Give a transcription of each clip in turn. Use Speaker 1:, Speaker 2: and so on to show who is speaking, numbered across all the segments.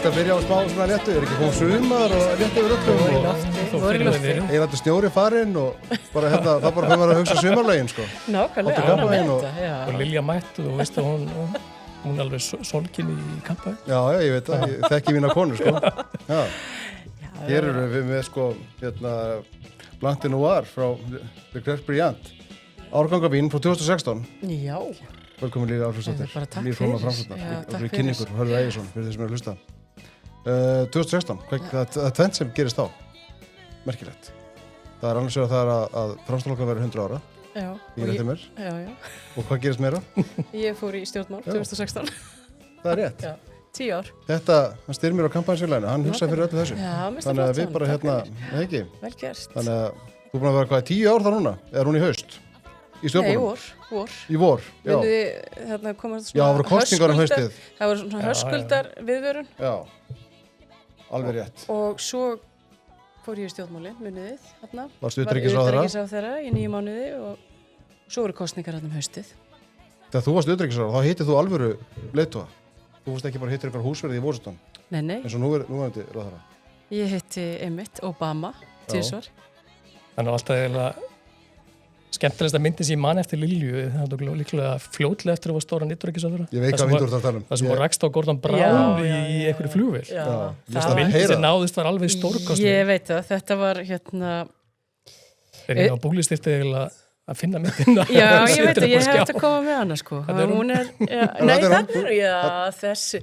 Speaker 1: að byrja á smá svona léttu, ekki komið sumar og léttu yfir öllum Einandi snjóri farinn og bara hérna, það bara fyrir að hugsa sumarlegin, sko.
Speaker 2: Nákvæmlega, ána með þetta, já.
Speaker 3: Og Lilja mætt og þú veist að hún er alveg solkin í kampaði.
Speaker 1: Já, ég veit það, ég þekki mína konur, sko. Já. Hér eru við með, sko, hérna, Blanc de Noir frá Le Clerc Brillant. Árgangavín frá 2016.
Speaker 2: Já.
Speaker 1: Velkomin Lilja Alfreðsdóttir.
Speaker 2: Takk fyrir.
Speaker 1: Já, takk fyrir. Kynningur, Hörður Ægisson, fyrir þeir sem eru að hlusta. 2016, það er tvennt sem gerist þá. Merkilegt. Það er annars vegar það að framstofnlokkar verður 100 ára.
Speaker 2: Já.
Speaker 1: Ég rétti mér.
Speaker 2: Já.
Speaker 1: Og hvað gerist meira?
Speaker 2: Ég fór í stjórnmál 2016.
Speaker 1: Það er rétt.
Speaker 2: Já, 10 ár.
Speaker 1: Þetta, hann styrir mér á kampænsfélaginu, hann hugsaði fyrir öllu þessu.
Speaker 2: Já, mér finnst það
Speaker 1: Þannig að
Speaker 2: flott
Speaker 1: við bara
Speaker 2: hjá honum,
Speaker 1: hérna, nei ekki.
Speaker 2: Vel gert.
Speaker 1: Þannig að þú er búin að vera hvað, 10 ár þar núna? Er hún í haust? Í stjórnmálum?
Speaker 2: Nei, vor.
Speaker 1: Í vor, já.
Speaker 2: Þarna komast
Speaker 1: Já, það voru kosningar haustið.
Speaker 2: Það voru svona höskuldar viðvörun.
Speaker 1: Já, alveg rétt.
Speaker 2: Og svo fór ég í stjórnmáli, muniðið, þarna.
Speaker 1: Varstu utanríkisráðherra?
Speaker 2: Var utanríkisráðherra í 9 mánuði og svo voru kosningar þarna haustið.
Speaker 1: Þegar þú varst utanríkisráðherra, þá hittið þú alvöru leiðtoga. Þú varst ekki bara hittir ykkur húsverði í Washington.
Speaker 2: Nei.
Speaker 1: Eins og núverandi ráðherra.
Speaker 2: Ég hitti einmitt Obama, 2 svar.
Speaker 3: Þannig alltaf eiginlega skemmtilegsta myndin sem ég man eftir Lilju, það var líklega fljótlega eftir að var stóra utanríkisráðherra.
Speaker 1: Ég veit hvað myndur þú að tala um.
Speaker 3: Það sem var rakst á Gordon Brown í einhverju flugvél.
Speaker 2: Já.
Speaker 3: Það myndin sem náðist var alveg stórkostleg.
Speaker 2: Ég veit það, þetta var hérna...
Speaker 3: Þegar ég á búlistyrti eiginlega að finna myndina.
Speaker 2: Já, ég veit það, ég hef eftir að koma með hana, sko. Hún er... Þessi...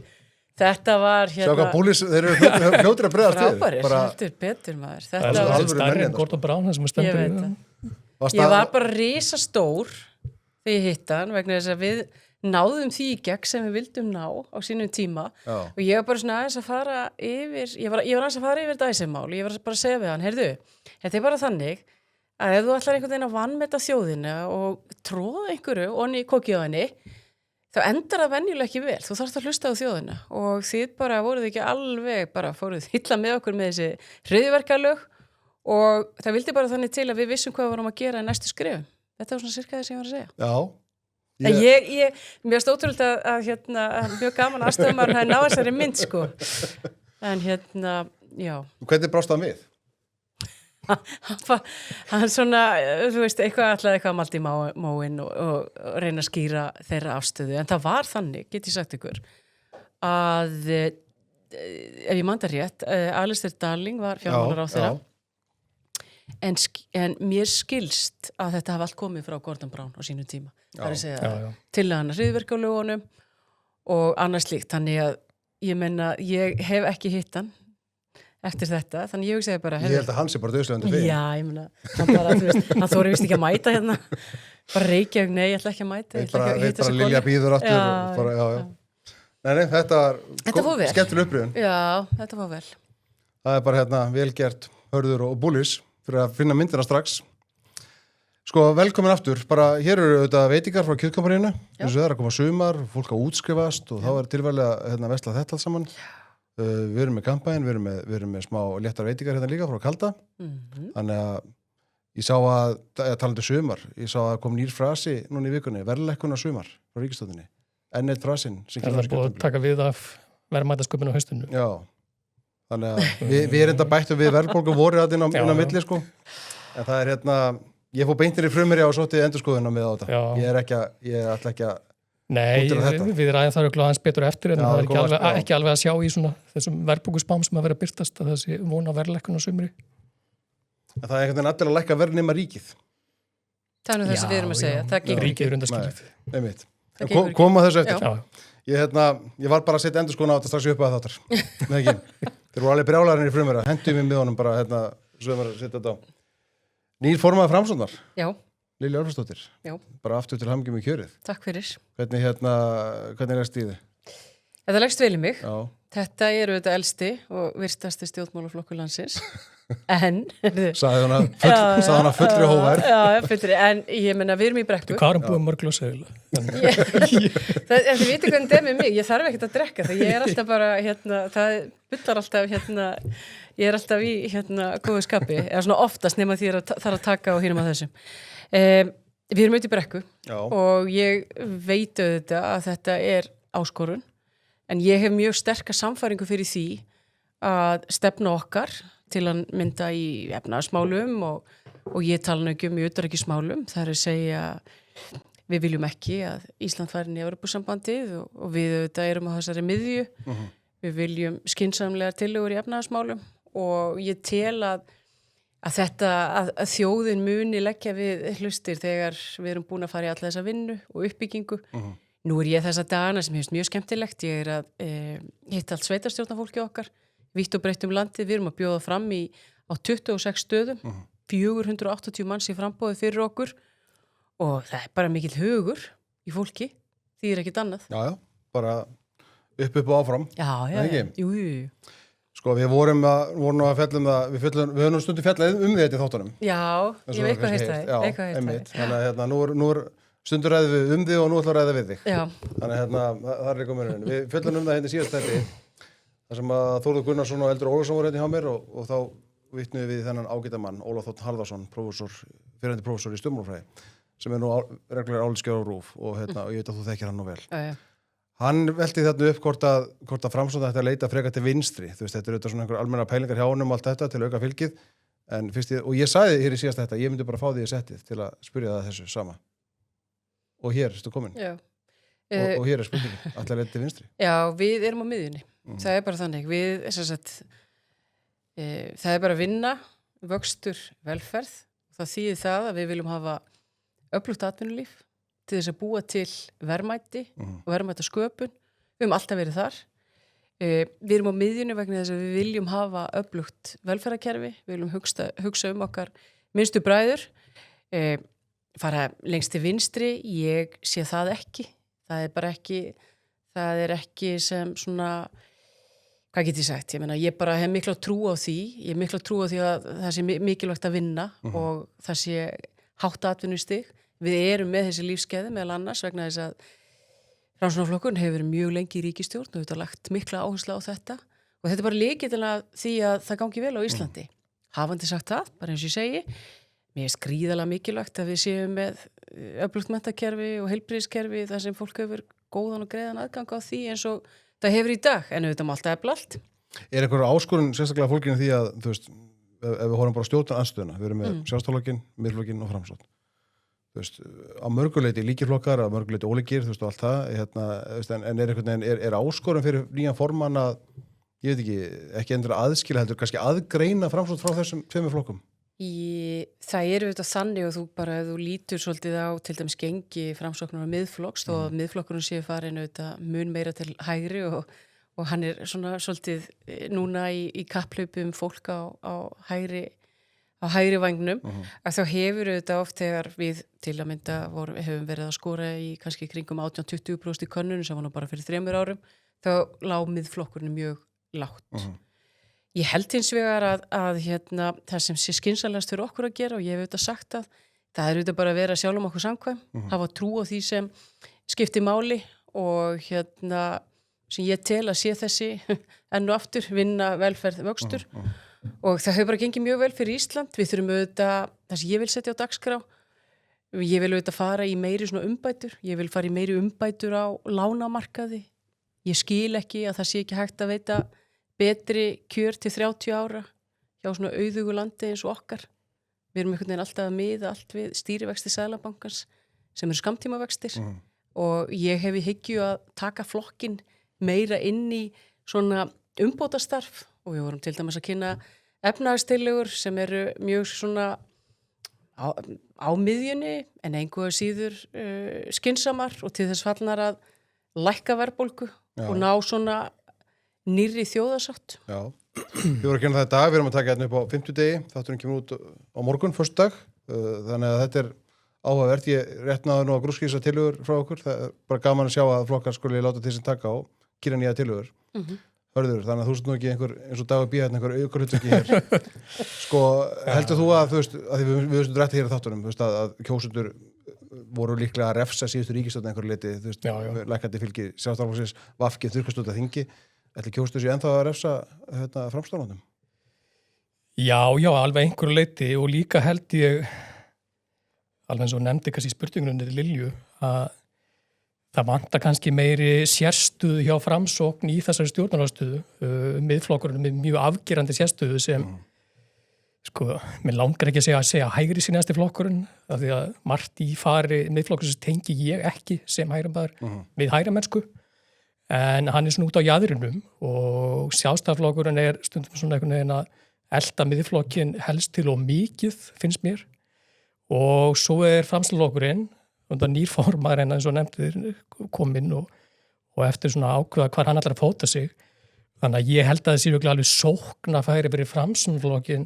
Speaker 2: Þetta var hérna...
Speaker 1: Sjá hvað búlis, þeir eru fljótir að bregðast við.
Speaker 2: Frábærir, heldur betur maður.
Speaker 3: Það er alveg stærri en Gordon Brown, það sem er stendur í það.
Speaker 2: Ég var bara risastór þegar ég hitt hann vegna þess að við náðum því í gegn sem við vildum ná á sínum tíma.
Speaker 1: Já.
Speaker 2: Og ég var bara svona aðeins að fara yfir, ég var aðeins að fara yfir dæsimál, ég var bara að segja við hann, heyrðu, þetta er bara þannig að ef þú ætlar einhvern veginn að vanmeta þjóðina og tróða einhverju onni í kokið þá endar það venjulega ekki vel. Þú þarfst að hlusta á þjóðina og þið bara voruð ekki alveg bara fóruð illa með okkur með þessi hryðjuverkalög og það vildi bara þannig til að við vissum hvað við vorum að gera í næstu skrifum. Þetta var svona cirka það sem ég var að segja.
Speaker 1: Já.
Speaker 2: En mér stótrúld að mjög gaman aðstofumar það náði þessari mynd, sko. En já.
Speaker 1: Hvernig brást það við?
Speaker 2: Hann svona, þú veist, eitthvað malt í móin og reyna að skýra þeirra afstöðu. En það var þannig, get ég sagt ykkur, að ef ég man það rétt, Alistair Darling var fjármálaráðherra. En mér skilst að þetta hafi allt komið frá Gordon Brown á sínum tíma. Það er að segja til að hann hryðjuverkalögunum og annað slíkt. Þannig að ég menna, ég hef ekki hitt hann eftir þetta, þannig ég segi bara...
Speaker 1: Ég held að hann sé bara döðslegandi fyrir.
Speaker 2: Já, ég meina, hann bara, þú veist, hann þóri vist ekki að mæta hérna. Bara Reykjavík, nei, ég ætla ekki að mæta.
Speaker 1: Veit bara Lilja býður aftur. Já. Nei, þetta var skemmtileg upprifun.
Speaker 2: Já, þetta var vel.
Speaker 1: Það er bara hérna velgert Hörður og Búlis fyrir að finna myndina strax. Sko, velkomin aftur. Bara hér eru auðvitað veitingar frá kjötkompaníinu. Eins og það er að koma sumar, fólk að útskrifast og þá er tilvæglega að vesla þetta alls saman. Við erum með kampæn, við erum með smá léttar veitingar hérna líka frá Kalda. Þannig að ég sá að talandi sumar, ég sá að kom nýr frasi núna í vikunni, verðlækkun á sumar frá ríkisstjórninni. Enn eitt frasin.
Speaker 3: Það er búið að taka við af verðmætasköpun á haustinu.
Speaker 1: Já. Þannig að við erum þetta bættum við verðbólgu voru inn á milli, sko. En það er hérna, ég fór beintir í frumherja og sótti endurskoðuna með á þetta. Ég ætla ekki að
Speaker 3: Nei, við ræðum það aðeins betur eftir en það er ekki alveg að sjá í svona þessum verðbólguspám sem að vera að birtast að það sé von á verðlækkun á sumri.
Speaker 1: En það er einhvern veginn allir að lækka verð nema ríkið.
Speaker 2: Það er nú þess að við erum að segja. Það gengur
Speaker 3: ríkið er undanskilið.
Speaker 1: Einmitt. Koma þessu eftir. Ég var bara að setja endurskoðuna á þetta strax upp að þáttar. Nei ekki. Þeir voru alveg brjálarinn í frumherja. Hentum við með honum bara svo var að setja þetta á. Nýr formaður Framsóknar. Já. Lilja Alfreðsdóttir. Já. Bara aftur til hamingju með kjörið.
Speaker 2: Takk fyrir.
Speaker 1: Hvernig leggst í þig?
Speaker 2: Þetta leggst vel í mig.
Speaker 1: Já.
Speaker 2: Þetta eru þetta elsti og virtasti stjórnmálaflokkur landsins. En...
Speaker 1: Sagði hana fullri hóvær.
Speaker 2: Já, fullri. En ég menna, við erum í Brekku.
Speaker 3: Hvað er hann búið mörglu að segja?
Speaker 2: Þið viti hvernig það er með mig. Ég þarf ekkert að drekka það. Ég er alltaf bara, það bullar alltaf, ég er alltaf í, góðu skapi. Eða svona oftast nema því þarf að taka á hinum að þessum. Við erum auðvitað í Brekku. Já. Og ég veit auðvitað að þetta er áskorun En ég hef mjög sterka samfæringu fyrir því að stefna okkar til að mynda í efnahagsmálum og ég tala nú ekki í utanríkismálum. Það er að segja við viljum ekki að Ísland fari inn í Evrópusambandið og við auðvitað erum á þessari miðju. Við viljum skynsamlegar tillögur í efnahagsmálum og ég tel að þjóðin muni leggja við hlustir þegar við erum búin að fara í alla þessa vinnu og uppbyggingu. Nú er ég þessa dagana sem hefst mjög skemmtilegt. Ég er að hitta allt sveitarstjórnarfólki okkar, vítt og breytt landið. Við erum að bjóða fram á 26 stöðum, 480 manns í framboði fyrir okkur og það er bara mikill hugur í fólki, því er ekkert annað.
Speaker 1: Já, bara upp og áfram.
Speaker 2: Já. Jú.
Speaker 1: Sko, við vorum að fjalla við höfum stundu fjallað þetta í þáttunum.
Speaker 2: Já, ég hef eitthvað heist það.
Speaker 1: Þannig að nú er stundur ræðum við þig og nú ætlum að ræða við þig.
Speaker 2: Já.
Speaker 1: Þannig það er líka munurinn. Við fjöllum það síðast þetta, þar sem að Þórður Gunnarsson og Eldur Ólafsson voru hjá mér og þá vitnuðum við þennan ágæta mann, Ólaf Þótt Harðarsson, fyrrandi prófessor í stjórnmálafræði, sem er nú reglulega álitsgjafi á RÚV og ég veit að þú þekkir hann nú vel.
Speaker 2: Já.
Speaker 1: Hann velti þarna upp hvort að Framsókn ætti að leita frekar til vinstri. Þú veist, þetta er auðvitað svona einhver almennar pælingar hjá honum og allt þetta til að auka fylgið. En og ég sagði hér í síðast þetta, ég myndi bara fá því í settið til að spyrja það þessu sama. Og hér ertu komin.
Speaker 2: Já.
Speaker 1: Og hér er spurningin, ætla að leita til vinstri.
Speaker 2: Já, við erum á miðjunni. Það er bara þannig. Það er bara vinna, vöxtur, velferð. Það þýðir það að við viljum hafa öflugt atvinnulíf til þess að búa til verðmæti og verðmætasköpun. Við höfum alltaf verið þar. Við erum á miðjunni vegna þess að við viljum hafa öflugt velferðarkerfi. Við viljum hugsa okkar minnstu bræður. Fara lengst til vinstri, ég sé það ekki. Það er ekki sem svona, hvað get ég sagt? Ég meina, ég bara hef mikla trú á því. Ég hef mikla trú á því að það sé mikilvægt að vinna og það sé hátt atvinnustig. Við erum með þessi lífskeiði meðal annars vegna þess að Framsóknarflokkurinn hefur verið mjög lengi í ríkisstjórn og þetta lagt mikla áherslu á þetta og þetta er bara lykillinn því að það gangi vel á Íslandi. Hafandi sagt það, bara eins og ég segi, mér er gríðarlega mikilvægt að við séum með öflugt menntakerfi og heilbrigðiskerfi þar sem fólk hefur góðan og greiðan aðgang á því eins og það hefur í dag, en auðvitað má alltaf efla allt.
Speaker 1: Er einhver áskorun sérstaklega fólkinu því að, þú veist, ef við horfum bara stjórnarandstöðuna, við erum með Sjálfstæðisflokkinn, Miðflokkinn og Framsókn. Þú veist, á mörguleiti líkir flokkar, á mörguleiti ólíkir, þú veist, og allt það, en er einhvern veginn, er áskorun fyrir nýjan formann að, ég veit ekki endur aðskila heldur, kannski aðgreina Framsókn frá þessum tveimur flokkum?
Speaker 2: Það eru auðvitað þannig og þú lítur svolítið á til dæmis gengi Framsóknar og Miðflokks og Miðflokkurinn sé farin auðvitað mun meira til hægri og hann er svona svolítið núna í kapphlaupum fólk á hægri vangnum að þá hefur auðvitað oft þegar við til að mynda hefum verið að skora í kannski kringum 18-20% í könnunum sem var nú bara fyrir 3 árum þá lá Miðflokkurinn mjög lágt. Ég held hins vegar að það sem sé skynsamlegast fyrir okkur að gera og ég hef auðvitað sagt að það er auðvitað bara að vera sjálfum okkur samkvæm, hafa trú á því sem skiptir máli og sem ég tel að sé þessi enn og aftur vinna velferð vöxtur og það hefur bara gengið mjög vel fyrir Ísland. Við þurfum auðvitað, það sem ég vil setja á dagskrá, ég vil auðvitað fara í meiri svona umbætur, ég vil fara í meiri umbætur á lánamarkaði. Ég skil ekki að það sé ekki hægt að veita betri kjör til 30 ára hjá svona auðugu landi eins og okkar. Við erum einhvern veginn alltaf að miða allt við stýrivexti Seðlabankans sem eru skammtímavextir og ég hef í hyggju að taka flokkinn meira inn í svona umbótastarf og við vorum til dæmis að kynna efnahagstillögur sem eru mjög svona á miðjunni en einhverju síður skynsamar og til þess fallnar að lækka verðbólgu og ná svona nýrri þjóðarsátt.
Speaker 1: Já, við vorum að kynna það í dag, við erum að taka hérna upp á 50 degi, þátturinn kemur út á morgun, föstudag, þannig að þetta er áhugavert, ég réttnaði nú að grúskísa tillögur frá okkur, það er bara gaman að sjá að flokkar skuli láta til sem taka og kýra nýja tillögur. Hörður, þannig að þú veist nú ekki eins og Dagur B. einhver aukarhlutverki hér. Sko, heldur þú að, þú veist, að við veistum rætti hér á þáttunum, þú veist, að kjósendur voru líklega að refsa síðustu ríkisstjórn einhverju leyti, þú veist, lækkandi fylgi Sjálfstæðisflokksins, VG, þurrkastjórn þingi. Ætli kjóstu sér ennþá að refsa framstofnandum?
Speaker 3: Já, alveg einhverju leyti og líka held ég, alveg eins og nefndi kannski spurningunum til Lilju, að það vantar kannski meiri sérstöðu hjá Framsókn í þessari stjórnarástöðu, miðflokkurinn með mjög afgerandi sérstöðu sem, sko, mér langar ekki að segja hægri sinniðasti flokkurinn, af því að margt í fari miðflokkurins tengi ég ekki sem hægramaður við hægramennsku, en hann er svona út á jaðrinum og Sjálfstæðisflokkurinn er stundum svona einhvern veginn að elta miðflokkin helst til og mikið, finnst mér, og svo er Framsóknarflokkurinn og það nýr formaður en eins og nefndir kominn og eftir svona ákveða hvar hann ætlar að fóta sig. Þannig að ég held að það sé virkilega alveg sóknarfæri fyrir Framsóknarflokkinn.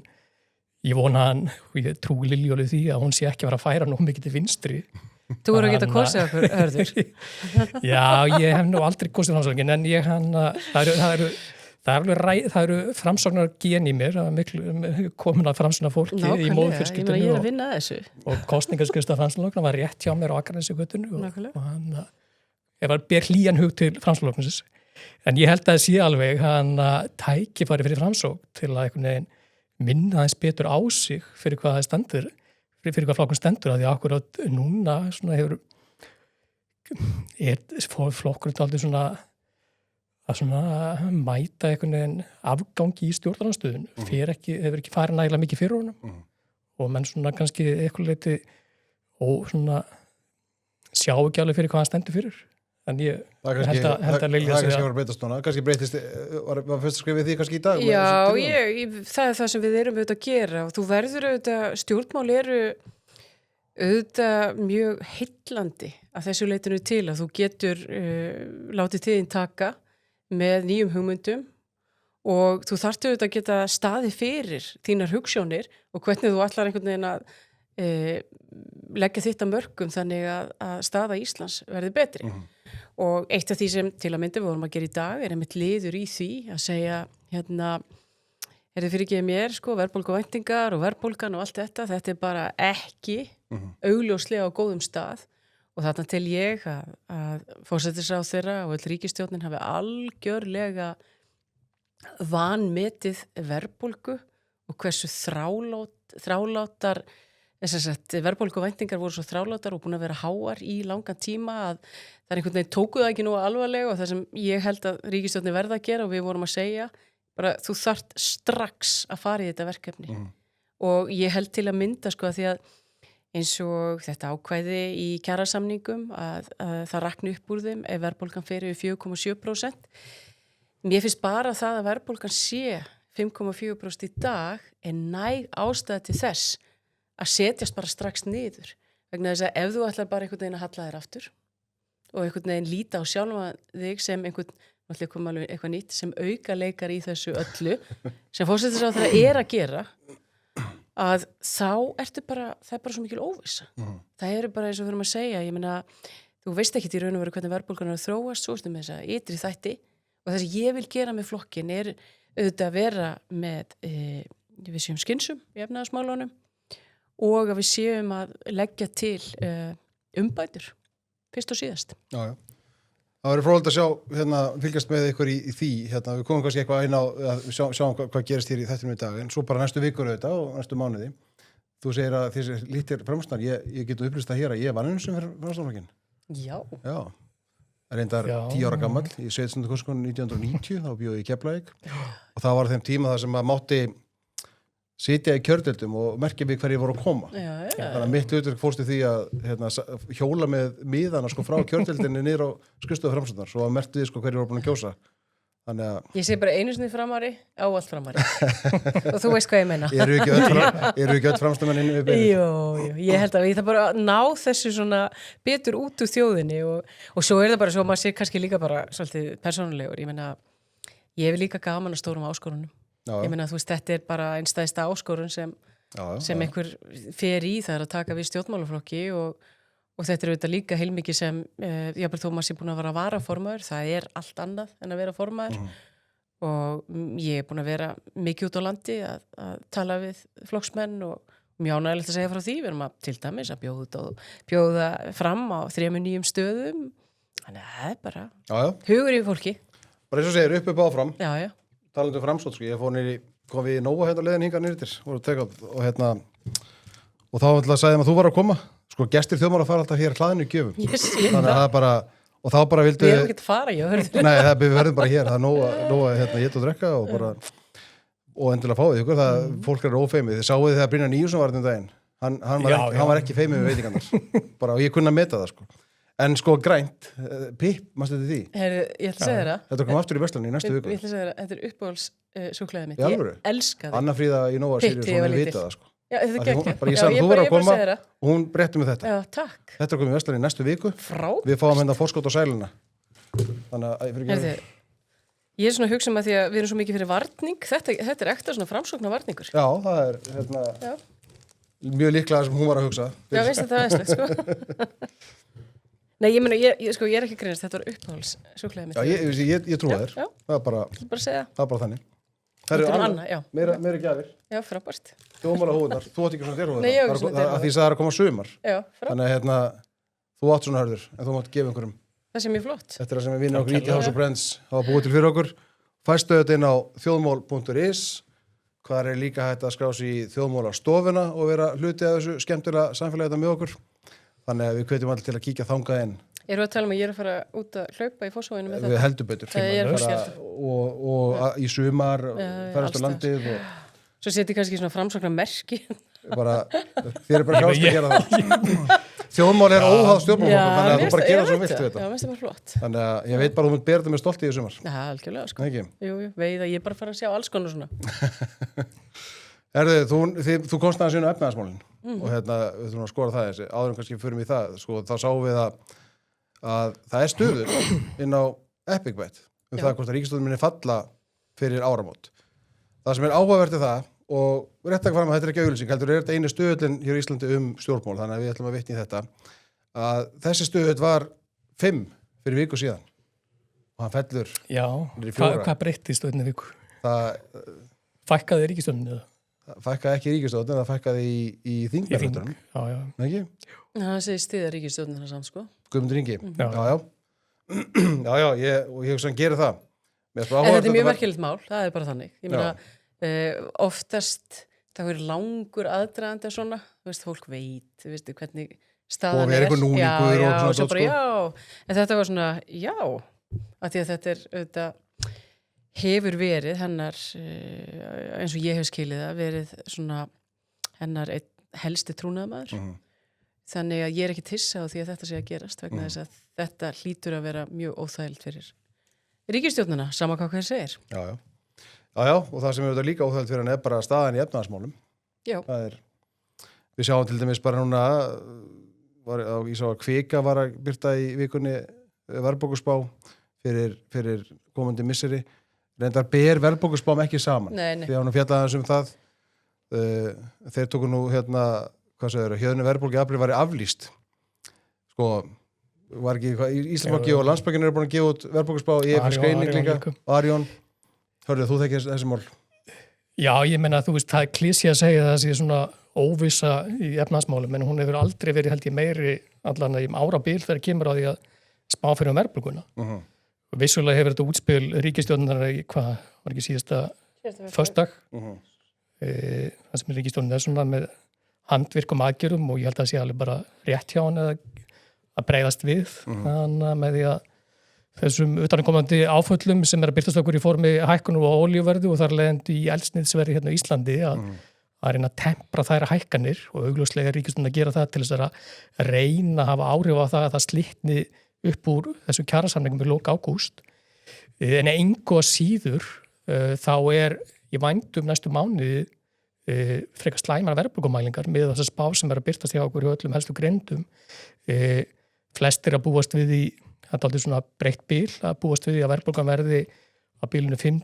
Speaker 3: Ég vona hann, og ég trúi Lilju alveg því að hún sé ekki að fara að færa nóg mikið til vinstri.
Speaker 2: Þú voru ekki að kosið okkur, Hörður.
Speaker 3: Já, ég hef nú aldrei kosið Framsóknarflokkinn, en ég það eru Framsóknar gen í mér, komin að Framsóknar fólki í móðfjölskyldunni
Speaker 2: ég er að vinna þessu.
Speaker 3: Og kosningarskrifstofa Framsóknar var rétt hjá mér á Akranesi-götunni og hann ber hlýjan hug til Framsóknarflokksins. En ég held að það sé alveg hann tækifæri fyrir Framsókn til að einhvern veginn minna aðeins betur á sig fyrir hvað það stendur, fyrir hvað flokkun stendur, að því akkurat núna svona flokkurinn aldrei svona að svona mæta einhvern veginn afgangi í stjórnarandstöðun hefur ekki farið nægilega mikið fyrir honum og menn svona kannski eitthvað leiti og svona sjá ekki alveg fyrir hvað hann stendur fyrir en ég held að Lilja
Speaker 1: það kannski var að breytast núna, kannski breytist var fyrst að skrifa því kannski í dag
Speaker 2: Já, það er það sem við erum auðvitað að gera og þú verður auðvitað, stjórnmál eru auðvitað mjög heillandi að þessu leitinu til að þú getur látið tíðin taka með nýjum hugmyndum og þú þarft auðvitað að geta staðið fyrir þínar hugsjónir og hvernig þú ætlar einhvern veginn að leggja þitt að mörkum þannig að staða Íslands verði betri. Og eitt af því sem til að mynda við vorum að gera í dag er einmitt liður í því að segja er þið fyrirgefið mér, verðbólguvæntingar og verðbólgan og allt þetta er bara ekki augljóslega á góðum stað. Og þarna til ég að forsætisráðherra og öll ríkisstjórnin hafi algjörlega vanmetið verðbólgu og hversu þrálátar verðbólguvæntingar voru svo þrálátar og búin að vera háar í langan tíma að það einhvern veginn tóku það ekki nú alvarlega og það sem ég held að ríkisstjórnin verða að gera og við vorum að segja, bara þú þarft strax að fara í þetta verkefni. Og ég held til að mynda að því að eins og þetta ákvæði í kjarasamningum að það rakni upp úr þeim ef verðbólgan fer yfir 4,7%. Mér finnst bara það að verðbólgan sé 5,4% í dag er næg ástæða til þess að setjast bara strax niður. Vegna þess að ef þú ætlar bara einhvern veginn að halla þér aftur og einhvern veginn líta á sjálfa þig sem eitthvað nýtt sem auka leikar í þessu öllu sem forsætisráðherra er að gera að þá ertu bara, það er bara svo mikil óvissa. Það eru bara eins og við erum að segja, ég meina, þú veist ekki í raun og veru hvernig verðbólgan er að þróast, svo með þess að ytri þætti og það sem ég vil gera með flokkin er auðvitað að vera með, við séum skynsum í efnahagsmálunum og að við séum að leggja til umbætur, fyrst og síðast.
Speaker 1: Já. Það verður fróðilegt að sjá, fylgjast með ykkur í því, við komum kannski eitthvað inn á að sjáum hvað gerist hér í þættinum í dag, en svo bara næstu vikur auðvitað og næstu mánuði. Þú segir að þessi lítir Framsóknar, ég get upplýst það hér að ég var einu sem fyrir Framsóknarflokkinn. Já. Reyndar 10 ára gamall, í 17. kosningunum 1990, þá bjó ég í Keflavík og það var þeim tíma þar sem að mátti sitja í kjördeildum og merkja við hverju voru að koma. Þannig að mitt hlutverk fórst í því að hjóla með miðana frá kjördeildinni niður á skrifstofu Framsóknar svo að merktu því hverju voru búin að kjósa.
Speaker 2: Ég segi bara einu sinni framari, ávallt framari. Og þú veist hvað ég meina.
Speaker 1: Eru ekki öll framstöðmenn inni við beinið?
Speaker 2: Jú, ég held að ég það bara ná þessu svona betur út úr þjóðinni og svo er það bara svo að maður sé kannski líka bara svolítið persónulegur. Ég meina, ég hef líka gaman að stórum áskorunum. Ég meina, þú veist, þetta er bara einstæðsta áskorun sem einhver fer í, það er að taka við stjórnmálaflokki og þetta er auðvitað líka heilmikið sem, jáfnvel þó maður sé búin að vera varaformaður, það er allt annað en að vera formaður og ég er búin að vera mikið út á landi að tala við flokksmenn og mjög ánægilegt að segja frá því, við erum að til dæmis að bjóða fram á 3 nýjum stöðum, þannig að það er bara hugur í fólki.
Speaker 1: Bara eins og segir upp áfram.
Speaker 2: Já.
Speaker 1: Talandi Framsókn, ég kom við í Nóa leiðin hingað nýrtir og þá sagði að þú var að koma gestir þjóðmála fara alltaf hér hlaðinu í gjöfum þannig að það er bara, og þá bara vildu
Speaker 2: Við erum ekki að fara, já, hörðu.
Speaker 1: nei, við verðum bara hér, það er nóg að geta og drekka og bara og endilega fáið ykkur, það fólk er ófeimið, þið sáuð þegar Brynjar Níelsson var þetta daginn hann var ekki feimið við veitingarnar bara, og ég kunna að meta það sko en sko grænt, pipp, maður stætti því
Speaker 2: Herru, ég ætla að segja þér
Speaker 1: þetta kom aftur í Vestlanni í næstu viku
Speaker 2: Ég ætla að segja þér þetta er uppáhalds súkkulaðið mitt.
Speaker 1: Í alvöru?
Speaker 2: Ég elska þig.
Speaker 1: Anna Fríða í Nóa
Speaker 2: Pitt,
Speaker 1: Sirius,
Speaker 2: ég var
Speaker 1: hún
Speaker 2: lítil.
Speaker 1: vita það sko
Speaker 2: Já, þetta er
Speaker 1: Af því hún-
Speaker 2: geggjað.
Speaker 1: bara ég
Speaker 2: Já,
Speaker 1: sagði, þú verður að
Speaker 2: ég bara
Speaker 1: koma.
Speaker 2: segja þér það.
Speaker 1: og hún bretti með þetta
Speaker 2: Já, takk.
Speaker 1: þetta er komið í Vestlanni í næstu viku
Speaker 2: Frá.
Speaker 1: við fáum hérna fórskot á sæluna þannig að fyrir
Speaker 2: Herðu, ég er svona að hugsa um að því að við erum svo mikið fyrir varning. Þetta er ekta svona framsóknar varningur.
Speaker 1: já, það er hérna,
Speaker 2: Já,
Speaker 1: mjög líklega sem hún var að hugsa
Speaker 2: já veist þetta er veist, sko. Nei, ég meina, sko, ég er ekki að grínast, þetta var uppáhalds súkkulaðið mitt.
Speaker 1: já, ég trúa þér
Speaker 2: Já,
Speaker 1: það er bara,
Speaker 2: ég ætla bara að segja.
Speaker 1: það er bara þannig
Speaker 2: Þetta er Anna, já.
Speaker 1: meira gjafir
Speaker 2: Já, frábært.
Speaker 1: þjóðmála húðar, þú átt ekki svona þér húðar
Speaker 2: Nei, ég á ekki svona derhúfurnar.
Speaker 1: því það er að koma sumar
Speaker 2: Já, frábært.
Speaker 1: þannig að hérna, þú átt svona hörður en þú mátt gefa einhverjum
Speaker 2: Það sé mjög flott.
Speaker 1: þetta er það sem við vinnum okkur Íti House of Brands hafa búið til fyrir okkur fæstu þetta inn á þjóðmál.is hvar er líka hægt að skrá sig í þjóðmálastofuna og vera hluti af þessu skemmtilega samfélagi þetta með okkur þannig að við hvetjum allir til að kíkja þangað inn
Speaker 2: Erum við að tala um að ég er að fara út að hlaupa í Fossvoginu með
Speaker 1: við
Speaker 2: þetta?
Speaker 1: heldur betur
Speaker 2: Það er
Speaker 1: bara,
Speaker 2: skert.
Speaker 1: og í sumar
Speaker 2: Já,
Speaker 1: ferðast á
Speaker 2: alls
Speaker 1: landið og
Speaker 2: Svo seti kannski svona framsóknar merki.
Speaker 1: bara, þér er bara hjálst að gera það þjóðmál er óháð stjórnmálaflokkum þannig að þú bara gera svo vilt við
Speaker 2: Já,
Speaker 1: þetta
Speaker 2: mér finnst það bara flott.
Speaker 1: þannig að ég veit bara að þú mynd bera þetta með stolti í sumar
Speaker 2: Já, algjörlega, sko.
Speaker 1: ekki?
Speaker 2: Jú, veið að ég er bara að fara að sjá alls konar svona.
Speaker 1: Þú komst aðeins inn á efnaðarsmálin og hérna, við þurfum að skora það þessi áður en kannski förum í það, sko, þá sáum við að það er stöður inn á EpicBet
Speaker 2: Já.
Speaker 1: það hvort að ríkisstjórnin muni falla fyrir áramót. Það sem er áhugavert er það og rétt að fara með þetta er ekki auglýsing, heldur er þetta einu stöðullin hér í Íslandi stjórnmál, þannig að við ætlum að vitna í þetta að þessi stöðull var 5 fyrir viku síðan og hann fellur
Speaker 3: Já,
Speaker 1: Niður í 4.
Speaker 3: hvað breyttist á einni viku?
Speaker 1: það
Speaker 3: Fækkaði ríkisstjórninni eða?
Speaker 1: fækkaði ekki í ríkisstjórnin, það fækkaði í þingverðundunum,
Speaker 3: Já, já.
Speaker 1: ekki?
Speaker 2: Það segir stiða ríkisstjórnina samt, sko.
Speaker 1: Guðmundur Ingi,
Speaker 3: Já.
Speaker 1: já, ég hugsa hann gerir það. Mér finnst bara
Speaker 2: En
Speaker 1: áhugavert
Speaker 2: þetta er mjög
Speaker 1: var-
Speaker 2: merkilegt mál, það er bara þannig. Ég meina, oftast það er langur aðdraðandi og svona, þú veist, fólk veit, þú veist, hvernig staðan
Speaker 1: Og vera einhver núningur
Speaker 2: já,
Speaker 1: og
Speaker 2: já,
Speaker 1: svona
Speaker 2: svo
Speaker 1: dót,
Speaker 2: bara,
Speaker 1: sko.
Speaker 2: já. En þetta var svona, já, að því að þetta er, auðvitað, hefur verið hennar, eins og ég hef skilið það, verið svona hennar helsti trúnaðamaður.
Speaker 1: Mhm.
Speaker 2: Þannig að ég er ekki tissa á því að þetta sé að gerast vegna þess að þetta hlýtur að vera mjög óþægild fyrir ríkisstjórnina, sama hvað hver segir.
Speaker 1: Já, og það sem er auðvitað líka óþægt fyrir hann er bara staðan í efnaðarsmálum.
Speaker 2: Já,
Speaker 1: Við sjáum til dæmis bara núna, ég sá að Kvika var að byrta í vikunni verðbókuspá fyrir komandi misseri. Reyndar ber verðbókuspám ekki saman.
Speaker 2: Nei.
Speaker 1: Því að hann fjallaði um það. Þeir tóku nú hérna, hvað segir þau, hjöðnu verðbólgu í apríl væri aflýst. Sko, var ekki, Íslandsbanki og Landsbankin eru búin að gefa út verðbólguspá í EFS greining líka, Arion. Hörðu, þú þekkir þessi mál?
Speaker 3: Já, ég meina, þú veist, það er klísja að segja að það sé svona óvissa í efnaðsmálum, en hún hefur aldrei verið, held ég, meiri allan í árabil þegar kemur á því að spá fyrir verðbólguna. Vissulega hefur þetta útspil ríkisstjórnar í, hvað, var ekki síðasta föstudag, það sem ríkisstjórnin er svona með handvirkum aðgjörum og ég held að það sé alveg bara rétt hjá hann að bregðast við, þannig að með því að þessum utankomandi áföllum sem er að byrtast okkur í formi hækkunu og olíuverðu og þar leiðandi í eldsneytisverði hérna í Íslandi að reyna að tempra þær hækkanir og augljóslega ríkisstjórnin að gera það til þess að reyna að hafa áhrif á það að það slitni upp úr þessu kjarasamningum í lok ágúst. En engu að síður þá er í vændum næstu mánuði frekar slæmar verðbólgumælingar með þess að spá sem er að byrtast hjá okkur í öllum helstu greindum. Flestir að búast við í, þetta er aldrei svona breytt bil, að búast við í að verðbólgan verði á bilinu 5,1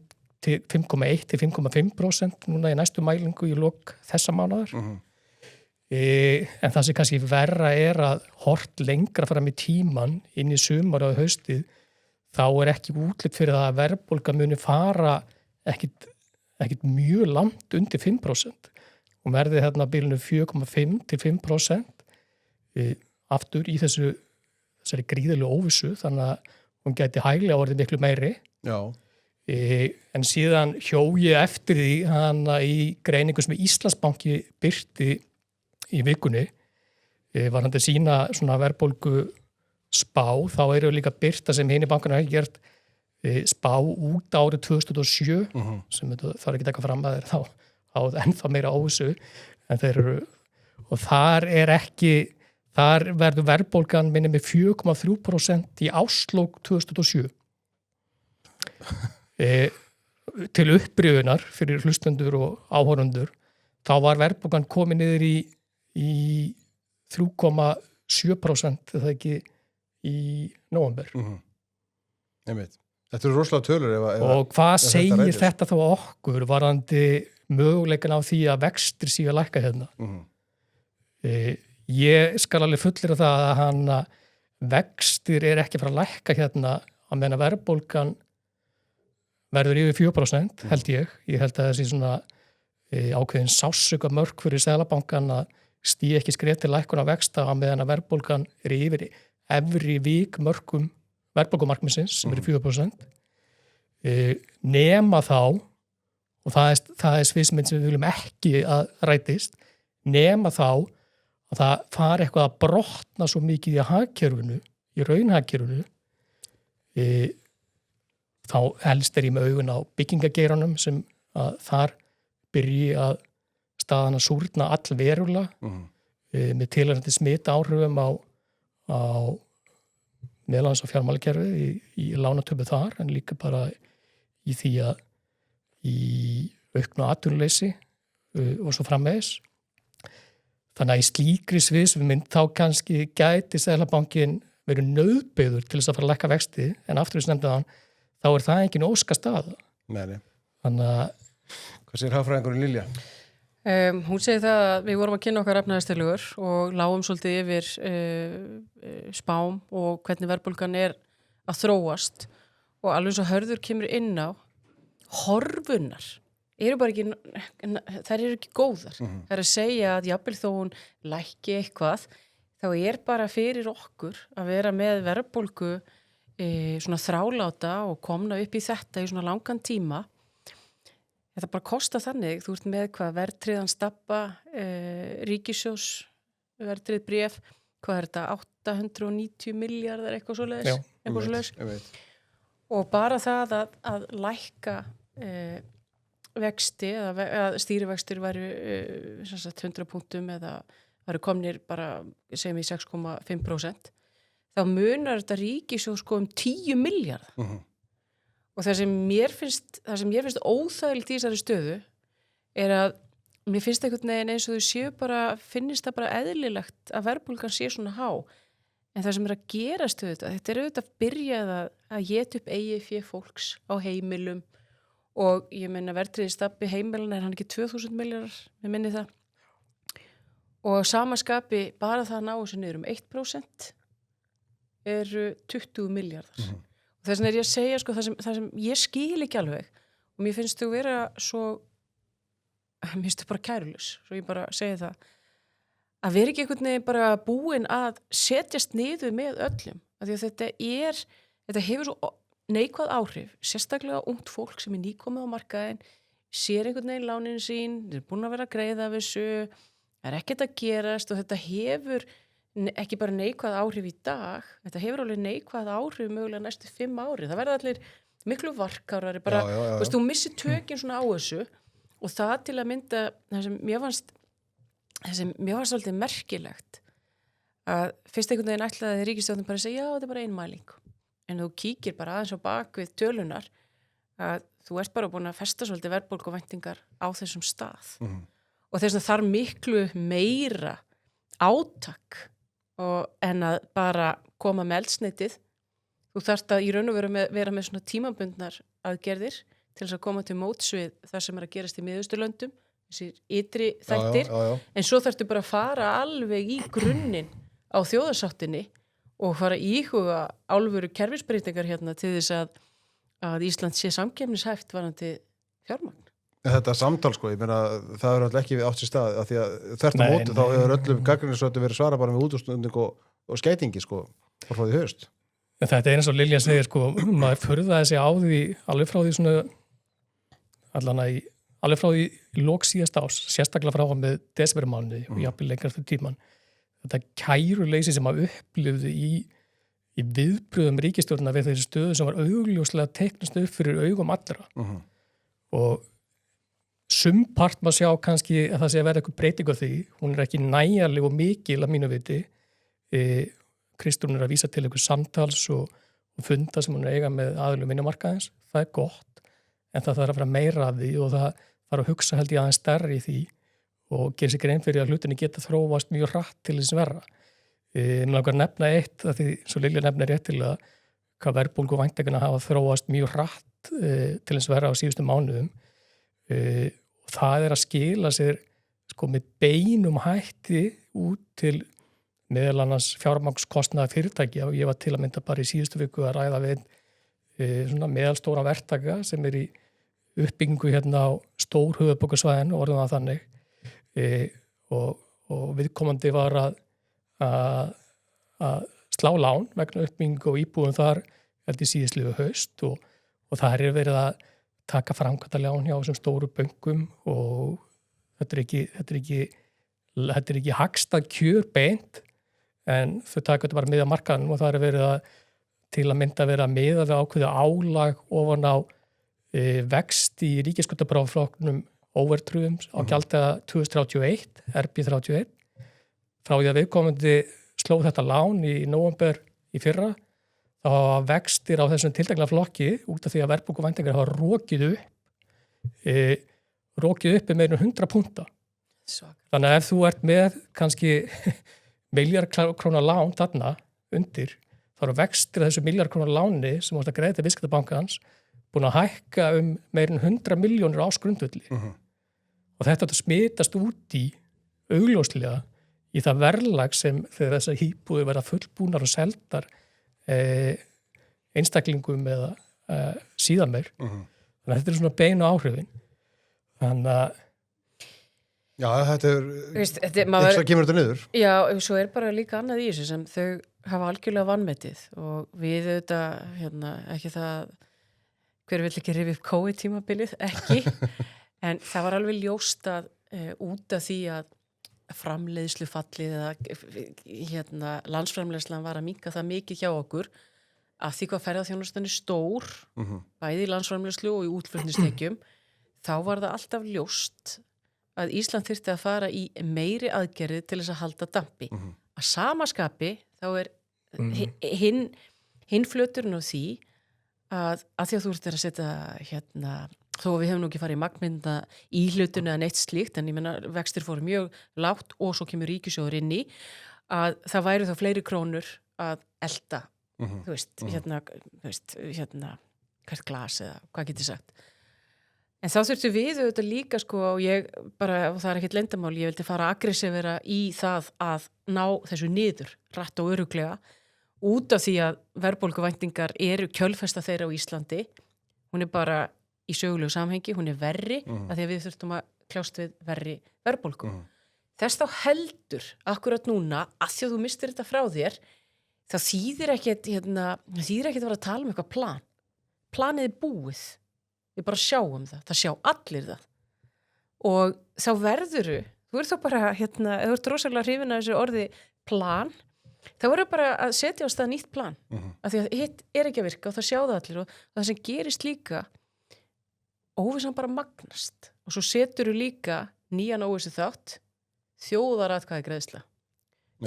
Speaker 3: til 5,5% núna í næstu mælingu í lok þessa mánaðar. En það sem kannski verra er að hort lengra fram í tíman inn í sumar og haustið, þá er ekki útlit fyrir það að verðbólga muni fara ekkit mjög langt undir 5%. Hún verði hérna á bilinu 4,5 til 5% aftur í þessari gríðarlegu óvissu, þannig að hún gæti hæglega orðið miklu meiri.
Speaker 1: Já.
Speaker 3: En síðan hjó ég eftir því hana í greiningu sem Íslandsbanki birti í vikunni, var hann að sína svona verðbólgu spá, þá eru líka birta sem hinni bankana hafa gert spá út árið 2007 sem það er ekki eitthvað fram að þeir þá ennþá meira óvissu en þeir eru, og þar verður verðbólgan minni með 4,3% í árslok 2007 til upprifjunar fyrir hlustendur og áhorfundur, þá var verðbólgan komið niður í 3,7% eða ekki í nóvember.
Speaker 1: Einmitt. Þetta eru rosalega tölur
Speaker 3: og hvað segir þetta þá okkur varðandi möguleikan á því að vextir séu að lækka hérna? Ég skal alveg fullir það að vextir er ekki að fara að lækka hérna að meina verðbólgan verður yfir 4% held ég. Ég held að þessi svona ákveðin sársauka mörk fyrir Seðlabankan að stíga ekki skref til lækkun á vexta að meðan að verðbólgan er yfir efri vikmörkum verðbólgumarkmiðsins sem eru 4%. Nema þá, og það er sviðsmynd sem við viljum ekki að rætist, nema þá að það fari eitthvað að brotna svo mikið í hagkerfinu, í raunhagkerfinu, þá helst er ég með augun á byggingageiranum sem að þar byrji að staðan að súrna allverulega með tilhæfandi smita áhrifum á meðlans á fjármálakerfið í lánatöpu þar, en líka bara í því að í auknu atvinnuleysi og svo framvegis. Þannig að í slíkri sviðsmynd þá kannski gæti Seðlabankinn verið nauðbeygður til þess að fara að lækka vexti, en aftur þess nefndaðan þá er það engin óska staða.
Speaker 1: Nei.
Speaker 3: Þannig að
Speaker 1: hvað segir hagfræðingurinn Lilja?
Speaker 2: Hún segir það að við vorum að kynna okkar efnahagstölugur og lágum svolítið yfir spám og hvernig verðbólgan er að þróast, og alveg svo Hörður kemur inn á, horfunar eru bara ekki, þær eru ekki góðar. Það er að segja að jafnvel þó hún lækki eitthvað, þá er bara fyrir okkur að vera með verðbólgu svona þráláta og komna upp í þetta í svona langan tíma. Þetta bara kosta þannig, þú ert með hvað verðtryggðan stabba, ríkissjós, verðtryggð bréf, hvað er þetta, 890 milljarðar eitthvað svoleiðis. Og bara það að lækka vexti, eða stýrivextir væru 100 punktum eða væru komnir bara, segjum við 6,5%, þá munar þetta ríkissjóð sko 10 milljarða. Og það sem mér finnst óþægilegt í þessari stöðu er að mér finnst einhvern veginn eins og þau séu bara, finnst það bara eðlilegt að verðbólgan sé svona há. En það sem er að gerast þetta er auðvitað byrjað að éta upp eigið fé fólks á heimilum, og ég meina verðtryggði stabbi heimilina er hann ekki 2000 milljarðar, ég minni það. Og samaskapi bara það að ná þessu niður 1% eru 20 milljarðar. Þess vegna er ég að segja, sko, það sem ég skil ekki alveg, og mér finnst þau vera svo, mér finnst þau bara kærulaus, svo ég bara segi það, að vera ekki einhvern veginn bara búin að setjast niður með öllum, af því að þetta hefur svo neikvæð áhrif, sérstaklega ungt fólk sem er nýkomið á markaðinn, sér einhvern veginn lánin sín, þeir er búin að vera að greiða af þessu, það er ekkert að gerast, og þetta hefur ekki bara neikvæð áhrif í dag, þetta hefur alveg neikvæð áhrif mögulega næstu 5 ári. Það verða allir miklu varkárari, bara, þú missir tökin svona á þessu, og það til að mynda, það sem mér fannst svolítið merkilegt, að fyrst einhvern veginn ætlaði ríkisstjórnin bara að segja, já, þetta er bara ein mæling. En þú kíkir bara aðeins á bak við tölunar, að þú ert bara búin að festa svolítið verðbólguvæntingar á þessum stað. Og þess að þarf miklu meira átak en að bara koma með eldsneytið. Þú þarft að í raun og vera með svona tímabundnar aðgerðir til þess að koma til móts við það sem er að gerast í Miðausturlöndum, þessir ytri þættir, en svo þarftu bara að fara alveg í grunninn á þjóðarsáttinni og fara íhuga álfuru kerfisbreytingar hérna til þess að Ísland sé samkeppnishæft varðandi fjármagn.
Speaker 1: Þetta samtal, sko, ég meina, það er alltaf ekki átt sér stað, af því að þvert á móti þá hefur öllum gagnrýnisröddum verið svara bara með útúrsnunding og skeytingi, sko, frá því haust.
Speaker 3: Þetta er eins og Lilja segir, sko, maður furðaði sig á því alveg frá því svona, alveg frá því lok síðasta árs, sérstaklega frá með desembermánuði og jafnvel lengra fyrir tíman. Þetta kæruleysi sem maður upplifði í viðbröðum ríkisstjórna við þessi stöðu sem var augljóslega teiknast upp fyrir augum allra. Og sumpart má sjá kannski að það sé að vera eitthvað breyting á því. Hún ekki nægjanleg og mikil að mínu viti. Kristrún að vísa til eitthvað samtals og funda sem hún eiga með aðilum vinnumarkaðins. Það gott, en það þarf að vera meira af því og það þarf að hugsa held ég aðeins stærri í því og gera sér grein fyrir að hlutinni geta þróast mjög hratt til þess verra. Mér langar að nefna eitt, að því svo Lilja nefnir réttilega hvað verðbólgu væntingarnar hafa þróast mjög hratt til þess verra á síðustu mánuðum. Og það að skila sér sko með beinum hætti út til meðal annars fjármagnskostnaðar fyrirtækja og ég var til að mynda bara í síðustu viku að ræða við svona meðalstóra verktaka sem í uppbyggingu hérna á stór höfuðborgarsvæðinu orðum það þannig og viðkomandi var að slá lán vegna uppbyggingu og íbúðum þar held í síðastliðu haust og það verið að taka framkvæmdarlán hjá þessum stóru bönkum og þetta er ekki hagstað kjör beint en þau taka þetta bara miða markaðanum og það verið að til að mynda vera miða við ákveðu álag ofan á vexti í ríkisskuldabréfaflokknum overtrúum á gjalddaga 2031, RB31 frá því að viðkomandi sló þetta lán í nóvember í fyrra þá hafa vextir á þessum tiltekna flokki út af því að verðbólguvæntingar hafa rokið upp meira en 100 púnta. Þannig að ef þú ert með kannski milljarðkróna lán þarna undir þá eru vextir af þessu milljarðkróna láni sem vorst að greiða til viðskiptabankans búin að hækka meira en 100 milljónir á grundvelli. Og þetta smitast út í augljóslega í það verðlag sem þegar þessar íbúðir verða fullbúnar og seldar einstaklingum eða síðan meir. Þannig að þetta er svona beinu áhrifin. Þannig að
Speaker 1: Já, þetta ekki kemur þetta niður.
Speaker 2: Já, svo bara líka annað í þessu sem þau hafa algjörlega vanmetið og við auðvitað, ekki það hver vill ekki rifja upp COVID-tímabilið, ekki, en það var alveg ljóst að út af því að framleiðslufallið eða landsframleiðslan var að minnka það mikið hjá okkur að því hvað ferðaþjónustan er stór, bæði í landsframleiðslu og í útflutningstekjum, þá var það alltaf ljóst að Ísland þyrfti að fara í meiri aðgerði til þess að halda dampi. Að sama skapi þá er hinn flöturinn á því að því að þú ert að setja þó við hefum nú ekki farið í magnmynda í hlutinu eða neitt slíkt, en ég menna vextir fóru mjög lágt og svo kemur ríkissjóður inn í að það væru þá fleiri krónur að elda, þú veist, hvert glas eða hvað getur sagt. En þá þurftu við auðvitað líka og ég bara, og það er ekkert leyndarmál, ég vildi fara aggressívera í það að ná þessu niður, rætt og örugglega, út af því að verðbólguvæntingar eru kjölfesta þeirra á Íslandi. Hún er bara í sögulegu samhengi, hún er verri, að því að við þurftum að kljást við verri verðbólgu. Þess þá heldur, akkurat núna, að því að þú mistir þetta frá þér, það þýðir ekkert að vera að tala um eitthvað plan. Planið er búið. Við bara sjáum það sjá allir það. Og þá verðuru, þú ert þá bara, þú ert rosalega hrifin af þessu orði plan, þá verður bara að setja á stað nýtt plan. Af því að hitt er ekki að virka og það sjá það allir og það sem gerist líka, óvissan bara magnast. Og svo setur þú líka nýjan óvissu þátt, þjóðaratkvæðagreiðsla.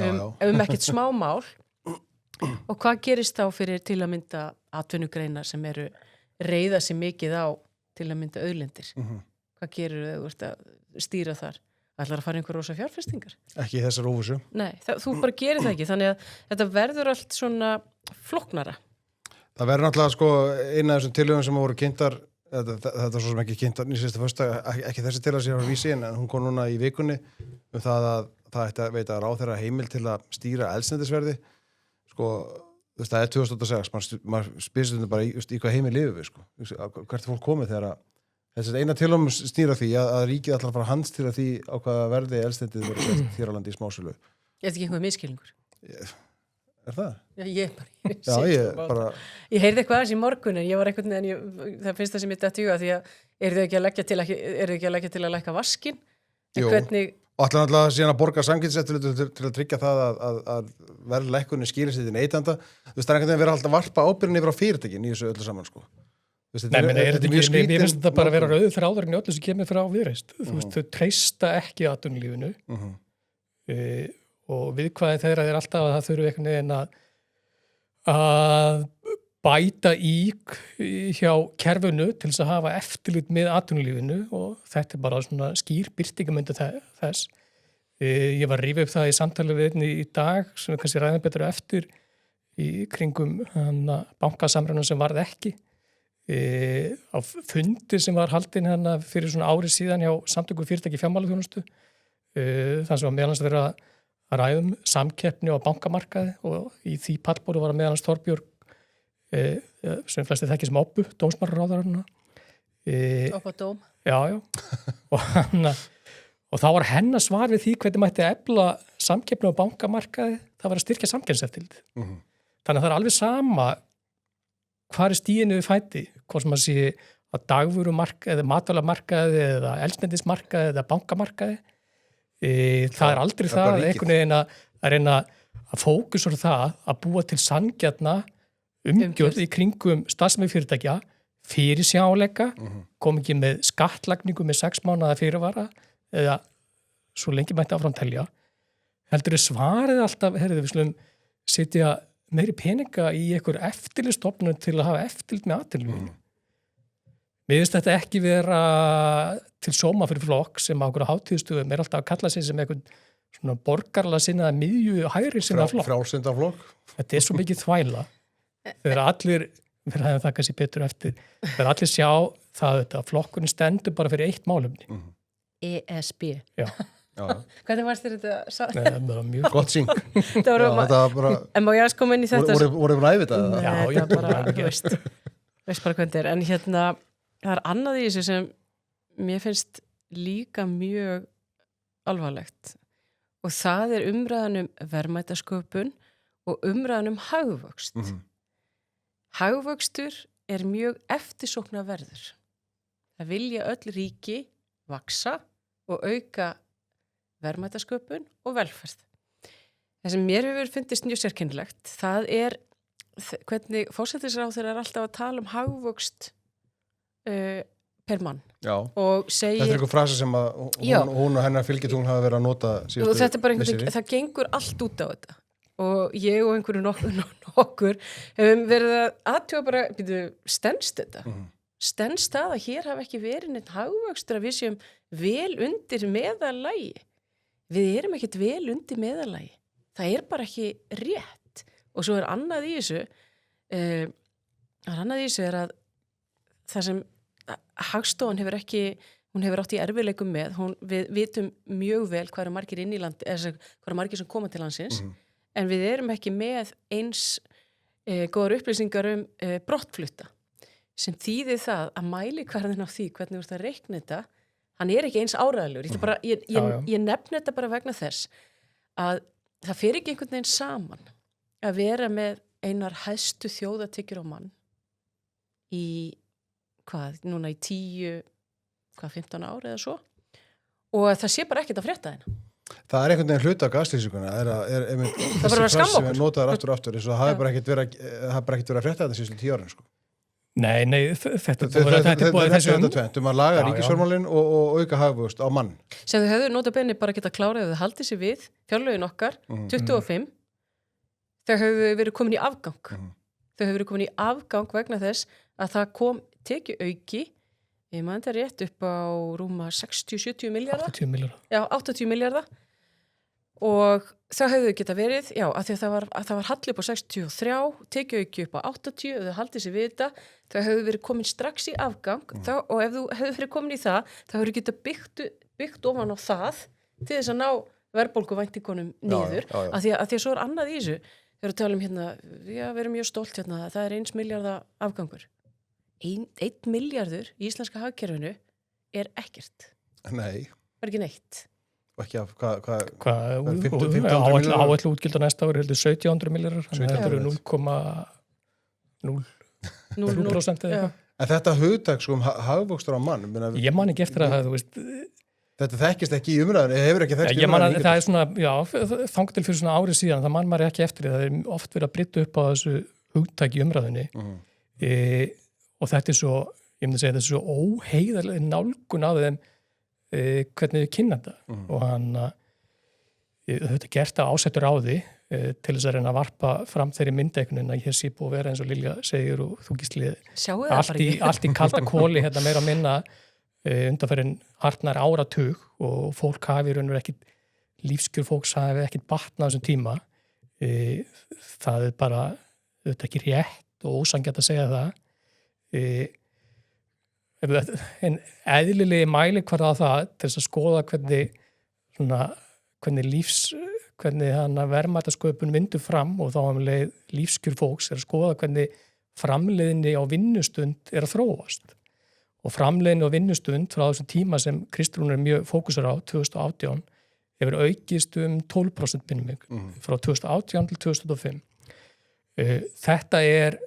Speaker 2: Ekkert smá mál. Og hvað gerist þá fyrir til að mynda atvinnugreinar sem eru reiða sér mikið á til að mynda auðlindir. Hvað gerir þau að stýra þar? Ætlar að fara einhver rosa fjárfestingar? Ekki
Speaker 1: þessar óvissu.
Speaker 2: Nei, þú bara gerir það ekki. Þannig að þetta verður allt svona flóknara.
Speaker 1: Það verður náttúrulega eina af þessum tillögum sem voru kynntar, þetta er svo sem ekki kynntar í síðasta föstudag, ekki þessi tillaga sem ég var að vísa inn, en hún kom núna í vikunni það að það ætti að veita ráðherra heimild til að stýra eldsneytisverði. Það er 2006, maður spyrir stundum bara í hvað heimi lifum við, hvert er fólk komið þegar þessi eina tilum snýra því að ríkið ætlar að fara að handstýra því á hvaða verði eldsneytið verður sett hér á landi í smásölu.
Speaker 2: Er þetta ekki einhver miskilningur?
Speaker 1: Er það?
Speaker 2: Já, ég heyrði eitthvað aðeins í morgun en ég var einhvern veginn, það finnst það sem ég dætti í huga því að eru þau ekki að leggja til að lækka vaskinn? En hvernig
Speaker 1: Og ætla náttúrulega síðan að borga samkeppniseftirlitinu til að tryggja það að verðlækkunin skýrir sig til neytanda. Þú veist, það er einhvern veginn verið alltaf að varpa ábyrgðin yfir á fyrirtækin í þessu öllu saman, sko. Þú veist,
Speaker 3: Mér finnst þetta bara að vera rauður þráðurinn í öllu sem kemur frá Viðreisn. Þú veist, þau treysta ekki atvinnulífinu og viðkvæði þeirra er alltaf að það þurfi einhvern veginn að bæta hjá kerfinu til þess að hafa eftirlit með atvinnulífinu og þetta er bara svona skýr birtingamynd þess. Ég var að rífa upp það í samtali við einni í dag sem við kannski ræðum betur eftir í kringum bankasamrunum sem varð ekki. Á fundi sem var haldinn fyrir svona ári síðan hjá samtökum fyrirtæki fjármálaþjónustu þar sem var meðalans að vera að ræðum samkeppni á bankamarkaði og í því pallborðu var að meðalans Þorbjörg sem flesti þekki sem Oppu, dómsmálaráðherra
Speaker 2: Oppa dóm.
Speaker 3: Já. og þá var hennar svar við því hvernig mætti efla samkeppni á bankamarkaði, það var að styrkja samkeppniseftirlitið. Þannig að það er alveg sama hvar er stíinu við fæti, hvort sem að sé að dagvörumarkaði eða matvælamarkaði eða eldsneytismarkaði eða bankamarkaði. Það er aldrei það að einhvern veginn að reyna að fókusur það að búa til sanngjarna umgjörð í kringum starfsemi fyrirtækja, fyrirsjáleika, kom ekki með skattlagningu með 6 mánaða fyrirvara eða svo lengi mætti áfram telja. Heldur svarið alltaf, við slum setja meiri peninga í einhver eftirlitsstofnun til að hafa eftirlit með atvinnulífinu. Mér finnst þetta ekki vera til sóma fyrir flokk sem á einhverju hátíðstöðum er alltaf að kalla sig sem einhvern svona borgarlega sinnaða miðju hægri sinnaða flokk.
Speaker 1: Frjálslynda flokk.
Speaker 3: Þetta er svo mikið þvæla. Þegar allir, við ræðum það kannski betur eftir, þegar allir sjá það að flokkurinn stendur bara fyrir eitt málefni.
Speaker 2: ESB.
Speaker 3: Já.
Speaker 2: Hvernig varst þér þetta?
Speaker 3: Nei, það var mjög
Speaker 1: gott syng.
Speaker 2: Það var bara... En má ég að koma inn í þetta?
Speaker 1: Voru við næfið það?
Speaker 3: Já,
Speaker 2: það bara, veist bara hvernig er. En það er annað í þessu sem mér finnst líka mjög alvarlegt og það er umræðan verðmætasköpun og umræðan hagvöxt. Hagvöxtur er mjög eftirsóknarverður. Það vilja öll ríki vaksa og auka verðmætasköpun og velferð. Það sem mér hefur fundist mjög sérkennilegt, það er hvernig forsætisráðherra er alltaf að tala hagvöxt per mann.
Speaker 1: Já.
Speaker 2: Og segir...
Speaker 1: Þetta er einhver frasa sem að hún og hennar fylgitungl hafa verið að nota síðustu
Speaker 2: og þetta er bara einhvern veginn, það gengur allt út á þetta. Og ég og einhverju nokkur hefum verið að aðtjóða bara, stenst þetta? Stenst það að hér hafa ekki verið neitt hagvöxtur að við séum vel undir meðalagi? Við erum ekkert vel undir meðalagi. Það er bara ekki rétt. Og svo er annað í þessu, er að það sem Hagstofan hefur ekki, hún hefur átt í erfiðleikum með, við vitum mjög vel hvað eru margir inn í landi, eða hvað eru margir sem koma til landsins, en við erum ekki með eins góðar upplýsingar brottflutta, sem þýðir það að mælikvarðin á því hvernig þú ert að reikna þetta, hann er ekki eins áræðilegur. Ég nefni þetta bara vegna þess að það fer ekki einhvern veginn saman að vera með einar hæstu þjóðatekjur á mann í núna í 15 ár eða svo og það sé bara ekkert að frétta þeirna.
Speaker 1: Það er einhvern veginn hluta af gaslýsinguna. Það er
Speaker 2: bara að skamma okkur.
Speaker 1: Sem er notaður aftur eins og það er bara ekkert verið að frétta þetta síðustu 10 árin, sko.
Speaker 3: Nei, þetta er búið þessum
Speaker 1: tvennt, að laga ríkisfjármálin og auka hagvöxt á mann.
Speaker 2: Sem þau höfðu notabenni bara geta klárað ef þau haldið sér við, fjárlögin okkar, 25, þau höfðu verið komin í afgang. Þau höfðu verið komin í afgang vegna þess að það kom tekið auki, ég maður þetta rétt upp á rúma 60-70 miljardar.
Speaker 3: 80 miljardar. Já,
Speaker 2: 80 miljardar. Og það hefðu geta verið, já, að því að það var halli upp á 63, tekið auki upp á 80, þau haldið sér við þetta, þau hefðu verið komin strax í afgang, og ef þú hefðu verið komin í það, þá hefðu geta byggt ofan á það til þess að ná verðbólguvæntingunum niður, að því að svo er annað í þessu. Þegar við talum við erum mjög stolt það er 1 milljarða afgangur. 1 milljarður í íslenska hagkerfinu er ekkert.
Speaker 1: Nei.
Speaker 2: Það er ekki neitt.
Speaker 1: Og ekki af, hvað
Speaker 3: áætlu útgilda næsta ári heldur 1700 milljarðar, þannig að þetta eru 0,0% eða eitthvað.
Speaker 1: En þetta hugtak hagvöxtur á mann,
Speaker 3: ég man ekki eftir að þú veist,
Speaker 1: Þetta þekkist ekki í umræðinu, hefur ekki þekkst í
Speaker 3: Ég man að
Speaker 1: umræðinu.
Speaker 3: það svona, þangað til fyrir svona árið síðan, það man maður ekki eftir því, það er oft verið að brytta upp á þessu hugtaki umræðinni og þetta er svo, ég myndi segja þetta er svo óheiðarlega nálgun á þeim hvernig við kynna þetta og hann þetta gert að ásettur á því til þess að reyna að varpa fram þeirri myndeikunin að hér sé búið að vera eins og Lilja segir og þú gíslið
Speaker 2: Sjáu það bara ekki.
Speaker 3: allt í kalda kóli hérna meira að minna undanferðin hartnar áratug og fólk hafi raunur ekkit lífskjör fólks hafi ekkit batnað á þessum tíma það er bara þetta ekki rétt og ósanngjarnt að segja það en eðlilegi mælikvarði á það til þess að skoða hvernig hann að verðmætasköpun vindur fram og þá um leið lífskjör fólks er að skoða hvernig framleiðinni á vinnustund er að þróast og framleiðinni á vinnustund frá þessum tíma sem Kristrún er mjög fókusar á 2018 hefur aukist 12% minnum frá 2018 til 2005 þetta er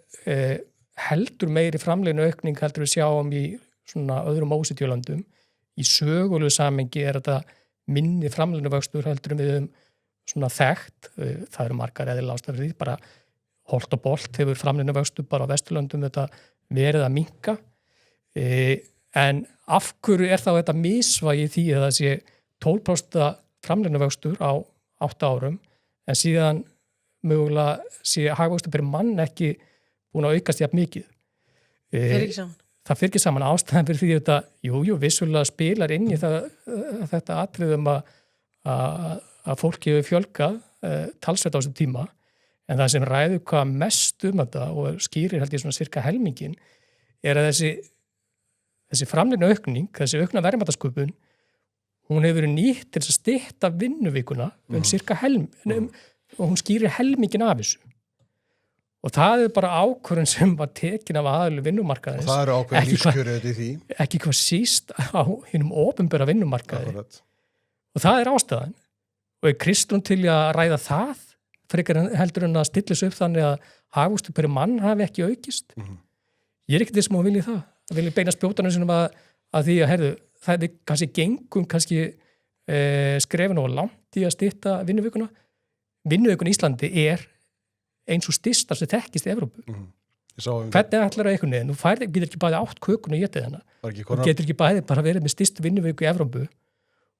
Speaker 3: heldur meiri framleiðinu aukning heldur við sjáum í svona öðrum OECD-löndum í sögulegu samengi er þetta minni framleiðinu vöxtur heldur við svona þekkt, það eru margar eðlilega ástæður því, bara holt og bolt hefur framleiðinu vöxtur bara á Vesturlöndum þetta verið að minnka en af hverju er þá þetta misvægi því að það sé 12% framleiðinu vöxtur á 8 árum en síðan mögulega sé hagvöxtur per mann ekki búin að aukast jafn mikið.
Speaker 2: Fer ekki saman.
Speaker 3: Það fer ekki saman ástæðan fyrir því þetta, vissulega spilar inn í þetta atriðum að fólki hefur fjölgað talsvert á þessum tíma en það sem ræður hvað mest þetta og skýrir held ég svona cirka helmingin er að þessi framleiðnu aukning, þessi aukna verðmætasköpun hún hefur verið nýtt til þess að stytta vinnuvikuna cirka og hún skýrir helmingin af þessu og það er bara ákvörðun sem var tekin af aðalu vinnumarkaðins.
Speaker 1: Og það eru ákveðin lífskjörið í því.
Speaker 3: Ekki hvað síst á hinum opinbera vinnumarkaði.
Speaker 1: Akkurat.
Speaker 3: Og það er ástæðan. Og er Kristrún til að ræða það frekar heldur en að stilla sig upp þannig að hagvöxtur per mann hafi ekki aukist. Ég er ekki þess að vilja það. Það vilja beina spjótanum sinum að því að heyrðu, það er kannski gengum skrefin og langt í að stytta vinnuvikuna. Vinnuvikuna í Íslandi er eins og stystar sem þekkist í Evrópu. Hvernig ætlar það einhvern veginn? Þú getur ekki bæði átt kökun og getið hana. Þú getur ekki bæði bara verið með stystu vinnuviku í Evrópu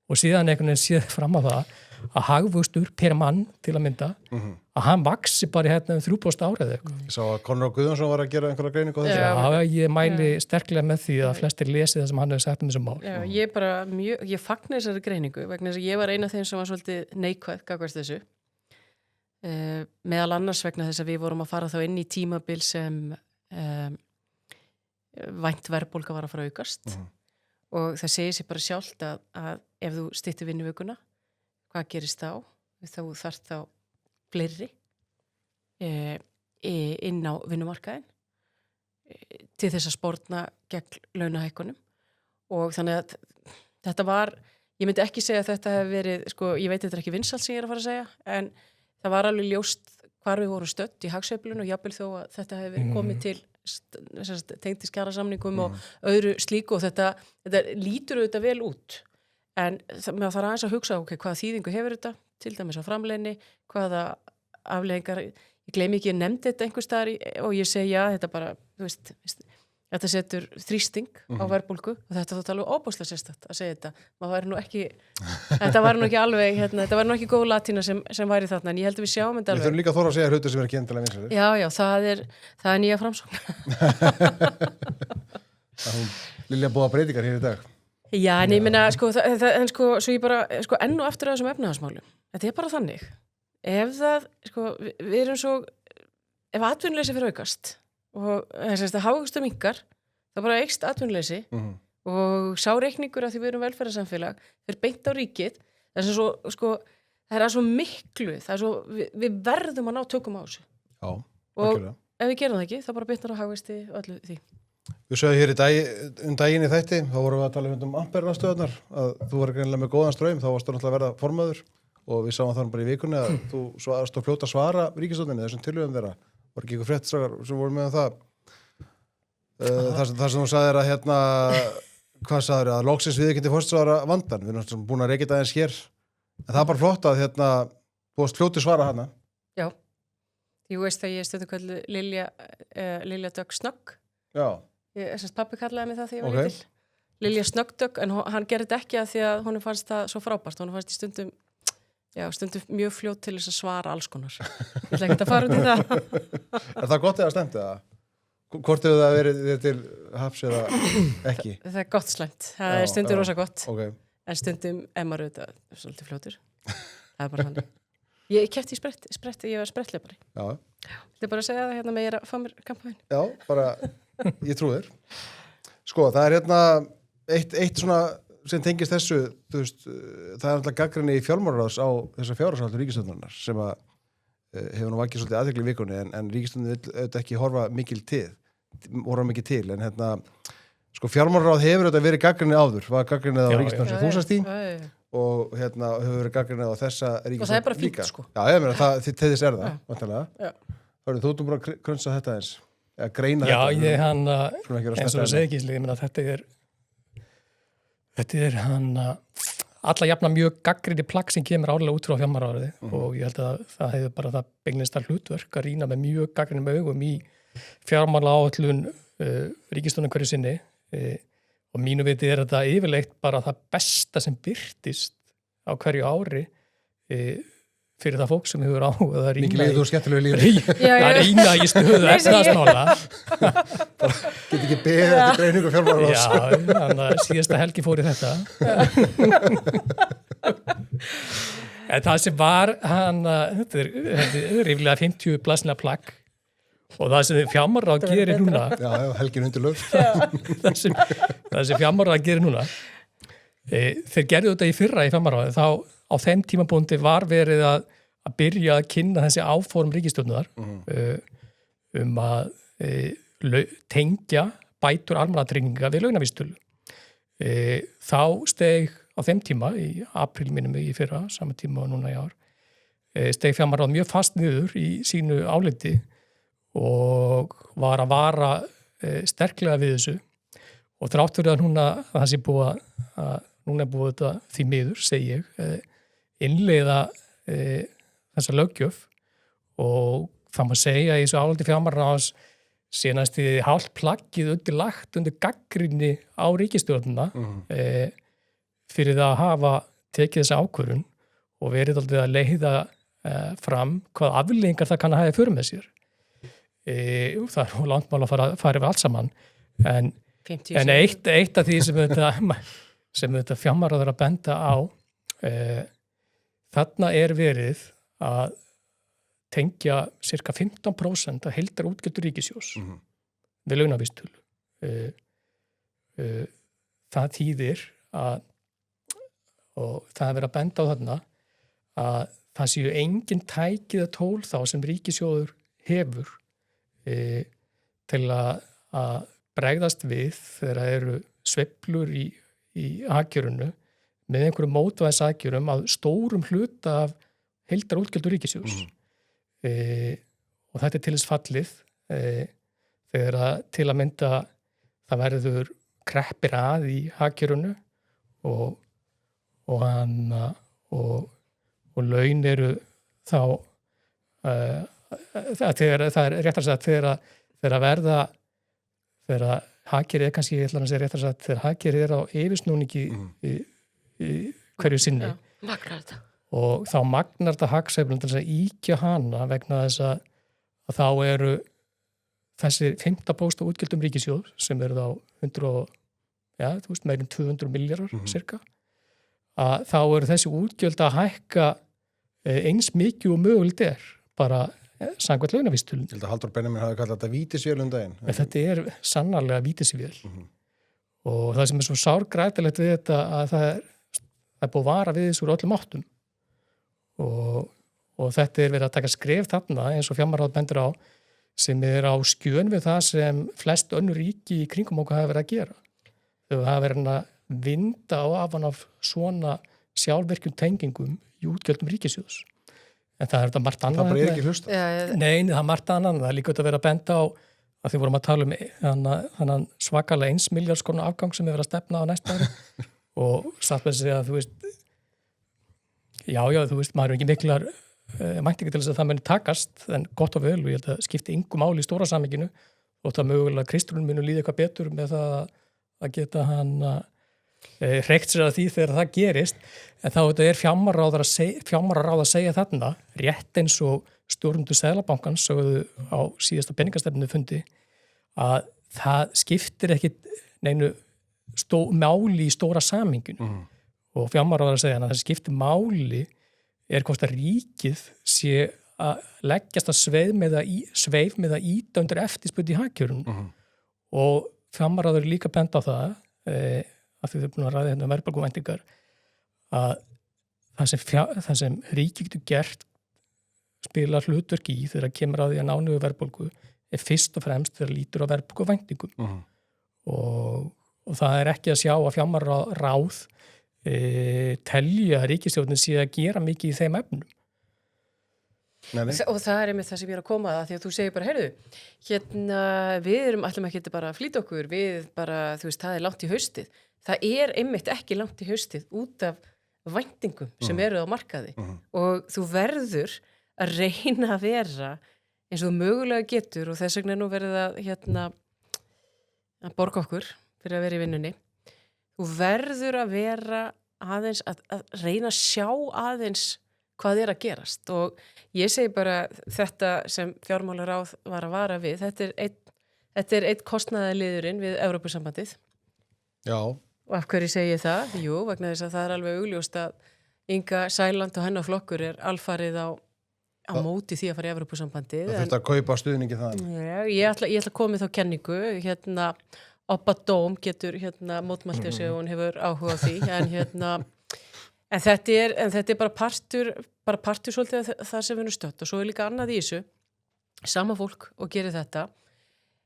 Speaker 3: og síðan einhvern veginn séð fram á það að hagvöxtur per mann til að mynda að hann vaxi bara hérna 3% árið eitthvað.
Speaker 1: Ég sá að Konráð Guðjónsson var að gera einhverja greiningu á þessu.
Speaker 3: Já, ég mæli sterklega með því að flestir lesi það sem hann hefur sagt um þessum mál.
Speaker 2: Já, ég fagna þessari greiningu vegna þess að ég var eina af þeim sem var svolítið neikvæð gagnvart þessu. Meðal annars vegna þess að við vorum að fara þá inn í tímabil sem vænt verðbólga var að fara að aukast og það segir sér bara sjálft að ef þú styttir vinnuvikuna hvað gerist þá? Þá þarf þá fleiri inn á vinnumarkaðin til þess að spórna gegn launahækkunum og þannig að þetta var, ég myndi ekki segja að þetta hef verið, ég veit þetta er ekki vinsælt sem ég er að fara að segja en það var alveg ljóst hvar við vorum stödd í hagsveiflunum og jafnvel þó að þetta hefði verið komið til tengd í kjarasamningum og öðru slíku og þetta lítur auðvitað vel út en það þarf aðeins að hugsa hvaða þýðingu hefur þetta, til dæmis á framleiðni, hvaða afleiðingar, ég gleymi ekki, ég nefndi þetta einhvers staðar og ég segi já, þetta bara, þú veist, þetta setur þrýsting á verðbólgu og þetta þótt alveg óbúslega sérstakt að segja þetta. Þetta var nú ekki alveg, þetta var nú ekki góð latína sem væri þarna, en ég held að við sjáum þetta alveg.
Speaker 1: Við þurfum líka að þóra að segja hluti sem er ekki endilega vinsælir.
Speaker 2: Já, það er nýja framsókn.
Speaker 1: Lilja búið að breytingar hér í dag.
Speaker 2: Já, en ég minna, svo ég bara, enn og aftur á þessum efnahagsmálum. Þetta er bara þannig. Ef við erum svo, ef atvinnuleysi fyrir aukast, og þess að hagvöxtur minnkar það bara eykst atvinnuleysi og sá reikningur að því við erum velferðarsamfélag þeir beint á ríkið það er svo miklu við verðum að ná tökum á þessu
Speaker 1: Já,
Speaker 2: og ef við gerum það ekki þá bara beintnar á hagvexti og öllu því.
Speaker 1: Við sögum hér daginn í þætti þá vorum við að tala um amperastöðunar að þú var greinilega með góðan straum þá varstu náttúrulega að verða formaður og við sáum þannig bara í vikunni að þú varst að fljóta svara ríkisstjórninni þessum tillögum þeirra var ekki eitthvað fréttstrakar sem voru með það þar sem þú sagðir að hvað sagður að loksins við ekki til fórstjóðara vandan, við erum náttúrulega búin að reykja þetta aðeins hér, en það er bara flott að þú varst fljóti svara hana.
Speaker 2: Já, ég veist að ég stöðu kvöldu Lilja Dögg Snögg.
Speaker 1: Já.
Speaker 2: Pappi kallaði mig það þegar ég var lítil. Lilja Snöggdögg, en hann gerði þetta ekki að því að honum fannst það svo frábært. Honum fannst í stundum mjög fljót til þess að svara alls konar. Ég ætla ekki að fara út í það.
Speaker 1: Er það gott eða slæmt eða? Hvort hefur það verið þér til haps eða ekki?
Speaker 2: Það er gott slæmt. Það er stundum rosa gott.
Speaker 1: Okay.
Speaker 2: En stundum maður auðvitað svolítið fljótur. Það er bara þannig. Ég keypti ég var sprettleipari. Já. Þetta er bara að segja það hérna með ég að fá mér kampavín.
Speaker 1: Já, bara, ég trúi þér. Sko, það er eitt svona sem tengist þessu, þú veist, það er alltaf gagnrýni í fjármálaráðs á þessa fjárhagsáætlun ríkisstjórnarinnar sem að hefur nú vakið svolítið athygli í vikunni en ríkisstjórnin vill auðvitað ekki horfa mikið til, en sko fjármálaráð hefur auðvitað verið gagnrýni áður, var gagnrýnið á ríkisstjórnin sem þú sast í og hefur verið gagnrýnið á þessa ríkisstjórn líka. Og
Speaker 2: það er bara fínt, sko.
Speaker 1: Já, ég meina, til þess er það, vantanlega. Hörðu, þú bara að krönsa þetta eins, að greina
Speaker 3: þetta.
Speaker 1: Já,
Speaker 3: ég eins og það segi ekki, ég meina, þetta er alla jafna mjög gagnrýni plagg sem kemur árlega út frá fjármálaráði og ég held að það hefur bara það beinlist að hlutverk að rýna með mjög gagnrýnum augum í fjármálaáætlun ríkisstjórnar hverju sinni og mínu viti er þetta yfirleitt bara það besta sem birtist á hverju ári fyrir það fólk sem hefur áhuga að rýna í stöðu efnahagsmála.
Speaker 1: Get ekki beðið eftir greiningu fjármálaráðs.
Speaker 3: Já, þannig að síðasta helgi fór í þetta. En það sem var þetta er ríflega 50 blaðsina plagg og það sem fjármálaráð gerir núna
Speaker 1: Já, helgin undir lög.
Speaker 3: það sem fjármálaráð gerir núna þeir gerðu þetta í fyrra í fjármálaráði þá á þeim tímabúndi var verið að byrja að kynna þessi áform ríkisstjórnar að tengja bætur almannatrygginga við launavísitölu. Þá steg á þeim tíma, í apríl minnum í fyrra, sama tíma og núna í ár, steg fjármálaráð mjög fast niður í sínu áliti og var að vara sterklega við þessu og þrátt fyrir að núna það sé búið að núna er búið þetta því miður, segi ég, innleiða þessa löggjöf og það má segja í þessu áliti fjármálaráðs sé næstu hálft plaggið undir gagnrýni á ríkisstjórnina fyrir það að hafa tekið þessa ákvörðun og verið aldrei að leiða fram hvað afleiðingar það kann að hafa fyrir með sér. Það er langt mál að fara yfir allt saman en eitt af því sem þetta fjármálaráð er að benda á þarna er verið að tengja cirka 15% af heildarútgjöldum ríkissjóðs við launavísitölu. Það þýðir að og það er verið að benda á þarna að það séu engin tækið að tól þá sem ríkissjóður hefur til að bregðast við þegar það eru sveiflur í hagkerfinu með einhverjum mótvæðisagjörum að stórum hluta af heildarútgjöldum ríkissjóðs. Og þetta er til þess fallið þegar til að mynda það verður kreppir að í hagkerfinu og laun eru þá það er réttar að þegar að verða þegar hagkerfið er kannski, ég ætla að segja réttar að þegar hagkerfið er á yfirsnúningi í hverju sinni og þá magnar þetta hagsveiflun til þess að ýkja hana vegna þess að þá eru þessi 15% útgjöldum ríkissjóð sem eru þá meirinn 200 milljarðar cirka, að þá eru þessi útgjöld að hækka eins mikið og mögulegt er bara samkvæmt launavísitölunni.
Speaker 1: Ég held að Halldór Benjamin hafi kallað þetta vítisvél daginn.
Speaker 3: En þetta er sannarlega vítisvél og það sem er svo sárgrætilegt við þetta að það er búið að vara við þessu úr öllum áttum og þetta er verið að taka skref þarna eins og fjármálaráð bendur á sem er á skjön við það sem flest önnur ríki í kringum okkur hafa verið að gera. Þau hafa verið að vinda á afan af svona sjálfvirkjum tengingum í útgjöldum ríkissjóðs. En það er þetta margt annað.
Speaker 1: Það bara er ekki hlusta.
Speaker 3: Nei, það er margt annað. Það er líka að vera að benda á að þið vorum að tala þannig svakalega 1 milljarðs króna afgang sem er verið að stefna á næsta ári og satt með sig að þú veist þú veist, maður ekki miklar væntingar til þess að það muni takast en gott og vel og ég held að skipti engu máli í stóra samhenginu og það mögulega Kristrún munu líða eitthvað betur með það að geta hann hreikt sér að því þegar það gerist en þá þetta er fjármálaráð að segja þarna rétt eins og stjórnendur Seðlabankans sögðu á síðasta peningastefnu fundi að það skiptir ekki neinu máli í stóra samhenginu og fjármálaráð að segja að það skiptir máli er hvort að ríkið sé að leggjast að sveif með að íta undir eftirspurn í hagkerfinu og fjármálaráður líka benda á það að þið er búin að ræða hérna verðbólguvæntingar að það sem ríkið getur gert spila hlutverk í þegar kemur að því að ná niður verðbólgu er fyrst og fremst þegar lítur á verðbólguvæntingum og það er ekki að sjá að fjármálaráð telja að ríkisstjórnin sé að gera mikið í þeim efnum.
Speaker 1: Nei.
Speaker 2: Og það er einmitt það sem ég er að koma að því að þú segir bara, heyrðu, hérna við ætlum ekki bara að flýta okkur, við bara, þú veist, það er langt í haustið. Það er einmitt ekki langt í haustið út af væntingum sem eru á markaði og þú verður að reyna að vera eins og þú mögulega getur og þess vegna nú verður það að borga okkur fyrir að vera í vinnunni. Þú verður að vera aðeins að reyna að sjá aðeins hvað er að gerast og ég segi bara þetta sem fjármálaráð var að vara við, þetta er einn kostnaðarliðurinn við Evrópusambandið.
Speaker 1: Já.
Speaker 2: Og af hverju segi ég það? Jú, vegna þess að það er alveg augljóst að Inga Sæland og hennar flokkur er alfarið á móti því að fara í Evrópusambandið.
Speaker 1: Það þurfti að kaupa stuðningi það.
Speaker 2: Já, ég ætla að koma með þá kenningu, Obba Dóm getur mótmælti að segja og hún hefur áhuga á því, en þetta er bara partur svolítið það sem við erum stödd og svo er líka annað í þessu, sama fólk og gerir þetta,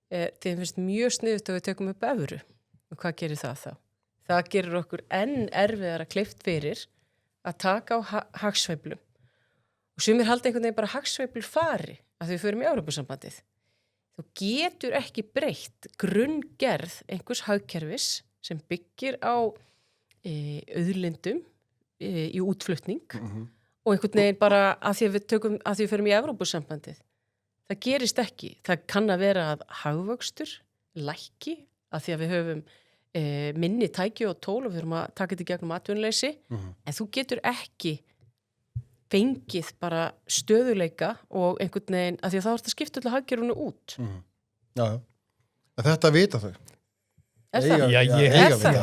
Speaker 2: þeim finnst mjög sniðugt að við tökum upp evru og hvað gerir það þá? Það gerir okkur enn erfiðara kleift fyrir að taka á hagsveiflum og sumir halda einhvern veginn bara hagsveiflur fari að við förum í Evrópusambandið. Þú getur ekki breytt grunngerð einhvers hagkerfis sem byggir á auðlindum í útflutning og einhvern veginn bara að því að við förum í Evrópusambandið. Það gerist ekki. Það kann að vera að hagvöxtur lækki að því að við höfum minni tæki og tól og við höfum að taka þetta gegnum atvinnuleysi en þú getur ekki fengið bara stöðuleika og einhvern veginn, að því að þá er þetta skipt öll að hagkerfunu út.
Speaker 1: Já. Þetta vita þau.
Speaker 2: Er það?
Speaker 3: Já,
Speaker 2: Er það?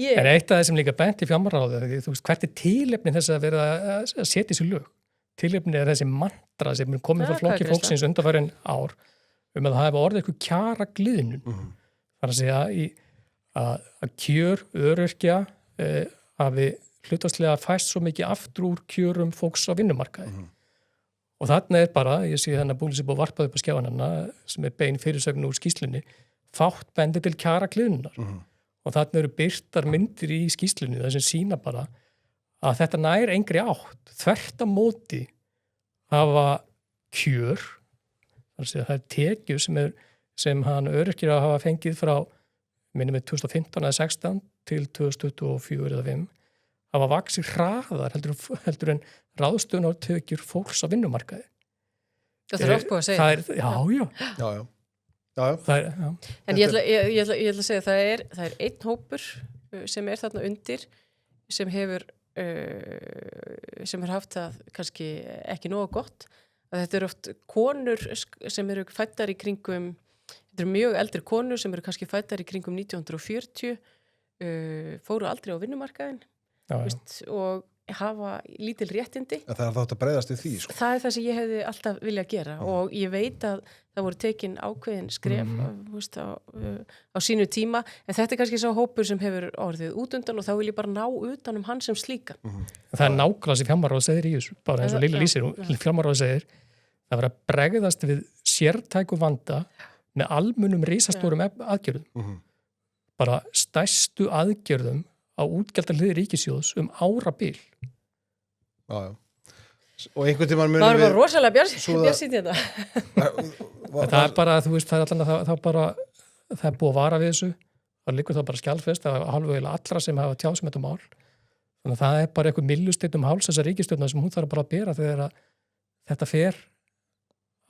Speaker 3: Er eitt af það sem líka bent í fjármálaráði, þú veist, hvert er tilefni þess að vera að setja þessu lög? Tilefni er þessi mantra sem er komið frá flokki fólksins undanfarin ár að það hefur orðið eitthvað kjara gliðnun. Það að segja að kjör öryrkja hafi hlutastlega fæst svo mikið aftur úr kjörum fólks á vinnumarkaði. Og þarna er bara, ég sé þannig að búin sem búið varpað upp á skjáðanana sem er bein fyrirsögn úr skýslunni, fátt bendir til kjara gliðnunar. Og þarna eru birtar myndir í skýslunni þar sem sína bara að þetta nær engri átt. Þvert á móti hafa kjör, það er tekjur sem hann öryrkir að hafa fengið frá minnum við 2015 eða 16 til 2024 eða 5 hafa vaxið hraðar heldur en ráðstöfunartekjur fólks á vinnumarkaði.
Speaker 2: Það er oft búið að segja.
Speaker 1: Já.
Speaker 2: En ég ætla að segja það er einn hópur sem er þarna undir sem hefur haft það kannski ekki nógu gott að þetta eru oft konur sem eru fæddar í kringum þetta eru mjög eldri konur sem eru kannski fæddar í kringum 1940 fóru aldrei á vinnumarkaðin og hafa lítil réttindi.
Speaker 1: Það er þátt að bregðast í því. Sko.
Speaker 2: Það er það sem ég hefði alltaf viljað gera og ég veit að það voru tekin ákveðin skref á sínu tíma en þetta er kannski sá hópur sem hefur orðið útundan og þá vil ég bara ná utan hann sem slíkan.
Speaker 3: Það er nákvæmlega sem fjármálaráð segir í þessu, bara eins og Lilja lýsir, fjármálaráð segir það var að bregðast við sértæku vanda með almennum risastórum aðgerðum. Bara stærstu aðgerðum á útgjaldahlið ríkissjóðs árabil.
Speaker 1: Já. og einhvern tímann
Speaker 2: Maður
Speaker 1: munum
Speaker 2: var rosalega
Speaker 1: Svo það-
Speaker 2: bjarsýtt í þetta.
Speaker 3: En það er bara, þú veist, það er allan þá bara, það er búið að vara við þessu, það liggur þá bara skjálfest að hálfu eða allra sem hafa tjáð sem þetta mál. Þannig að það er bara eitthvað millusteytt háls þessar ríkisstjórnar sem hún þarf bara að bera þegar að þetta fer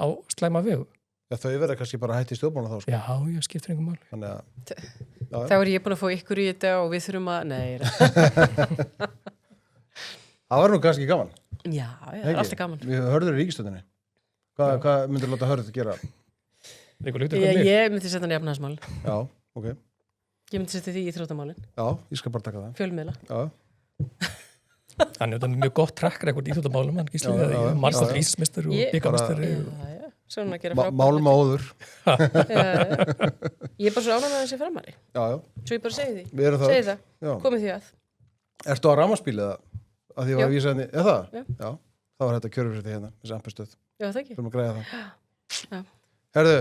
Speaker 3: á slæma vegu.
Speaker 1: Já, þau verða kannski bara hætti í stjórnmála þá, sko.
Speaker 3: Já, ég skiptir einhver máli.
Speaker 1: Þannig að,
Speaker 2: Þá er ég búin að fá ykkur í þetta og við þurfum að,
Speaker 1: það var nú kannski gaman.
Speaker 2: já,
Speaker 1: Ekki?
Speaker 2: alltaf gaman.
Speaker 1: Við hörður í ríkistöndinni. Hvað myndir láta hörður gera?
Speaker 3: Einhver líktur hvernig?
Speaker 2: Ég myndi setja hann í efnahagsmál.
Speaker 1: Já, ok.
Speaker 2: Ég myndi setja því í íþróttamálin.
Speaker 1: Já, ég skal bara taka það.
Speaker 2: Fjölmiðla.
Speaker 1: Já,
Speaker 3: Þannig að þetta er mjög gott trakkar eitthvað í íþróttamálum, hann gísli
Speaker 1: Já,
Speaker 3: það,
Speaker 1: já,
Speaker 3: mannstætt
Speaker 1: já.
Speaker 3: ísmestari og
Speaker 2: Ég-
Speaker 3: byggamestari.
Speaker 2: Já. Svona að gera
Speaker 1: málmáður.
Speaker 2: Ég er bara svo ánægð með þessi framari.
Speaker 1: Já, já,
Speaker 2: Svo ég bara segi því.
Speaker 1: við erum það.
Speaker 2: Segi það.
Speaker 1: Já.
Speaker 2: Komið því að.
Speaker 1: Ertu á rafmagnsbíl eða? Að því ég var að
Speaker 2: Já.
Speaker 1: vísa henni, eða það?
Speaker 2: Já.
Speaker 1: Já, það var þetta kjörufrétti hérna, þessi ampastöð.
Speaker 2: Já, það ekki.
Speaker 1: Þurfum að græða það.
Speaker 2: Já.
Speaker 1: Herðu,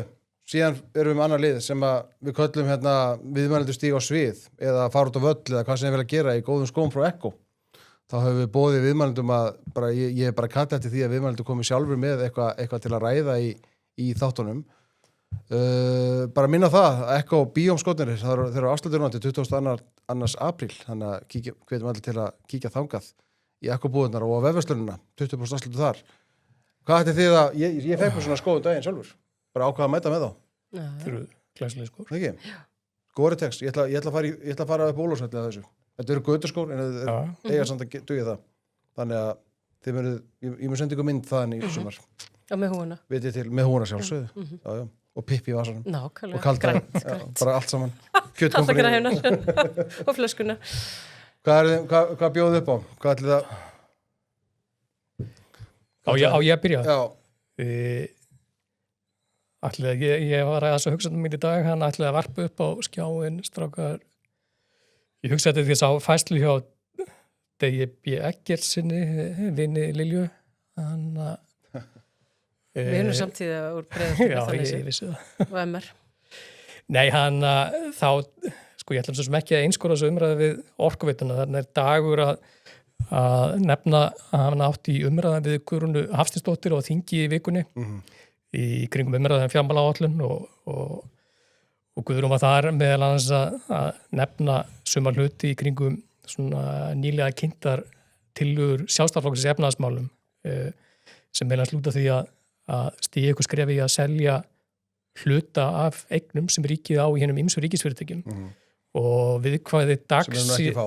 Speaker 1: síðan erum við með annar lið sem að við köllum hérna viðmælendur stíga á svið eða fara út á völl eða hvað sem við vilja gera í góðum skóm frá Ekko. Þá höfum við boðið viðmælendum að bara, ég er bara kallað eftir því að viðmælendur komi sjálfur með eitthvað til að ræða í þáttunum. Bara minna það að Ekko bíómskotnir þeir eru afslutur til 22. apríl, þannig að hvetjum allir til að kíkja þangað í Ekko búðunar og á vefverslunina 20% afslutur þar. Hvað ætti þið að ég fekk mér svona skóðum daginn sjálfur, bara ákvað að mæta með þá.
Speaker 2: Já,
Speaker 3: Þeir eru glæsilega skór.
Speaker 1: Ekki? Gore-Tex, ég ætla að fara upp bólósvelli að þessu. Þetta eru göturskór en þeir eiga samt að duga það. Þannig að þið munið, ég mun senda ykkur mynd þaðan í sumar.
Speaker 2: Já, með húna.
Speaker 1: Vitið til, með húna sjálfsögðu. Já, já. Og pippi í vasanum.
Speaker 2: Nákvæmlega.
Speaker 1: Og kaldra.
Speaker 2: Grænt.
Speaker 1: Bara allt saman.
Speaker 2: Alltaf
Speaker 1: Kjötkompani.
Speaker 2: grænar. Og flöskuna.
Speaker 1: Hvað bjóðu upp á? Hvað ætli það?
Speaker 3: Á ég að byrja?
Speaker 1: Já.
Speaker 3: Ég var að þess að hugsa mín í dag, hann ætlaði að varpa upp á skjáin, strákar. Ég hugsaði því að sá fæslu hjá D.B. Eggertsinni, vinni Lilju.
Speaker 2: Við erum samtíða úr breiðartíma
Speaker 3: Já,
Speaker 2: þannig
Speaker 3: ég vissi það.
Speaker 2: og MR.
Speaker 3: Nei, hann þá, sko ég ætla svo sem ekki að einskora þessu umræði við orkuveituna. Þannig er dagur að nefna að hann átt í umræði við Guðrúnu Hafsteinsdóttur og þingi í vikunni í kringum umræðan fjármálaáætlun og Guðrún var þar meðal annars að nefna sumar hluti í kringum svona nýlega kynntar tillögur Sjálfstæðisflokksins í efnahagsmálum sem meðal annars lúta því að stíga ykkur skrefi í að selja hluta af eignum sem ríkið á í hennum ýmsu ríkisfyrirtækjum og við hvaði dags
Speaker 1: Sem er nú ekki fá.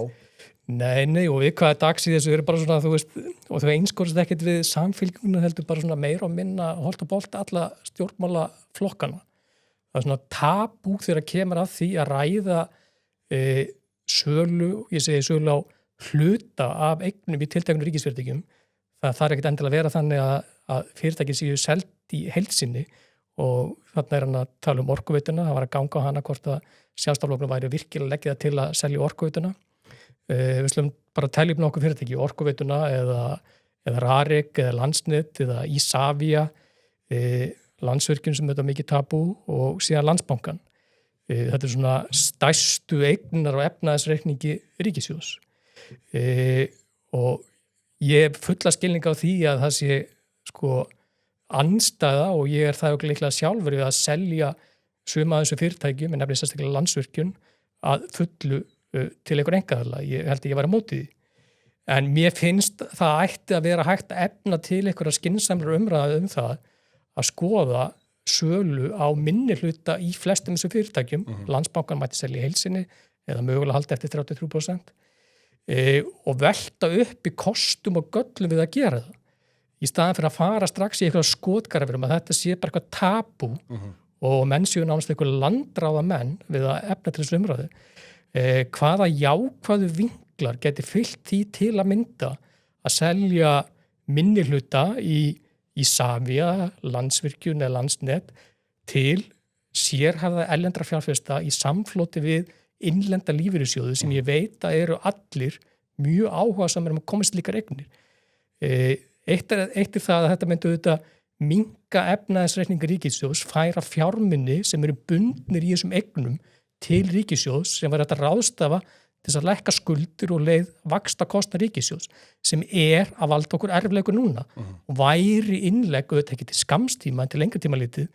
Speaker 3: Nei, og við hvaða dags í þessu eru bara svona, þú veist, og þau einskorist ekkert við samfylgjuna heldur bara svona meira og minna holt og bolt alla stjórnmála flokkana. Það er svona tabú þegar kemur að því að ræða sölu, ég segi sölu á hluta af eignum í tilteknum ríkisfyrirtækjum. Það þarf ekkert endilega að vera þannig að fyrirtæki séu selt í heilsinni og þarna er hann að tala um orkuveituna, það var að ganga á hana hvort að Sjálfstæðisflokkurinn væri virkilega leggið það til að selja orkuveituna. Við slum bara telja upp nokkuð fyrirtæki, orkuveituna eða Rarik eða Landsnet eða Ísavia, Landsvirkjun sem þetta er mikið tabú og síðan Landsbankan. Þetta er svona stærstu eignar og efnaðisreikningi ríkissjóðs. Og ég hef fulla skilning á því að það sé sko andstæða og ég er það okkur líklega sjálfur við að selja suma af þessu fyrirtækjum, en nefnilega sérstaklega Landsvirkjun að fullu til einhver engaðala. Ég held að ég var að móti því. En mér finnst það ætti að vera hægt að efna til einhverja skynsamlega umræðu það að skoða sölu á minni hluta í flestum þessu fyrirtækjum. Landsbankan mætti selja í heilsinni eða mögulega halda eftir 33%. Og velta upp í kostum og göllum við að gera það. Í staðan fyrir að fara strax í eitthvað skotgarfum að þetta sé bara eitthvað tabú og menn séu nánast eitthvað landráða menn við að efna til þessu umræðu. Hvaða jákvæðu vinklar geti fyllt því til að mynda að selja minni hluta í Savia, Landsvirkjun eða Landsnet til sérhæfða erlendra fjárfesta í samfloti við innlenda lífeyrissjóði sem ég veit að eru allir mjög áhugasamir að komast líkar eignir. Eitt er það að þetta myndi auðvitað minnka efnaðisreikninga ríkissjóðs, færa fjármunni sem eru bundnir í þessum eignum til ríkissjóðs sem var þetta ráðstafa til þess að lækka skuldir og leið vaxta kosta ríkissjóðs sem að valda okkur erfiðleikur núna og væri innlegg auðvitað ekki til skamstíma en til lengri tíma litið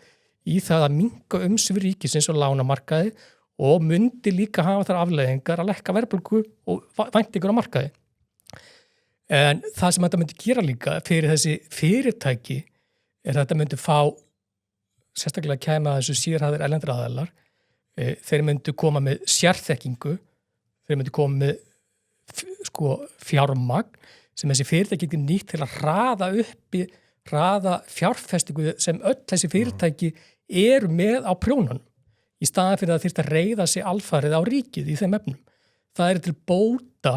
Speaker 3: í það að minnka umsvif ríkisins og lánamarkaði og myndi líka hafa þar afleiðingar að lækka verðbólgu og væntingur á markaði. En það sem þetta myndi gera líka fyrir þessi fyrirtæki að þetta myndi fá sérstaklega kæma að þessu sérhæðir erlendir aðilar. Þeir myndu koma með sérþekkingu, þeir myndu koma með fjármagn sem þessi fyrirtæki getur nýtt til að hraða fjárfestingu sem öll þessi fyrirtæki eru með á prjónunum í staðan fyrir að þyrfti að reiða sig alfarið á ríkið í þeim efnum. Það er til bóta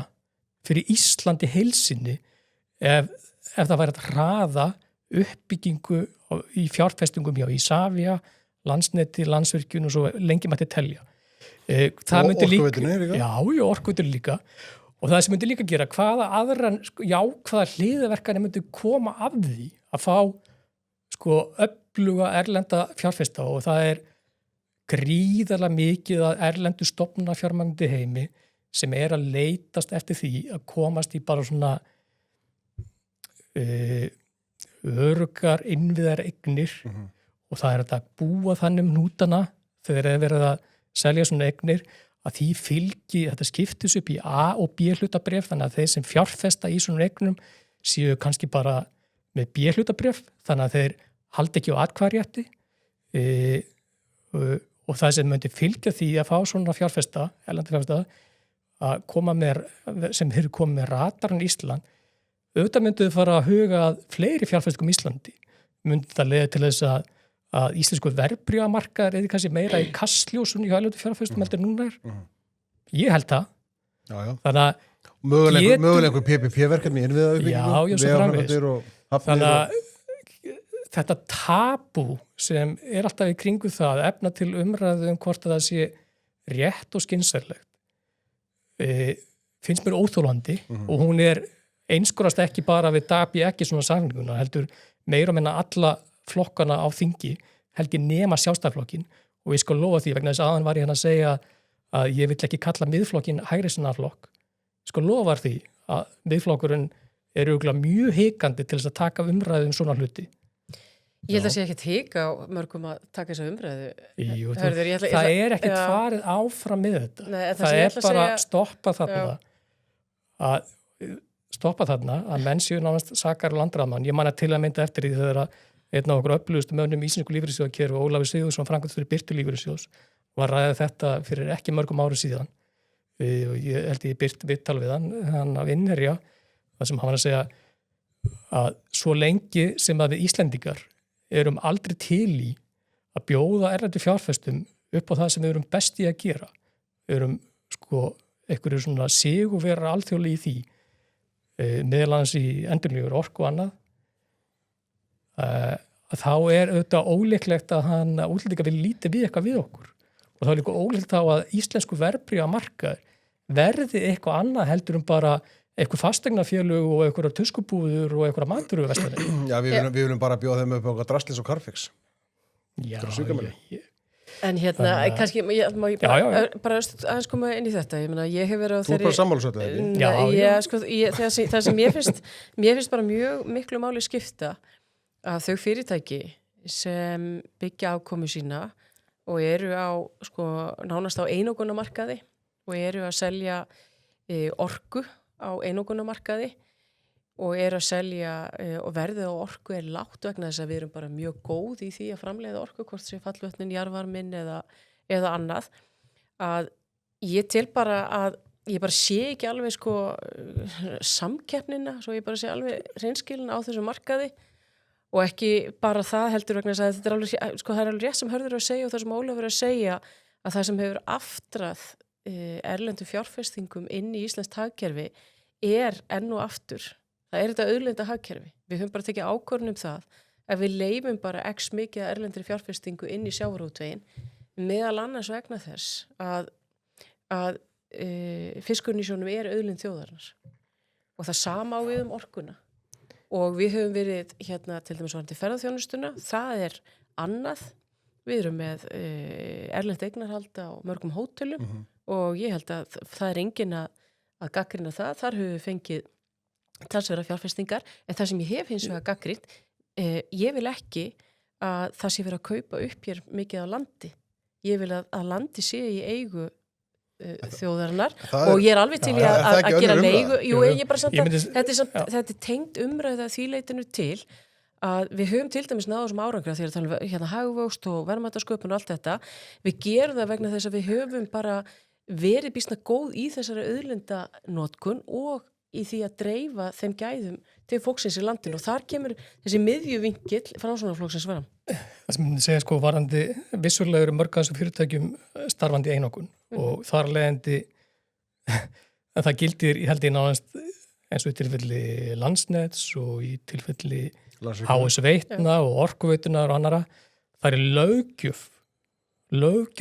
Speaker 3: fyrir Íslandi heilsinni ef það væri að hraða uppbyggingu í fjárfestingum hjá Isavia, Landsneti, Landsvirkjun og svo lengi mætti telja. Það myndi
Speaker 1: orkuveitunni líka?
Speaker 3: Já, orkuveitunni líka. Og það sem myndi líka gera, hvaða aðrar jákvæða hliðaverkanir myndi koma af því að fá öfluga erlenda fjárfesta og það er gríðarlega mikið að erlendu stofnana fjármagnandi heimi sem að leitast eftir því að komast í bara svona örugar innviðar eignir og það er að búa þannig hnútana þegar það er verið að selja svona eignir að því fylgi, þetta skiptis upp í A og B hlutabréf þannig að þeir sem fjárfesta í svona eignum séu kannski bara með B hlutabréf þannig að þeir haldi ekki á atkvæðarétti og það sem myndi fylgja því að fá svona fjárfesta, erlenda fjárfesta að koma með, sem hefur komið með radarinn Ísland, auðvitað myndu þau fara að huga að fleiri fjárfestingum í Íslandi, myndi það leiða til þess að íslensku verðbréfamarkaðar eða kannski meira í kastljósun í erlendu fjárfestum heldur núna er. Ég held það.
Speaker 1: Já.
Speaker 3: Þannig að
Speaker 1: möguleikur PPP-verkefni innviða
Speaker 3: uppbyggingu. Já, svo framvegis. Þannig að þetta tabú sem er alltaf í kringu það að efna til umræðu hvort að það sé rétt og skynsamlegt finnst mér óþólandi og hún einskorðast ekki bara við dabi ekki svona samlinguna, heldur meira og minna alla flokkana á þingi held ég nema sjálfstæðarflokkin og ég skal lofa því vegna þess aðan var ég að segja að ég vill ekki kalla miðflokkin hægrisinarflokk. Ég skal lofa því að miðflokkurinn örugglega mjög hikandi til þess að taka umræðu svona hluti.
Speaker 2: Ég held að sé ekkert hika á mörgum að taka þessa umræðu.
Speaker 3: Jú, það er ekkert farið áfram með þetta. Nei, það er bara að stoppa þarna að menn séu nánast sakar landráðmann. Ég man að til að mynda eftir því þegar einn af okkur öflugustu mönnum íslensku lífeyrissjóðakerfi og Ólafur Sigurðsson framkvæmdastjóri Birtu lífeyrissjóðs var ræðið þetta fyrir ekki mörgum árum síðan. Og ég held ég Birt viðtal við hann af Innherja, það sem hann var að segja að svo lengi sem að við Íslendingar erum aldrei til í að bjóða erlendu fjárfestum upp á það sem við erum best í að gera. Við erum einhverju svona sigurvera alþjóðlega í því, meðal annars í endurnýjanlegri orku og annað, að þá auðvitað óleiklegt að hann útlendingar vil lítið við eitthvað við okkur. Og þá líka óleiklegt á að íslensku verðbréfamarkaðir verði eitthvað annað heldur bara eitthvað fasteignafélög og eitthvað tuskubúður og eitthvað maturverslanir.
Speaker 1: Já, við viljum bara bjóða þeim upp á draslis og Carfix.
Speaker 3: Já,
Speaker 2: En kannski, bara aðeins koma inn í þetta, ég meina, ég hef verið á þeirri...
Speaker 1: Þú er bara sammálusötu,
Speaker 2: það sem mér finnst bara mjög miklu máli skipta að þau fyrirtæki sem byggja afkomu sína og eru á, nánast á einokunarmarkaði og eru að selja orku á einokunarmarkaði og eru að selja og verðið á orku lágt vegna þess að við erum bara mjög góð í því að framleiða orku, hvort sem fallvötnin, jarðvarminn eða annað, að ég tel bara að ég bara sé ekki alveg samkeppnina, svo ég bara sé alveg hreinskilina á þessu markaði og ekki bara það heldur vegna þess að þetta alveg, það alveg rétt sem Hörður að segja og það sem Ólafur að segja að það sem hefur aftrað erlendu fjárfestingum inn í íslenskt hagkerfi enn og aftur. Það þetta auðlinda hagkerfi. Við höfum bara tekið ákvörðun það að við leifum bara x mikið erlendri fjárfestingu inn í sjávarútveginn meðal annars vegna þess að fiskurinn í sjónum auðlind þjóðarinnar. Og það sama á við orkuna. Og við höfum verið til dæmis varandi ferðaþjónustuna, það annað. Við erum með erlend eignarhald á mörgum hótelum
Speaker 4: og ég held að það er engin að gaggrina það, þar höfum við fengið talsverðar fjárfestingar, en það sem ég hef hins vegar gagnrýnt, ég vil ekki að það sé verið að kaupa upp hér mikið á landi. Ég vil að landi sé í eigu þjóðarinnar og ég er alveg til að gera leigu. Jú, ég bara samt að þetta er tengt umræða því leitinu til að við höfum til dæmis náðu sem árangra þegar tala um hérna hagvöxt og verðmætasköpun og allt þetta. Við gerum það vegna þess að við höfum bara verið býsna góð í þessari auðlindanotkun og í því að dreifa þeim gæðum til fólksins í landinu og þar kemur þessi miðjuvingill Framsóknarflokksins fram.
Speaker 3: Það sem myndi segja varandi vissulega eru mörg af þessum fyrirtækjum starfandi í einokun og þar leiðandi en það gildir ég held ég náðast eins og í tilfelli Landsnets og í tilfelli HS Veitna og Orkuveitunar og annara. Það er löggjöf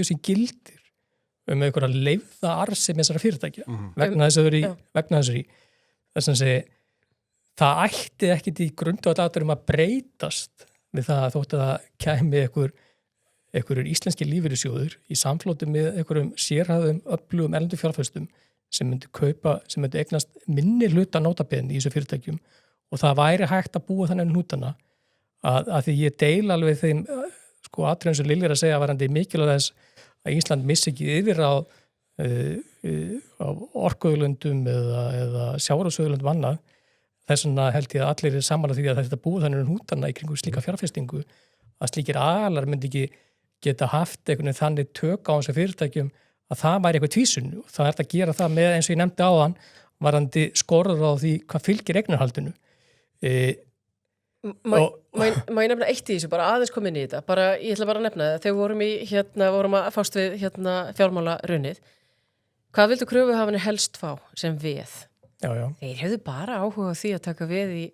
Speaker 3: sem gildir einhverja leifða arðsemi þessara fyrirtækja vegna þess að það ætti ekkit í grundvallaturum að breytast við það að þótt að það kæmi einhverjur íslenski lífeyrissjóður í samfloti með einhverjum sérhæðum öflugum erlendu fjárfestum sem myndi eignast minni hluta nótabeðni í þessu fyrirtækjum og það væri hægt að búa þannig hnútana að því ég deila alveg þeim atriðum sem Lilja er að segja varandi mikilvæg þess að Ísland missi ekki yfir á orkuauðlundum eða sjávarútvegsauðlundum annað. Þess vegna held ég að allir er sammála því að þetta búið þannig hnútana í kringum slíka fjárfestingu að slíkir aðalar myndi ekki geta haft einhvern veginn þannig tök á þessu fyrirtækjum að það væri eitthvað tvísun og það er að gera það með eins og ég nefndi áðan varandi skorður á því hvað fylgir eignarhaldinu.
Speaker 4: Má ég nefna eitt í þessu, bara aðeins kom inn í þetta, ég ætla bara að nefna það, þegar vorum að fást við fjármálarunnið, hvað vildu kröfuhafarnir helst fá sem veð?
Speaker 3: Já.
Speaker 4: Þeir hefðu bara áhuga á því að taka veð í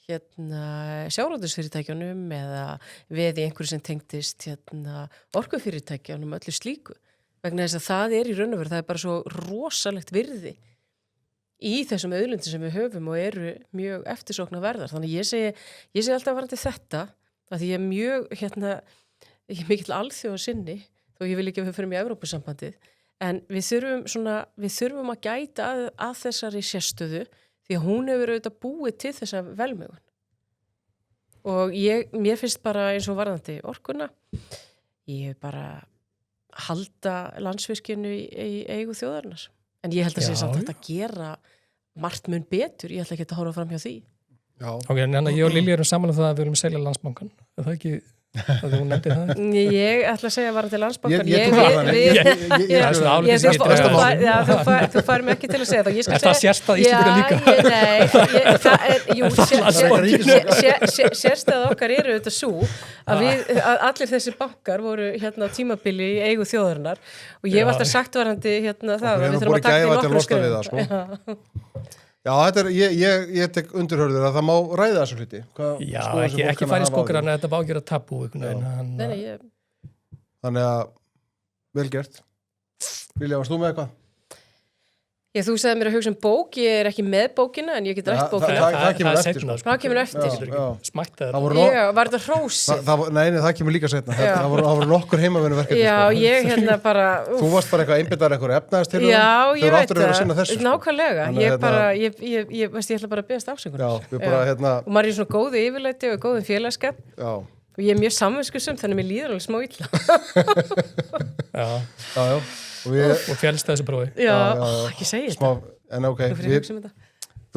Speaker 4: sjávarútvegsfyrirtækjunum eða veð í einhverju sem tengdist orkufyrirtækjunum, öllu slíku, vegna þess að það er í raun og veru, það er bara svo rosalegt virði í þessum auðlindum sem við höfum og eru mjög eftirsóknarverðar. Þannig ég segi alltaf varandi þetta að ég er mjög ég er mikill alþjóða sinni þó ég vil ekki að við förum í Evrópusambandið en við þurfum að gæta að þessari sérstöðu því að hún hefur auðvitað búið til þessa velmegun. Og mér finnst bara eins og varðandi orkuna ég bara halda Landsvirkjunu í eigu þjóðarinnar. En ég held að sé samt að þetta gera margt mun betur, ég ætla ekki að horfa fram hjá því.
Speaker 1: Já.
Speaker 3: Ok, en ég og Lilja erum saman það að við viljum selja Landsbankann. Er það ekki að þú nefndi það?
Speaker 4: Ég ætla að segja varðandi Landsbankann. Þú fær mig ekki til að segja það.
Speaker 3: Er það sérstæð Íslendinga líka?
Speaker 4: Sérstæð okkar eru auðvitað svo að allir þessi bankar voru á tímabili í eigu þjóðarinnar og ég hef alltaf sagt varðandi það að við þurfum að taka í nokkru skrifum.
Speaker 1: Já, þetta ég tek undirhörður að það má ræða þessu hluti.
Speaker 3: Já, ekki færi skókar en þetta má gera tabú.
Speaker 1: Þannig að vel gert. Lilja, varst þú með eitthvað?
Speaker 4: Þú sagði mér að hugsa bók, ég er ekki með bókina en ég get rætt bókina.
Speaker 1: Það kemur eftir.
Speaker 4: Það kemur eftir.
Speaker 3: Smætta
Speaker 4: þetta. Var þetta hrósi?
Speaker 1: Nei, það kemur líka seinna. Það voru nokkur heimavinnu verkefni.
Speaker 4: Já, ég bara...
Speaker 1: Þú varst bara eitthvað einbyttar eitthvað efnaðist til það.
Speaker 4: Já, ég veit
Speaker 1: það.
Speaker 4: Nákvæmlega. Ég ætla bara að beðast afsökunar.
Speaker 1: Já, við bara
Speaker 4: Og maður er í svona góðu yfirlæti og góðum félagskap.
Speaker 1: Já.
Speaker 4: Og ég er mjög samviskusum, þannig mér líður alveg smá illa.
Speaker 1: Já.
Speaker 3: Og fjælst þessu prófi.
Speaker 4: Já, ekki segja þetta.
Speaker 1: En ok,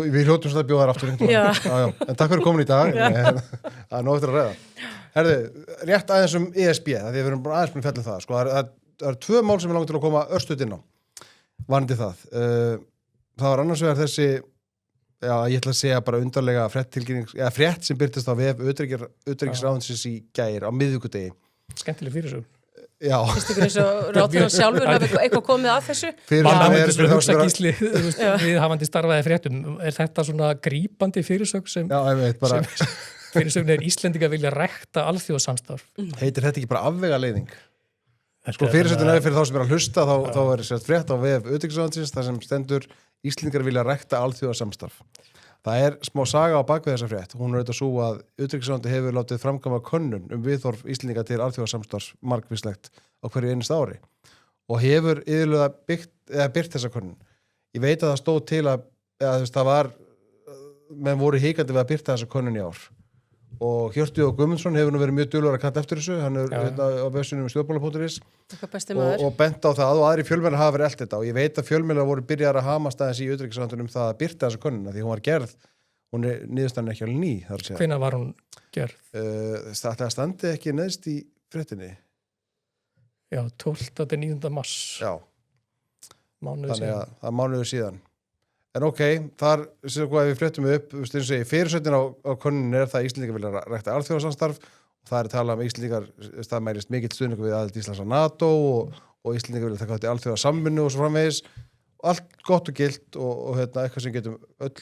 Speaker 1: við hljótum svo að bjóða þær aftur. En takk fyrir komin í dag. Það er nóg eftir að ræða. Herði, rétt aðeins ESB, því við erum aðeins búin að fjalla það. Það eru 2 mál sem við langum til að koma örstuð inn á. Varandi það. Það var annars vegar þessi, ég ætla að segja bara undarlega frétt sem byrtist á vef utanríkisráðuneytisins í gær á miðvikudegi.
Speaker 3: Skemmtileg fyrirsögn.
Speaker 1: Já.
Speaker 4: Fyrst ykkur eins og ráðherrann sjálfur hafi eitthvað komið að þessu?
Speaker 3: Við hafandi starfaði fréttum, er þetta svona grípandi fyrirsögn sem fyrirsögn er Íslendinga vilja rækta alþjóðasamstarf?
Speaker 1: Heitir þetta ekki bara afvegaleiðing? Fyrirsögnin fyrir þá sem er að hlusta, þá er sett frétt á vef utanríkisráðuneytisins þar sem stendur Íslendingar vilja rækta alþjóðasamstarf. Það er smá saga á bakvið þessa frétt. Hún er auðvitað svo að utanríkisráðuneytið hefur látið framkvæma könnun viðhorf Íslendinga til alþjóðasamstarfs margvíslegt á hverju einasta ári. og hefur yfirlega byrt þessa könnun. Ég veit að það stóð til að það var, menn voru hikandi við að byrta þessa könnun í ár. Og Hjörtur og Guðmundsson hefur nú verið mjög duglegur að kalla eftir þessu, hann á vefsíðunum stjórnmála.is og bent á það og aðri fjölmiðlar hafa verið elt þetta og ég veit að fjölmiðlar voru byrjar að hamast aðeins í utanríkisráðuneytinu það að byrta þessa könnuna því hún var gerð, hún niðurstaðan ekki alveg ný.
Speaker 3: Hvenær var hún gerð?
Speaker 1: Það standi ekki neðst í fréttinni.
Speaker 3: Já, 12. til 9. mars.
Speaker 1: Já.
Speaker 3: Mánuður síðan.
Speaker 1: Þannig að það mánuður síðan. En ok, þar, sem hvað við fréttum upp, fyrirsögnin á könnunin það að Íslendingar vilja rækta alþjóðasamstarf og það tala Íslendingar, það mælist mikill stuðningur við aðild Íslands á NATO og Íslendingar vilja taka þetta í alþjóðasamvinnu og svo framvegis og allt gott og gilt og eitthvað sem getum öll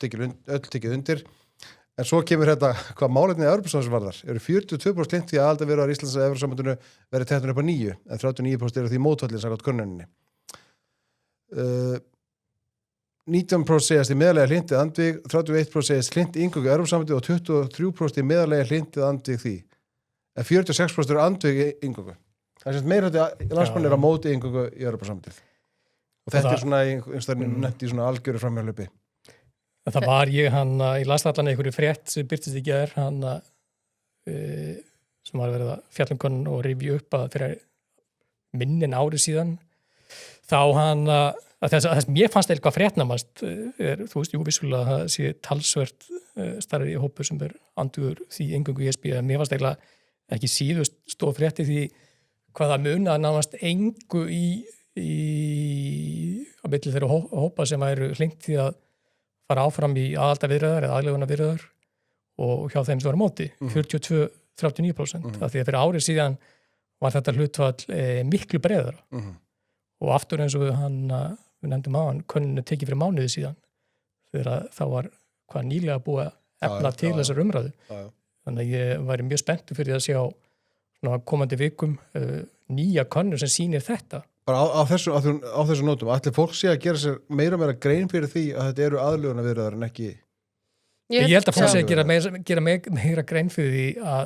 Speaker 1: tekið undir. En svo kemur hvað málefni í Evrópusambandsins varðar. Eru 42% hlynt því að aðildarviðræður Íslands að Evrópusambandinu verði teknar upp á 9 en 39% eru því mótfallin samkvæmt könnuninni. 19% segjast í meðalega hlintið andvíg, 31% segjast hlintið inngöngu Evrópusambandið og 23% í meðalega hlintið andvíg því. En 46% eru andvíg inngöngu. Það er sem meira landsmann á móti inngöngu í Evrópusambandið. Og þetta er svona nefnt í svona algjöru framhjálpi.
Speaker 3: Það var ég ég las allan einhverju frétt sem byrtist í gær sem var verið að fjallumkonn og rifja upp að fyrir minnin ári síðan þá þess mér fannst eitthvað fréttnamast þú veist, jú, vissulega það sé talsvert starri hópur sem andvígur því eingöngu í ESB, mér fannst eitthvað ekki síðust stóð frétti því hvaða munaði nánast engu á milli þeirra hópa sem væru hlynntir því að fara áfram í aðaldarviðræður eða aðlögunarviðræður og hjá þeim sem var á móti 42-39% af því að fyrir árið síðan var þetta hlutfall miklu breiðara og aftur eins og við nefndum á hann könnunu tekið fyrir mánuði síðan þegar þá var nýlega búið að efna til þessar umræðu þannig að ég væri mjög spenntur fyrir að sjá komandi vikum nýja könnur sem sýnir þetta.
Speaker 1: Bara á þessu nótum, ætli fólk sé að gera sér meira grein fyrir því að þetta eru aðlögunarviðræður en ekki...
Speaker 3: Ég held að fólk sé að gera meira grein fyrir því að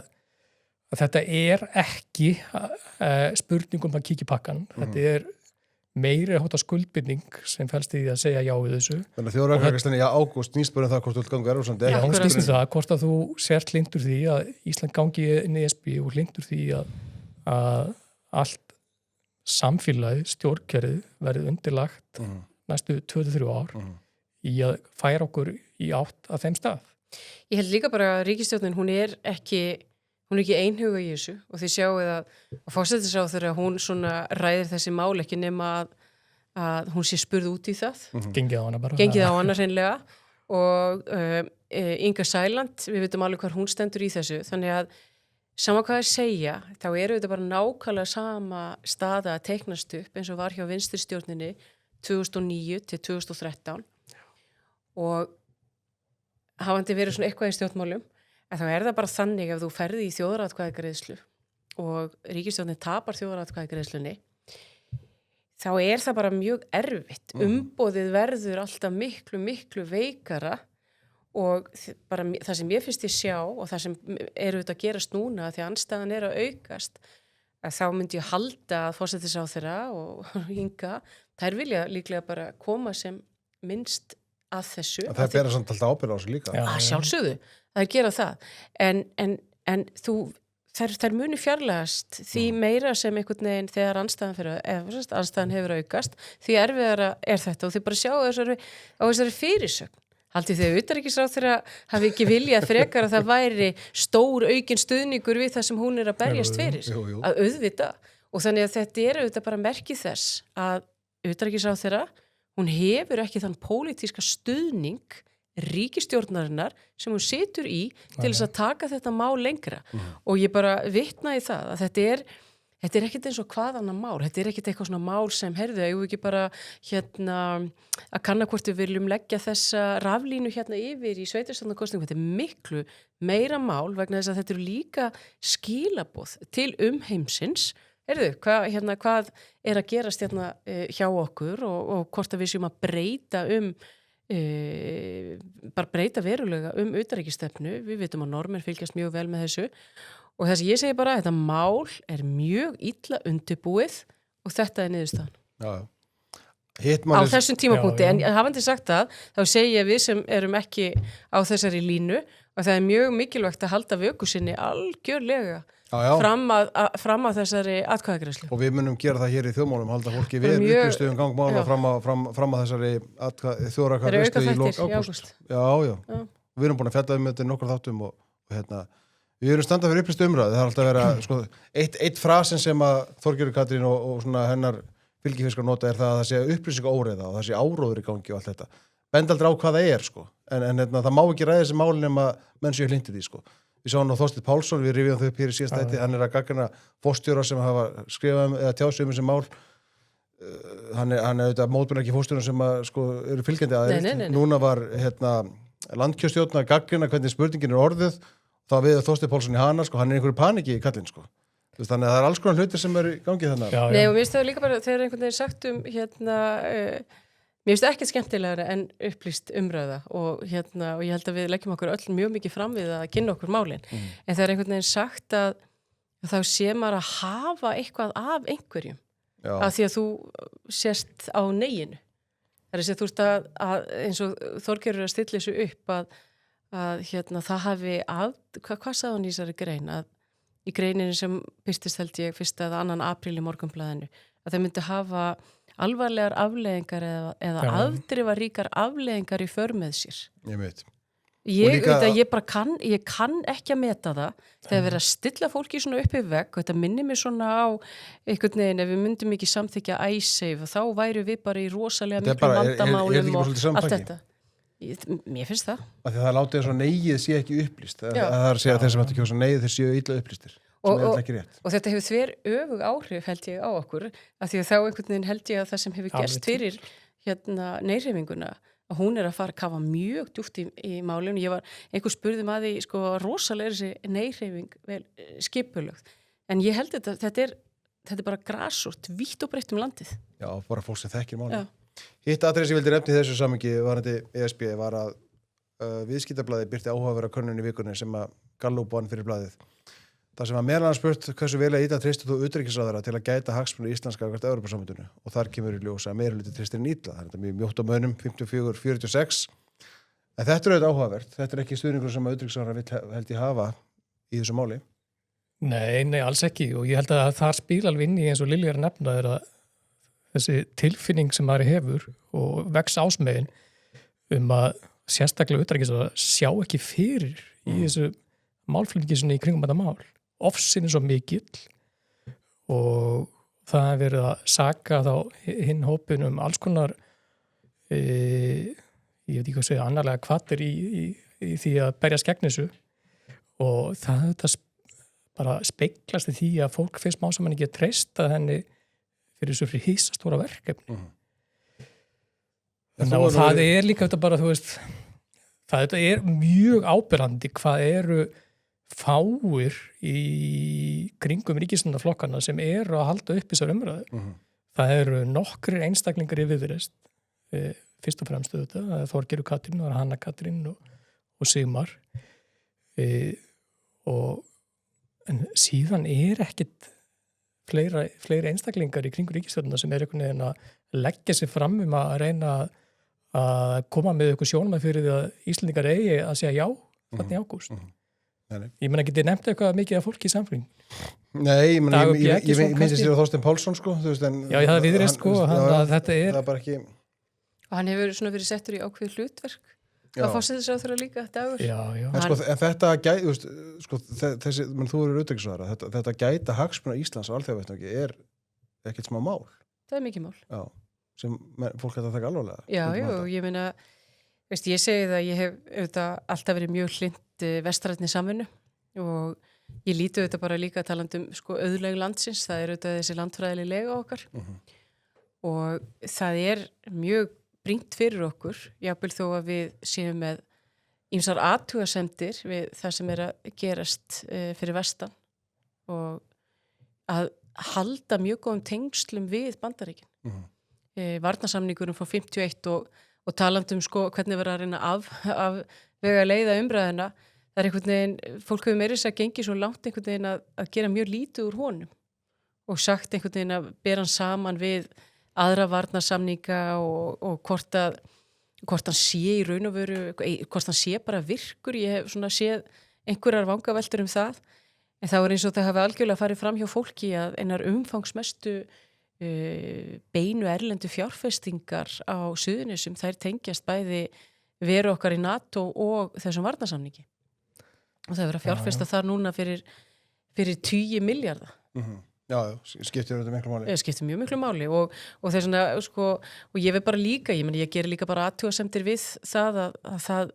Speaker 3: þetta er ekki spurningum að kíkja í pakkan. Þetta er meiri hóta skuldbindning sem felst í því að segja já við þessu. Þannig að þjóðaratkvæðagreiðslan í ágúst snýst bara það hvort þú vilt ganga Evrópusambandið. Já, hún snýst það hvort að þú sért hlynntur því að Ísland gangi inn í ESB og hlynntur því að allt samfélagið, stjórnkerfið verið undirlagt næstu 2-3 ár í að færa okkur í átt að þeim stað.
Speaker 4: Ég held líka bara að ríkisstjórnin, hún er ekki einhuga í þessu og þið sjáuð að forsætisráðherra hún svona ræðir þessi mál ekki nema að hún sé spurð út í það.
Speaker 3: Gengið á hana bara.
Speaker 4: Gengið á hana hreinlega og Inga Sæland, við veitum alveg hvar hún stendur í þessu, þannig að sama hvað að segja, þá eru þetta bara nákvæmlega sama staða að teiknast upp eins og var hjá vinstristjórninni 2009 til 2013 og hafandi verið svona eitthvað í stjórnmálum, en þá er það bara þannig ef þú ferði í þjóðaratkvæðagreiðslu og ríkisstjórnin tapar þjóðaratkvæðagreiðslunni, þá er það bara mjög erfitt. Umboðið verður alltaf miklu, miklu veikara og bara það sem ég finnst ég sjá og það sem eru þetta að gerast núna því að andstæðan er að aukast, að þá myndi ég halda að forsætisráðherra og Inga, þær vilja líklega bara koma sem minnst að þessu.
Speaker 1: Það bera samt alltaf ábyrgð á sig líka.
Speaker 4: Að sjálfsögðu, það gera það. En þær muni fjarlægast því meira sem einhvern veginn þegar andstæðan hefur aukast, því erfiðara er þetta og þið bara sjá á þessari fyrirsögn. Haldið þegar utanríkisráðherra hafi ekki viljað frekar að það væri stór aukinn stuðningur við það sem hún er að berjast fyrir, að auðvita. Og þannig að þetta er auðvitað bara merki þess að utanríkisráðherra, hún hefur ekki þann pólitíska stuðning ríkisstjórnarinnar sem hún situr í til þess að taka þetta mál lengra. Og ég bara vitna í það að þetta er ekkert eins og hvað annar mál, þetta er ekkert eitthvað svona mál sem herðu, ég ekki bara að kanna hvort við viljum leggja þessa raflínu yfir í sveitarstjórnarkosningum, þetta er miklu meira mál vegna þess að þetta eru líka skilaboð til heimsins. Heyrðu, hvað er að gerast hjá okkur og hvort að við séum að breyta bara breyta verulega utanríkisstefnu. Við vitum að Norðmenn fylgjast mjög vel með þessu og þess að ég segi bara að þetta mál er mjög illa undirbúið og þetta er niðurstaðan.
Speaker 1: Já. Hitt
Speaker 4: á
Speaker 1: málið,
Speaker 4: þessum tímapunkti,
Speaker 3: Já, já.
Speaker 4: en hafandi sagt það, þá segi ég við sem erum ekki á þessari línu og það er mjög mikilvægt að halda vöku sinni algjörlega
Speaker 1: já.
Speaker 4: fram að þessari atkvæðagreiðslu.
Speaker 1: Og við munum gera það hér í þjóðmálum, halda fólki við
Speaker 4: Mjög-
Speaker 1: upplýstu gang mála
Speaker 4: já.
Speaker 1: fram að þessari
Speaker 4: Það eru
Speaker 1: þjóðaratkvæðagreiðslu í lok
Speaker 4: aukaþættir í
Speaker 1: ágúst.
Speaker 4: ágúst.
Speaker 1: Já. Við erum búin að fjalla þetta í nokkur þáttum og við erum standað fyrir upplýstu umræðu. Það er alltaf að vera, sko, eitt frasin sem að Þorgerður Katrín og svona hennar fylgifiskar nota er það að það sé upplýsinga óreiða og það sé áróður í gangi og allt þetta. Bend aldrei á hvað það er, sko. En það má ekki ræða þessi mál nema menn séu hlintið í, sko. Við sáum á Þorsteinn Pálsson, við rifjum þau upp hér í síðasta þætti, hann er að gagnrýna forstjóra sem hafa skrifað eða tjáð þessi mál. Hann er auðvitað mótbyrna ekki forstjóra sem að, sko, eru fylgjandi aðeins.
Speaker 4: Nei.
Speaker 1: Núna var landkjörstjórn að gagnrýna hvernig spurningin er orðið. Það við Þorsteinn Pálsson í hana, sko, hann er einhverju paniki í kallinn, sko. Þannig að það er alls konar hlutir sem eru í gangi þannig.
Speaker 3: Já,
Speaker 4: Nei,
Speaker 3: já.
Speaker 4: og mér finnst það líka bara, þegar einhvern veginn sagt mér finnst ekkert skemmtilegra en upplýst umræða og ég held að við leggjum okkur öll mjög mikið fram við að kynna okkur málin. En það er einhvern veginn sagt að þá sé maður að hafa eitthvað af einhverjum
Speaker 1: Já.
Speaker 4: af því að þú sést á neginu. Það er að þú veist að eins og Þorgerður er að stilla þessu upp að það hafi hvað sagði hann í þessari grein? Að í greininu sem byrstist held ég 1. eða 2. apríl í Morgunblaðinu að það myndi hafa alvarlegar afleiðingar eða afdrifaríkar afleiðingar í för með sér.
Speaker 1: Ég veit.
Speaker 4: Ég kann ekki að meta það þegar verið að stilla fólki svona upp í vegg og þetta minnir mér svona á einhvern veginn ef við myndum ekki samþykja iSave þá væru við bara í rosalega miklu vandamálum og allt þetta. Mér finnst það.
Speaker 1: Af því það látið eins og neyið sé ekki upplýst. Það er að segja að þeir sem ættu að kjósa neyið þeir séu illa upplýstir. Sem er ekki rétt.
Speaker 4: Og þetta hefur þver öfug áhrif held ég á okkur af því að þá einhvern veginn held ég að það sem hefur gerst fyrir neyhreyfinguna að hún er að fara að kafa mjög djúpt í málinu. Ég var einhver spurði að því sko rosalega er þessi neyhreyfing vel skipulögð. En ég held þetta er bara grasort, vítt og breytt landið.
Speaker 1: Já, bara fólk sem þekkir málið.
Speaker 4: Já.
Speaker 1: Hitt atriði sem ég vildi nefna í þessu samhengi varandi ESB var að viðskiptablaðið birti áhugaverða könnun í vikunni sem að Gallup vann fyrir blaðið. Það sem að meðal annars spurt hversu vel að illa treystir þú utanríkisráðherra til að gæta hagsmuni íslenska gagnvart Evrópusambandinu og þar kemur í ljós að meirihluti treystir illa. Það er mjög mjótt á mönnum 54-46. En þetta er auðvitað áhugavert. Þetta er ekki stuðningur sem að utanríkisráðherra held ég hafa í þessu máli.
Speaker 3: Nei, alls ekki og ég held að það spila alveg inn í eins og Lilja er að nefna er að þessi tilfinning sem maður hefur og vex ásmegin að sérstaklega utanríkisráðherra sjá ekki fyrir í þessu málflutningi sinni í kringum þetta mál. Ofsin er svo mikill og það hefur verið að saka þá hinn hópin alls konar ég veit ekki hvað segja annarlega kvatir í því að berjast gegn þessu og það þetta bara speiklast í því að fólk fyrst má saman ekki að treysta henni fyrir þessu fyrir hýsastóra verkefni. Þannig að það er líka þetta bara, þú veist, þetta er mjög ábyrrandi hvað eru fáir í kringum ríkisstjórnarflokkana sem eru að halda upp þessar umræðu. Það eru nokkrir einstaklingar í Viðreisn, fyrst og fremst þetta, Þorgerður Katrín og Hanna Katrín og Sigmar. En síðan er ekkit fleiri einstaklingar í kringum ríkisstjórnarna sem er einhvern veginn að leggja sig fram að reyna að koma með eitthvað sjónum fyrir því að Íslendingar eigi að segja já þarna í ágúst. Ég menn ekki, þið nefndi eitthvað mikið af fólki í samfélaginu.
Speaker 1: Nei, ég myndi sér á Þorsteinn Pálsson, sko.
Speaker 3: Já, ég hafði Viðreisn, sko, þetta er...
Speaker 1: Það er bara ekki...
Speaker 4: Og hann hefur svona verið settur í ákveð hlutverk. Það forsætisráðherra líka dagur.
Speaker 3: Já.
Speaker 1: En þetta gæti, sko, þú eru utanríkisráðherra, þetta gæta hagsmuna Íslands á alþjóðavettvangi er ekkert smá mál.
Speaker 4: Það er mikið mál.
Speaker 1: Já, sem fólk hægt að taka alvarlega.
Speaker 4: Já, ég meina, veist, ég segi það, ég hef auðvitað alltaf verið mjög hlynnt vestrænni samvinnu og ég líti auðvitað bara líka talandum sko auðleg landsins, það er auðvitað þessi landfræðileg lega okkar og það er mjög brýnt fyrir okkur, jafnvel þó að við séum með ýmsar athugasemdir við það sem er að gerast fyrir vestan og að halda mjög góðum tengslum við Bandaríkin. Varnarsamningurinn frá 51 og talandum sko hvernig verður að reyna af vega að leiða umræðina, það er einhvern veginn, fólk hefur meira þess að gengi svo langt einhvern veginn að gera mjög lítið úr honum og sagt einhvern veginn að bera hann saman við aðra varnarsamninga og hvort hann sé í raun og veru, hvort hann sé bara virkur, ég hef svona séð einhverjar vangaveltur það, en þá eins og það hafi algjörlega farið fram hjá fólki að einar umfangsmestu beinu erlendu fjárfestingar á Suðurnesjum, þær tengjast bæði veru okkar í NATO og þessum varnarsamningi. Og það er verið að fjárfesta þar núna fyrir 10 milljarða.
Speaker 1: Já, skiptir þetta miklu máli.
Speaker 4: Skiptir mjög miklu máli og það er svona, sko, og ég veit bara líka, ég ger líka bara athugasemdir við það að það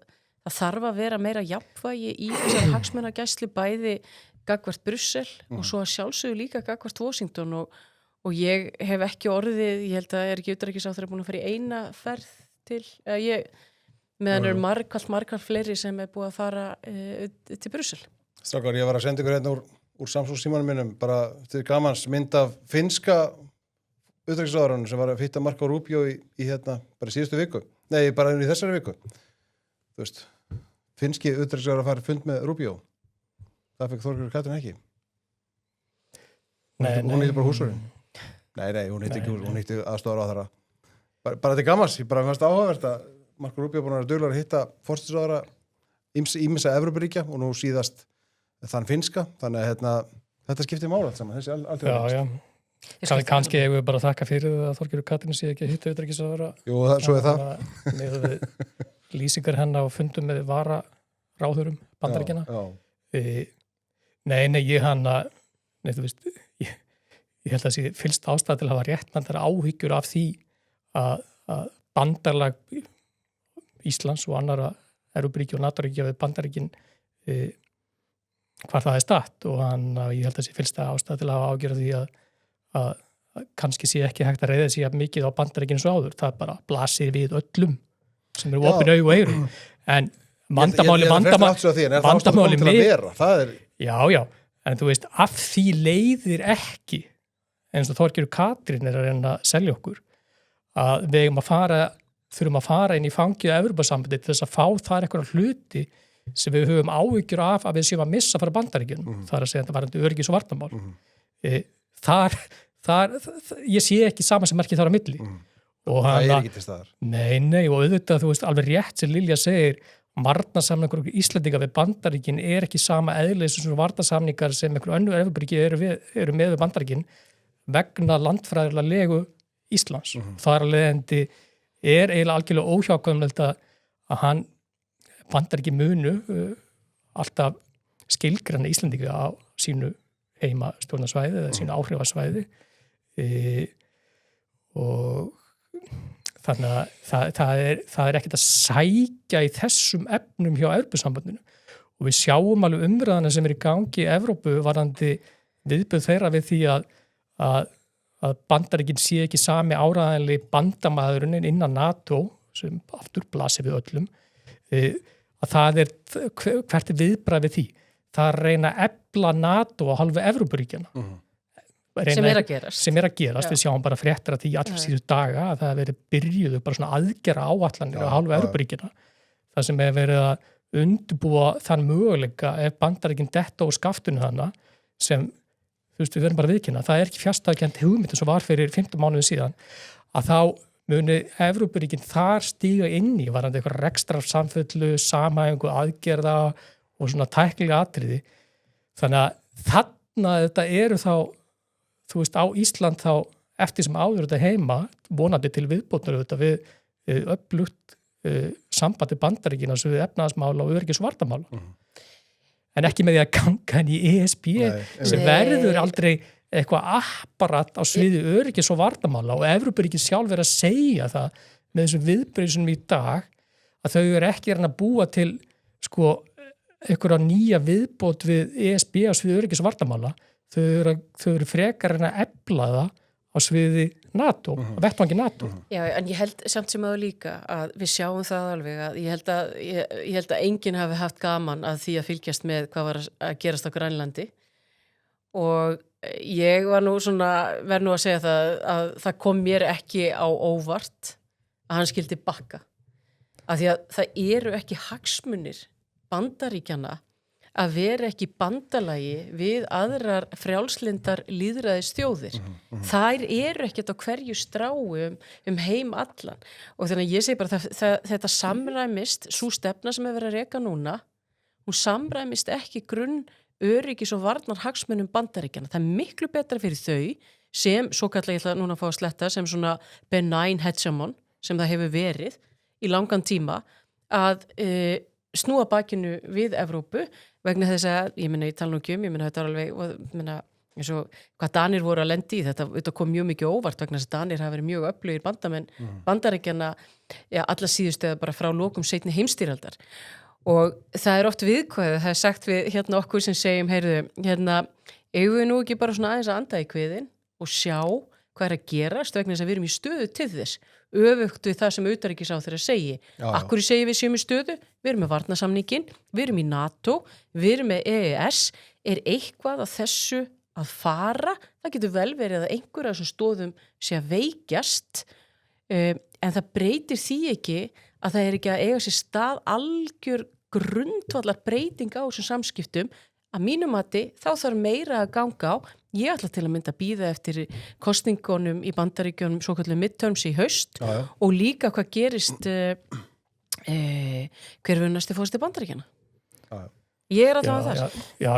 Speaker 4: þarf að vera meira jafnvægi í þessari hagsmunagæslu bæði gagnvart Brussel og svo að sjálfsögðu líka gagnvart Washington og ég hef ekki orðið, ég held að ekki utanríkisráðherra búin að fara í eina ferð til, meðan eru margkvælt fleiri sem búið að fara til Brussel.
Speaker 1: Strákar, ég var að senda ykkur hérna úr Samsung-símanum mínum, bara til gamans mynd af finnska utanríkisráðherranum sem var að hitta Marco Rubio í hérna, bara í síðustu viku. Nei, bara í þessari viku. Þú veist, finnski utanríkisráðherra farið fund með Rubio. Það fekk Þorgerður Katrín ekki. Hún hitti bara húsvörðin. Nei, hún hitti ekki húsvörðin, hún hitti aðstoðarráðherra. Bara til gamans, ég bara fannst áhugavert að Marco Rubio búin að vera duglegur að hitta forsætisráðherra ýmissa Evrópuríkja og nú síðast þann finnska, þannig að þetta skiptir mála allt saman, þessi allt.
Speaker 3: Kannski hefur við bara þakka fyrir að Þorgerður Katrín sé ekki að hitta utanríkisráðherra.
Speaker 1: Jú, svo er það.
Speaker 3: Með lýsingar hennar og fundum með vararáðurum Bandaríkjanna. Nei, ég held að sé fylst ástæða til að hafa réttmændar áhyggjur af því að bandarlag Íslands og annara Evrópuríkja og NATO-ríkja við Bandaríkin hvar það statt og ég held að sé fylsta ástæða til að hafa ágjörð því að kannski sé ekki hægt að reyða sig mikið á Bandaríkinu svo áður, það bara blasir við öllum sem eru opin augu og eyru en vandamáli já, en þú veist af því leiðir ekki eins og Þorgerður Katrín að reyna að selja okkur að við þurfum að fara inn í fangið af Evrópusambandið til þess að fá þar eitthvað hluti sem við höfum áhyggjur af að við séum að missa frá Bandaríkjunum. Það er að segja þetta varandi öryggis og varnarmál. Ég sé ekki sama sem merkið þar á milli.
Speaker 1: Það er ekki til staðar.
Speaker 3: Nei, og auðvitað, þú veist, alveg rétt sem Lilja segir, varnarsamningur Íslendinga við Bandaríkin er ekki sama eðlis sem varnarsamningar sem einhver önnur Evrópuríki eru með við Bandaríkin vegna landfræðilega legu Íslands. Það er alveg eiginlega algjörlega óhjákvæmlegt að Bandaríkin munu alltaf skilgreina Íslendinga á sínu heimastjórnarsvæði eða sínu áhrifasvæði og þannig að það er ekkert að sækja í þessum efnum hjá Evrópusambandinu og við sjáum alveg umræðana sem í gangi í Evrópu varðandi viðbrögð þeirra við því að Bandaríkin sé ekki sami áræðanlega bandamaðurinn innan NATO sem aftur blasir við öllum að það hvert viðbragð við því það reyna að efla NATO á hálfu Evrópuríkjana
Speaker 4: sem er að gerast.
Speaker 3: Við sjáum bara fréttir að því allir síðustu daga að það verið byrjuðu bara svona aðgera áætlanir á hálfu Evrópuríkjana það sem verið að undirbúa þann möguleika ef Bandaríkin detta og skaftunum þarna sem þú veist við verðum bara viðkynna það er ekki fjárstæðkennt hugmynd sem var fyrir 15 mánuðum síðan að þá muni Evrópuríkin þar stíga inn í varandi eitthvað rekstrarsamfellu, samhæfingu aðgerða og svona tæknilega atriði. Þannig að þarna þetta eru þá, þú veist, á Ísland þá eftir sem áður þetta heima, vonandi til viðbótnar þetta við öflugt sambandi Bandaríkina sem við efnaðasmála og öryggis- og varnarmála. En ekki með því að ganga inn í ESB sem verður aldrei eitthvað apparat á sviði öryggis- og varnarmála og Evrópuríkin sjálf er að segja það með þessum viðbrigðum í dag að þau eru ekki að búa til sko einhverja nýja viðbót við ESB á sviði öryggis- og varnarmála þau eru frekar en að efla það á sviði NATO, á vettvangi NATO.
Speaker 4: Já, en ég held samt sem áður líka að við sjáum það alveg að ég held að enginn hafi haft gaman að því að fylgjast með hvað var að gerast á Grænlandi og ég var nú svona, verð nú að segja það að það kom mér ekki á óvart að hann skildi bakka. Af því að það eru ekki hagsmunir Bandaríkjanna að vera ekki í bandalagi við aðrar frjálslindar lýðræðis þjóðir. Þær eru ekkert á hverju strái heim allan. Og þannig að ég segi bara þetta samræmist, sú stefna sem er verið að reka núna, hún samræmist ekki grunn öryggis og varnar hagsmunum Bandaríkjanna. Það er miklu betra fyrir þau sem, svo kallar ég ætla núna að fá að sletta, sem svona benign hegemon sem það hefur verið í langan tíma að snúa bakinu við Evrópu vegna þess að, ég tala nú ekki þetta er alveg, eins og hvað Danir voru að lendi í, þetta kom mjög mikið óvart vegna þess að Danir hafa verið mjög öflugir bandamenn Bandaríkjanna, alla síðustu eða bara frá lokum seinni heimsstyrjaldar og það er oft viðkvæðið, það er sagt við okkur sem segjum, eigum við nú ekki bara svona aðeins að anda í kviðin og sjá hvað er að gerast vegna þess að við erum í stöðu til þess, öfugt við það sem utanríkisráðherra segi. Akkur segi við séum í stöðu, við erum með varnarsamningin, við erum í NATO, við erum með EES, er eitthvað að þessu að fara? Það getur vel verið að einhver af þessum stóðum sé að veikjast, en það breytir því ekki að það er ekki að eiga sér stað algjör grundvallar breyting á þessum samskiptum. Að mínum mati þá þarf meira að ganga á. Ég ætla til að mynda að bíða eftir kosningunum í Bandaríkjunum svo kallið midterms í haust og líka hvað gerist hver verður næsti fórsti Bandaríkjana. Ég er alltaf að það.
Speaker 3: Já.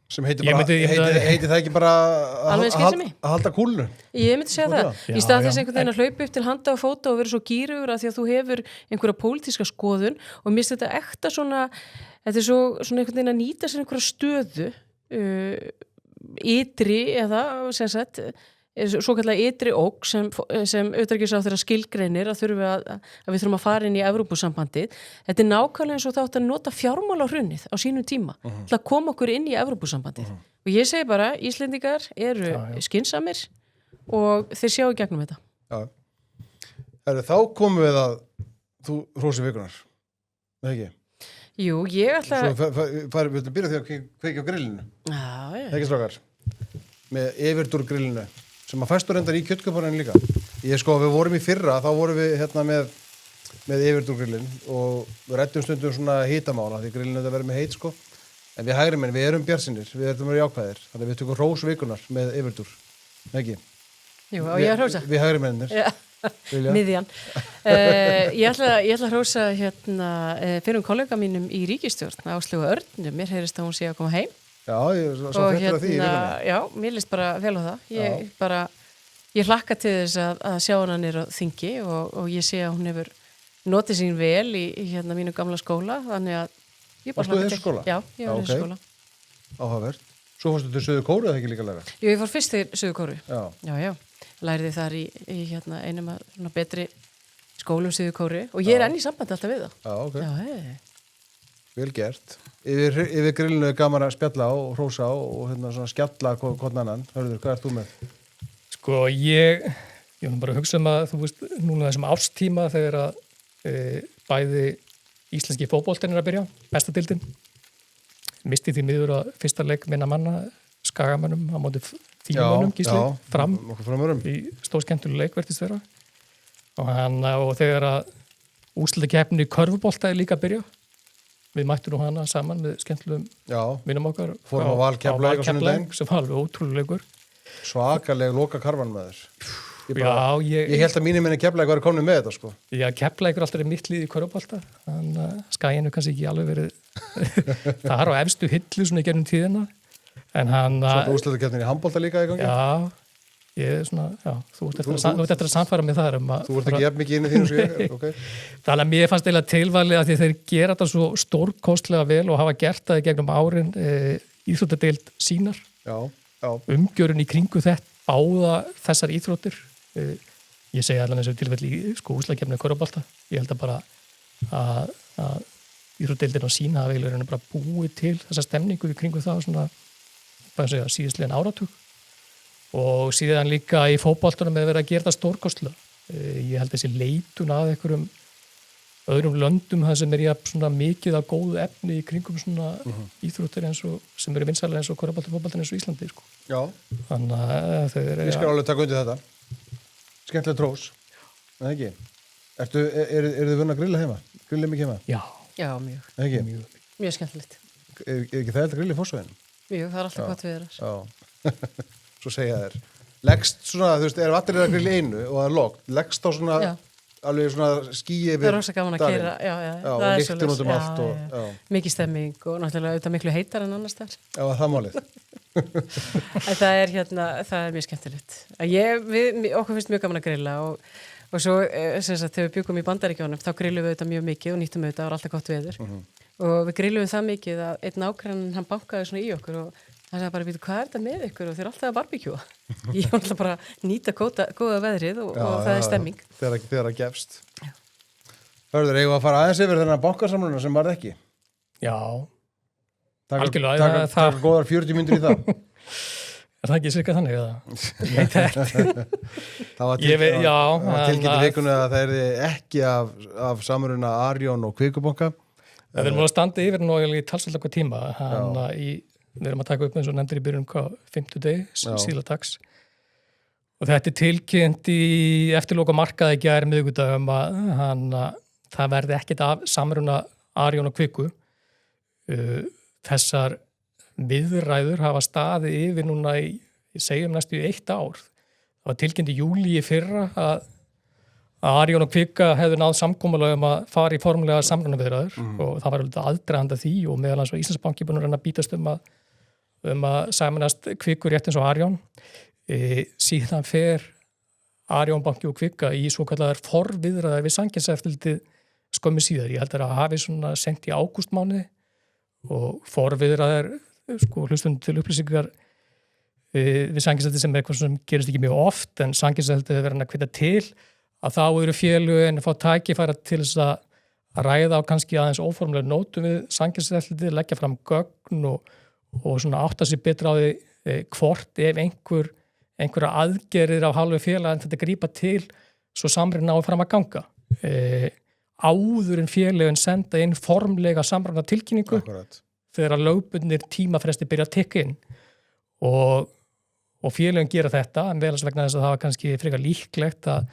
Speaker 1: Sem heitir það ekki bara að halda kúlnu?
Speaker 4: Ég myndi segja það. Í stað þess einhvern veginn að hlaupa upp til handa og fóta og vera svo gírugur að því að þú hefur einhverja pólitíska skoðun og mér finnst þetta ekta svona, þetta er svona einhvern veginn að nýta sér einhverja stöðu ytri eða sem sagt svo kallar ytri ógn sem utanríkisráðherra skilgreinir að við þurfum að fara inn í Evrópusambandið. Þetta er nákvæmlega eins og það átt að nota fjármálahrunið á sínum tíma til að koma okkur inn í Evrópusambandið. Og ég segi bara, Íslendingar eru skynsamir og þeir sjá í gegnum þetta.
Speaker 1: Þá komum við að þú hrósi vikunar, eða ekki?
Speaker 4: Jú, ég ætla
Speaker 1: að við byrja því að kveikja á grillinu. Ekki strákar, með Everdur grillinu sem að fæstur endar í kjötköparinu líka. Við vorum í fyrra, þá vorum við með Everdur grillin og við rættum stundum svona hitamála því grillinu þetta verður með heit en við hægri menn, við erum bjartsinir, við erum jákvæðir þannig að við tökum hrós vikunar með Everdur, ekki?
Speaker 4: Jú, og ég hrósa.
Speaker 1: Við hægri mennir.
Speaker 4: Miðjan. Ég ætla að hrósa fyrir kollega mínum í ríkisstjórn, Áslaugu Örnu, mér heyrist að hún sé að koma heim.
Speaker 1: Já, ég svo fréttur af því í vikunni. Já,
Speaker 4: mér líst bara vel á það. Ég hlakka til þess að sjá hana niður á þingi og ég sé að hún hefur notið sín vel í mínu gamla skóla, þannig að ég bara
Speaker 1: hlakka til. Varstu þessu skóla?
Speaker 4: Já, ég var þessu skóla.
Speaker 1: Áhugavert. Svo fórstu til Suður Kóru eða ekki líka læra?
Speaker 4: Jú, ég fór fyrst til Suður Kóru.
Speaker 1: Já.
Speaker 4: Læriði þar í einum að betri skólum Suður Kóru og ég er enn í sambandi alltaf við það.
Speaker 1: Já, ok. Vel gert. Yfir grillinu er gaman að spjalla og hrósa og svona skjalla hvern annan. Hörður, hvað ert þú með?
Speaker 3: Sko, ég bara að hugsa að þú veist, núna þessum árstíma þegar að bæði íslenski fótboltinn er að byrja, besta deildin. Misti því miður að fyrsta leik minna manna, Skagamönnum á móti Fíumönnum, Gísli, fram í stórskemmtuleg leik verðist vera. Og þegar að úrslitakeppnin í körfubolta er líka að byrja. Við mættum nú hana saman með skemmtilegum vinnum okkar.
Speaker 1: Fórum á Val Keflavík á sunnudaginn.
Speaker 3: Sem var alveg ótrúlega leikur.
Speaker 1: Svakaleg loka karvan með þér. Ég held að mínir minni Keflavík væri komnið með þetta,
Speaker 3: Já, Keflavík alltaf er mitt lið í körfubolta. Þannig að Skaginn kannski ekki alveg verið þar á efstu hillu svona í gegnum tíðina. En hann...
Speaker 1: Svo úrslitakeppnin í handbolta líka í gangi?
Speaker 3: Já. Ég er svona, þú ert eftir að samfara mig þar
Speaker 1: Þú ert ekki jafn mikið inn í þínu sig, ok?
Speaker 3: Þannig að mér fannst eiginlega tilvalið að því þeir gera þetta svo stórkostlega vel og hafa gert það í gegnum árin íþróttadeild sínar.
Speaker 1: Já.
Speaker 3: Umgjörun í kringu báða þessar íþróttir. Ég segi allan eins og tilfelli í úrslitakeppni körfubolta. Ég held að bara að íþróttadeildin á sína hafa eiginlega bara búið til þessa stemningu í kringu það svona, síðastliðin áratug. Og síðan líka í fótboltanum er verið að gera það stórkostlega. Ég held þessi leitun að einhverjum öðrum löndum það sem er svona mikið af góðu efni í kringum svona íþróttir sem eru vinsælega eins og körfubolta eins og Íslandi.
Speaker 1: Já.
Speaker 3: Þannig að þau eru...
Speaker 1: Ég skal alveg taka undir þetta. Skemmtilega trós. Eða ekki? Eru þið vunna að grilla heima? Grillið mikið heima?
Speaker 3: Já.
Speaker 4: Já, mjög.
Speaker 1: Ekki?
Speaker 4: Mjög skemmtilegt.
Speaker 1: ekki það að grilla í Fossvoginum?
Speaker 4: Jú, það er alltaf gott við þér.
Speaker 1: Já, svo segja þér. Leggst svona, þú veist, allir að grilla í einu og það er loggt, leggst á svona,
Speaker 4: Já.
Speaker 1: alveg svona skýi
Speaker 4: Það er rosa gaman að keyra, já,
Speaker 1: Já,
Speaker 4: það
Speaker 1: og
Speaker 4: er
Speaker 1: lyktin
Speaker 4: svoleiðis.
Speaker 1: út um allt og,
Speaker 4: Já.
Speaker 1: já,
Speaker 4: Mikið stemming og náttúrulega auðvitað miklu heitar en annars þar.
Speaker 1: já, það málið.
Speaker 4: En það er það er mjög skemmtilegt. Okkur finnst mjög gaman að grilla og svo, sem sagt, þegar við byggum í Bandaríkjónum, þá grillum við auðvitað mjög mikið og nýttum auðvitað, það var alltaf gott veður. Og við grillum það mikið að einn nágrann, hann bankaði svona í okkur og hann sagði bara, hvað er þetta með ykkur og þeir eru alltaf að barbecue. Ég var alltaf bara að nýta góða veðrið og það er stemming.
Speaker 1: Þegar það gefst. Hörður, eigum við að fara aðeins yfir þennan bankasamluna sem varð ekki?
Speaker 3: Já,
Speaker 1: Taka
Speaker 3: Algjörlega, það-
Speaker 1: góðar 40 mínútur í það.
Speaker 3: er það ekki cirka þannig eða? Ég veit ekki.
Speaker 1: Það var
Speaker 3: Ég veit- já,
Speaker 1: tilkynnt í
Speaker 3: en-
Speaker 1: vikunni að það er ekki af samruna Arion og Kvikubanka.
Speaker 3: Við erum að standa yfir nú í talsvöldlega tíma. Við erum að taka upp eins og nefndir í byrjun 50 degi, síðla dags. Og þetta er tilkynnt í eftirloka markaði gær miðvikudagum að það verði ekkit af samruna Arion og Kviku. Þessar viðræður hafa staðið yfir núna ég segjum næstu í 1 ár. Það var tilkynnt í júlí í fyrra að Arion og Kvika hefðu náð samkomulag að fara í formulega samrunaviðræður og það var aðdraganda því og meðal hans var Íslandsbanki búin að reyna að bítast um að samanast Kviku rétt eins og Arion. Síðan fer Arion banki og Kvika í svo kallar forviðræðar við Samkeppniseftirlitið skömmu síðar. Ég held að hafi svona sent í ágústmánuði og forviðræðar hlustum til upplýsingar við Samkeppniseftirlitið sem er eitthvað sem gerist ekki mjög oft en Samkeppniseftirlitið verður að hvita til að þá eru félögin að fá tækifæra til þess að ræða á kannski aðeins óformlega nótum við Samkeppniseftirlitið, leggja fram gögn og svona átta sig betra á því hvort ef einhverja aðgerðir af hálfu félag en þetta grípa til svo samruna á fram að ganga. Áður en félögin senda inn formlega samruna tilkynningu
Speaker 1: Akkurat.
Speaker 3: þegar lögbundnir tímafresti byrja að tikka inn og félögin gera þetta en vel vegna þess að það var kannski frekar líklegt að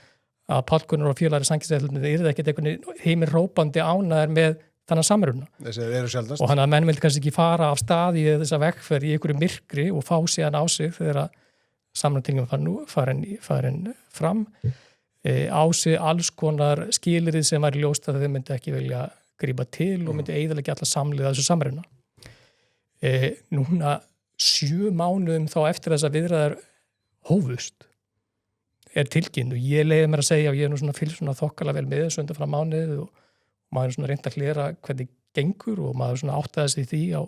Speaker 3: Páll Gunnar og félagari Samkeppniseftirlitið yrði ekkert einhvern heimir hrópandi ánægðir með þannig samruna.
Speaker 1: Þessir eru sjaldnast.
Speaker 3: Og hann að menn vildi kannski ekki fara af stað í þessa vekkferð í einhverju myrkri og fá síðan á sig þegar samruntingum farin fram á sig alls konar skilyrið sem var ljóst að þau myndi ekki vilja grípa til og myndi eyðileggja alla samliða þessu samruna. Núna 7 mánuðum þá eftir þess að viðræðar hófust tilkynnt og ég leiði mér að segja og ég nú svona fylgst svona þokkalega vel með þessu undan frá mánuðið og maður svona reynd að hlera hvernig gengur og maður svona áttaði sig því á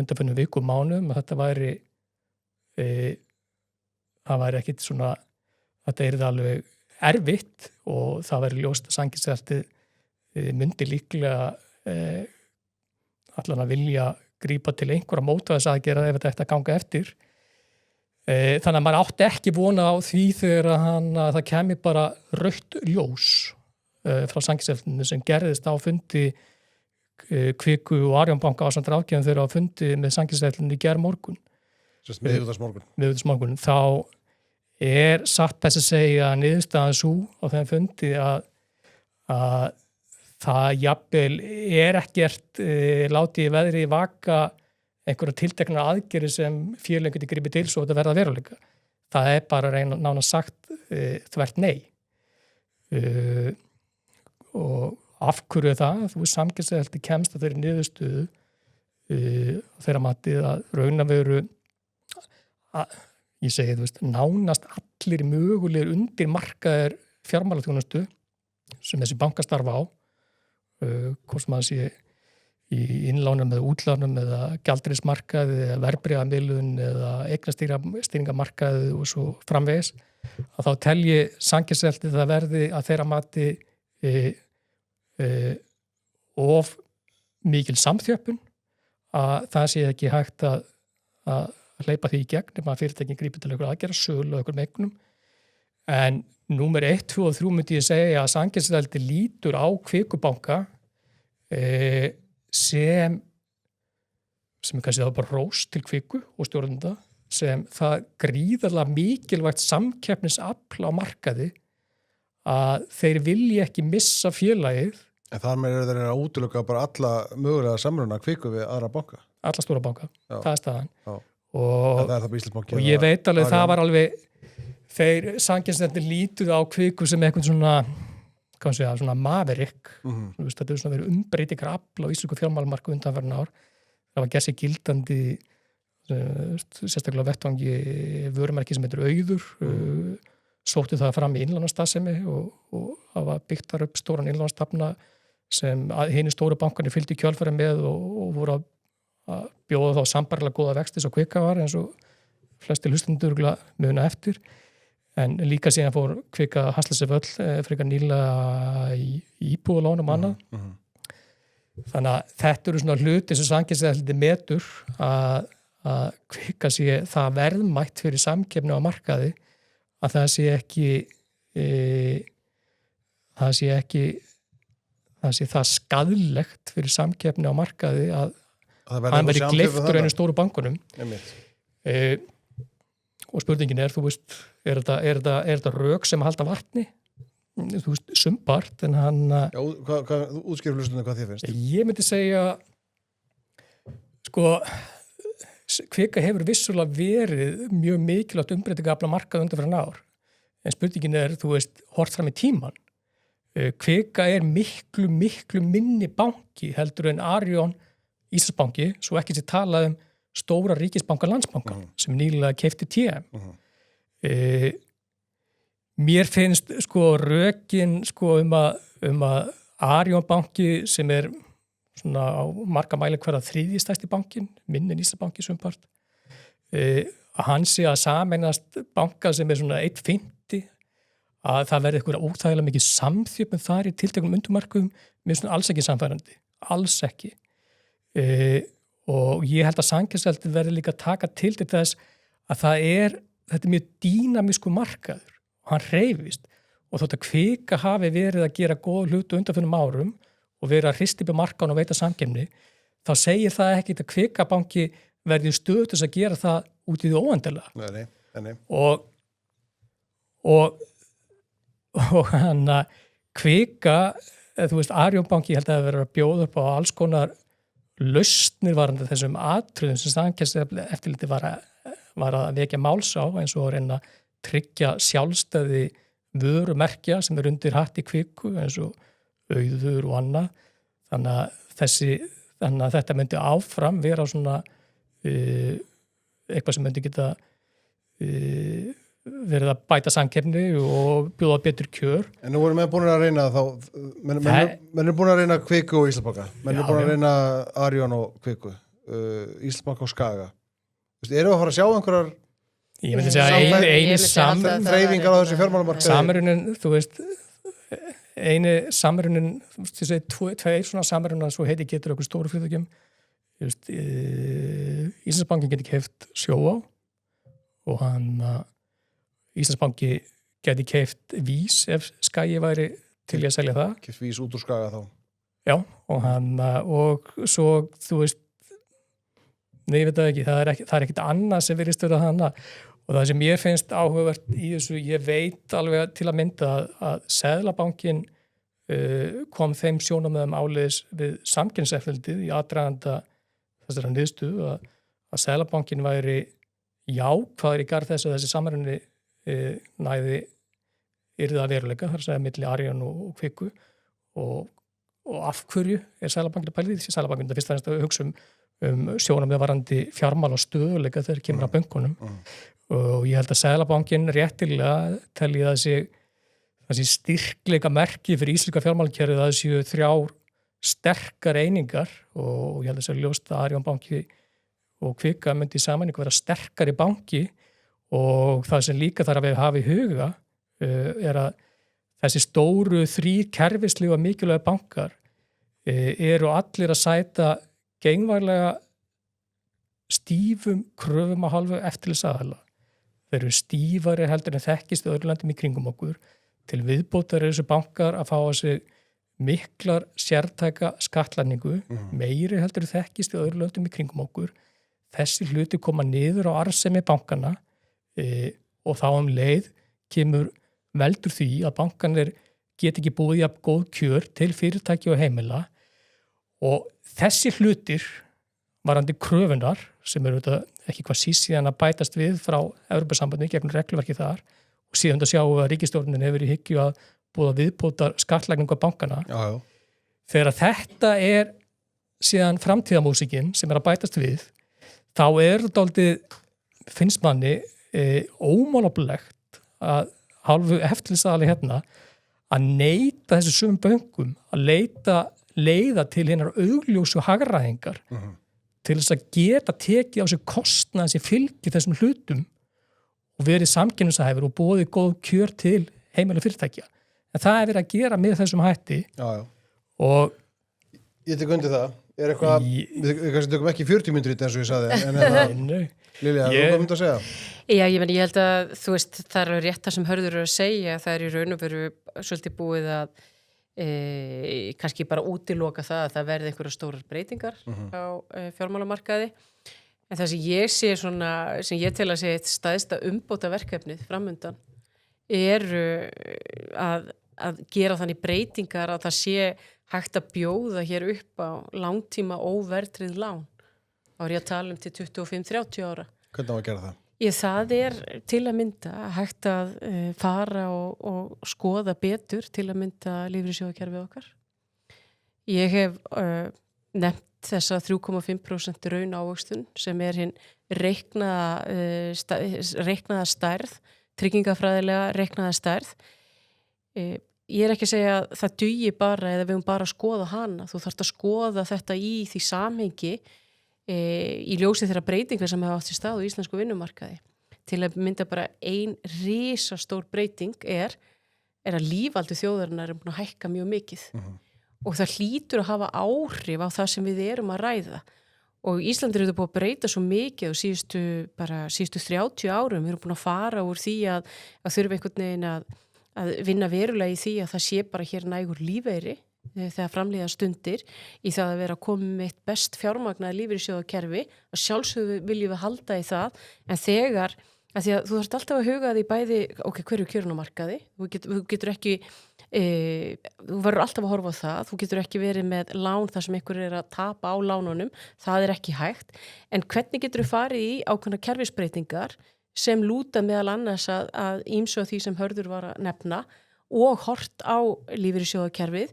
Speaker 3: undanfennum vikum mánuðum að þetta væri það væri ekkit svona þetta yrði alveg erfitt og það væri ljóst að Samkeppniseftirlitið myndi líklega allan að vilja grípa til einhverja mótvægisaðgerða ef þetta ætti að ganga eftir. Þannig að maður átti ekki vona á því þegar það kemi bara rautt ljós frá Samkeppniseftirlitinu sem gerðist á fundi Kviku og Arion banka ásamt ráðgjöfum þegar á fundi með Samkeppniseftirlitinu í gærmorgun. Miðvikudagsmorgun. Þá satt þess að segja niðurstaðan sú á þeim fundi að það jafnvel ekkert látið í veðri vaka einhverja tiltekna aðgerði sem félögin geti gripið til svo þetta verða veruleika. Það bara nána sagt þvert nei. Og af hverju það? Þú Samkeppniseftirlitið kemst að þeirri niðurstöðu þeirra matið að raunveru ég segi, nánast allir mögulegir undir markaðir fjármálaþjónustu sem þessi bankastarfa á hvort sem að sé í innlánum eða útlánum eða gjaldeyrismarkaði eða verðbréfamiðlun eða eignastýringamarkaði og svo framvegis að þá telji Samkeppniseftirlitið það verði að þeirra mati of mikil samþjöppun að það sé ekki hægt að hleypa því í gegn ef að fyrirtækin grípir til einhverja aðgerða, sölu og einhverjum eignum. En númer 1, 2 og 3 myndi ég segja að Samkeppniseftirlitið lítur á Kvikubanka sem kannski það bara rós til Kviku og stjórnenda sem það gríðarlega mikilvægt samkeppnisafl á markaði að þeir vilji ekki missa félagið.
Speaker 1: En þar með þeir að útiloka bara alla mögulega samruna Kviku við aðra banka?
Speaker 3: alla stóra banka,
Speaker 1: Já.
Speaker 3: það er staðan.
Speaker 1: Já.
Speaker 3: Og,
Speaker 1: Það er það Íslandsbanki.
Speaker 3: og ég veit alveg, það var alveg, þeir samkeppniseftirlitið lítuð á Kviku sem eitthvað svona, hvað segja, svona maverick, þú veist, þetta er svona verið umbreytingar afl á íslensku fjármálamarkaði undanfarin ár. Það var gert sér gildandi, sérstaklega á vettvangi vörumerki sem heitir Auður, sóttu það fram í innlánastarfsemi og það var byggt þar upp stóran innlánastafna sem hinir stóru bankarnir fylgdu í kjölfari með og voru að bjóða þá sambarlega góða vexti svo Kvika var eins og flesti hlustendur muna eftir. En líka síðan fór Kvika að hasla sér völl frekar nýlega í íbúðalánum annað. Þannig að þetta eru svona hluti sem samkeppniseftirlitið metur að Kvika sé það verðmætt fyrir samkeppni á markaði að það sé það skaðlegt fyrir samkeppni á markaði að hann verið gleiftur einu stóru bankunum. Og spurningin er, þú veist, er þetta rök sem halda vatni? Þú veist, sumpart, en hann...
Speaker 1: Já, útskýrur hlustunum hvað þið finnst?
Speaker 3: Ég myndi segja, sko, Kvika hefur vissulega verið mjög mikilvægt umbreytingafla markað undanfarin ár. En spurningin er, þú veist, hort fram í tíman. Kvika er miklu minni banki heldur en Arion Íslandsbanki, svo ekki sér talað stóra ríkisbanka Landsbanka sem nýlega keypti TM. Mér finnst sko rökin sko að Arion banki sem er svona á marga mæli hverja þriðji stærsti bankin, minn en Íslandsbanki sumpart, að hann sé að sameinast banka sem er svona 1,50 að það verði eitthvað óþægilega mikið samþjöfn þar í tilteknum undirmarkuðum, mér finnst alls ekki samfærandi, alls ekki. Og ég held að samkeppniseftirlitið verði líka að taka til þess að þetta er mjög dýnamísku markaður og hann hreyfist og þótt að Kvika hafi verið að gera góð hlutu undanförnum árum og verið að hristi upp markaðan og veita samkeppni, þá segir það ekki að Kvikabanki verði stöðugt að gera það út í því óendanlega.
Speaker 1: Nei.
Speaker 3: Og hann að Kvika, þú veist, Arion banki held að vera að bjóða upp á alls konar lausnir varandi þessum atriðum sem samkeppniseftirlitið var að vekja máls á eins og að reyna að tryggja sjálfstæði vörumerkja sem er undir hatti Kviku eins og Auður og annað. Þannig að þetta myndi áfram vera svona eitthvað sem myndi geta verið að bæta samkeppni og bjóða betur kjör. En
Speaker 1: nú vorum við búin að reyna þá, menn er búin að reyna Kviku og Íslandsbanka, menn er búin að reyna Arion og Kviku, Íslandsbanka og Skaga. Erum við að fara að sjá einhverjar
Speaker 3: Ég myndi segja einu
Speaker 1: þreifingar á þessi fjármálamarkaði?
Speaker 3: Samrunin, þú veist, einu samrunin, þú veist, ég segi tveir svona samrunar svo heiti getur okkur stóru fyrirtækjum. Íslandsbanki getur keypt Sjóvá og Íslandsbanki geti keypt Vís ef Skagi væri til að selja það.
Speaker 1: Keypt Vís út úr Skaga þá?
Speaker 3: Já, og svo, þú veist, nei, ég veit það ekki, það er ekkit annað sem virðist vera þarna og það sem ég finnst áhugavert í þessu, ég veit alveg til að mynda að Seðlabankinn kom þeim sjónarmiðum áleiðis við samkeppniseftirlitið í aðdraganda þessara niðurstöðu að Seðlabankinn væri jákvæður í garð þess að þessi samruni yrði að veruleika, þar að segja milli Arion og Kviku og af hverju er Seðlabankinn að pæla því? Seðlabankinn er fyrst og fremst að hugsa um sjónarmið varandi fjármál og stöðuleika þegar kemur að bönkunum og ég held að Seðlabankinn réttilega telji þessi styrkleika merki fyrir íslenska fjármálakerfið að þessu 3 sterkar einingar og ég held að þessi ljóst að Arion banki og Kvika myndi í sameiningu vera sterkari banki og það sem líka þarf að við hafa í huga er að þessi stóru 3 kerfislega mikilvæga bankar eru allir að sæta gegnvarlega stífum kröfum að hálfu eftirlitsaðila. Þeir eru stífari heldur en þekkist í öðru landum í kringum okkur. Til viðbótar eru þessu bankar að fá að sig miklar sértæka skattlagningu, meiri heldur en þekkist í öðru landum í kringum okkur. Þessi hluti koma niður á arðsemi bankana og þá leið kemur veldur því að bankanir get ekki búið jafn góð kjör til fyrirtæki og heimila og þessi hlutir varandi kröfunar sem eru þetta ekki hvað síðan að bætast við frá Evrópusambandinu gegnum regluverki þar og síðan að sjá að ríkisstjórnin hefur í hyggju að búða viðbótar skattlagningu af bankana.
Speaker 1: Já.
Speaker 3: Þegar þetta síðan framtíðamúsikinn sem að bætast við, þá þetta aldrei, finnst manni ómálefnilegt að hálfu eftirlitsaðali hérna að neita þessu sumum bönkum að leiða til hinnar augljósu hagræðingar til þess að geta tekið á sig kostnað sem fylgir þessum hlutum og verið samkeppnishæfur og boðið góð kjör til heimila fyrirtækja. En það verið að gera með þessum hætti.
Speaker 1: Já.
Speaker 3: Og
Speaker 1: Ég tek undir það. Eitthvað, við kannski tökum ekki 40 mínútur í þetta eins og ég sagði, en Lilja, þú myndi að segja?
Speaker 4: Já, ég held að þú veist, það er rétt það sem Hörður að segja, það í raun og veru svolítið búið að kannski bara útiloka það að það verði einhverja stórar breytingar á fjármálamarkaði. En það sem ég sé svona, sem ég tel að segja eitt stæðsta umbóta verkefnið framundan að gera þannig breytingar að það sé hægt að bjóða hér upp á langtíma óverðtryggð lán. Þá er ég að tala til 25-30 ára.
Speaker 1: Hvernig á að gera það?
Speaker 4: Það til að mynda hægt að fara og skoða betur til að mynda lífeyrissjóðakerfið okkar. Ég hef nefnt þessa 3,5% raun ávöxtun sem hinn reiknaða stærð, tryggingafræðilega reiknaða stærð. Ég ekki að segja að það dugi bara eða við höfum bara að skoða hana. Þú þarft að skoða þetta í því samhengi í ljósi þeirra breytingar sem hafa átt sér stað á íslensku vinnumarkaði. Til að mynda bara ein risastór breyting er að lífaldur þjóðarinnar búin að hækka mjög mikið. Og það hlýtur að hafa áhrif á það sem við erum að ræða. Og Íslandir eru búin að breyta svo mikið og síðustu 30 árum. Við erum búin að fara úr því að þurfa einhvern veginn að vinna verulega í því að það sé bara hér nægur lífeyri þegar framlíða stundir í það að vera að koma með eitt best fjármagnaða lífeyrissjóðakerfi, að sjálfsögðu viljum við halda í það, en þegar, að því að þú þarft alltaf að huga því bæði, hverju kjörun á markaði, þú getur ekki, þú verður alltaf að horfa á það, þú getur ekki verið með lán þar sem einhver að tapa á lánunum, það ekki hægt, en hvernig getur þú farið í ákveðna kerfisbreytingar sem lúta meðal annars að ýmsu af því sem Hörður var að nefna og hort á lífeyrissjóðakerfið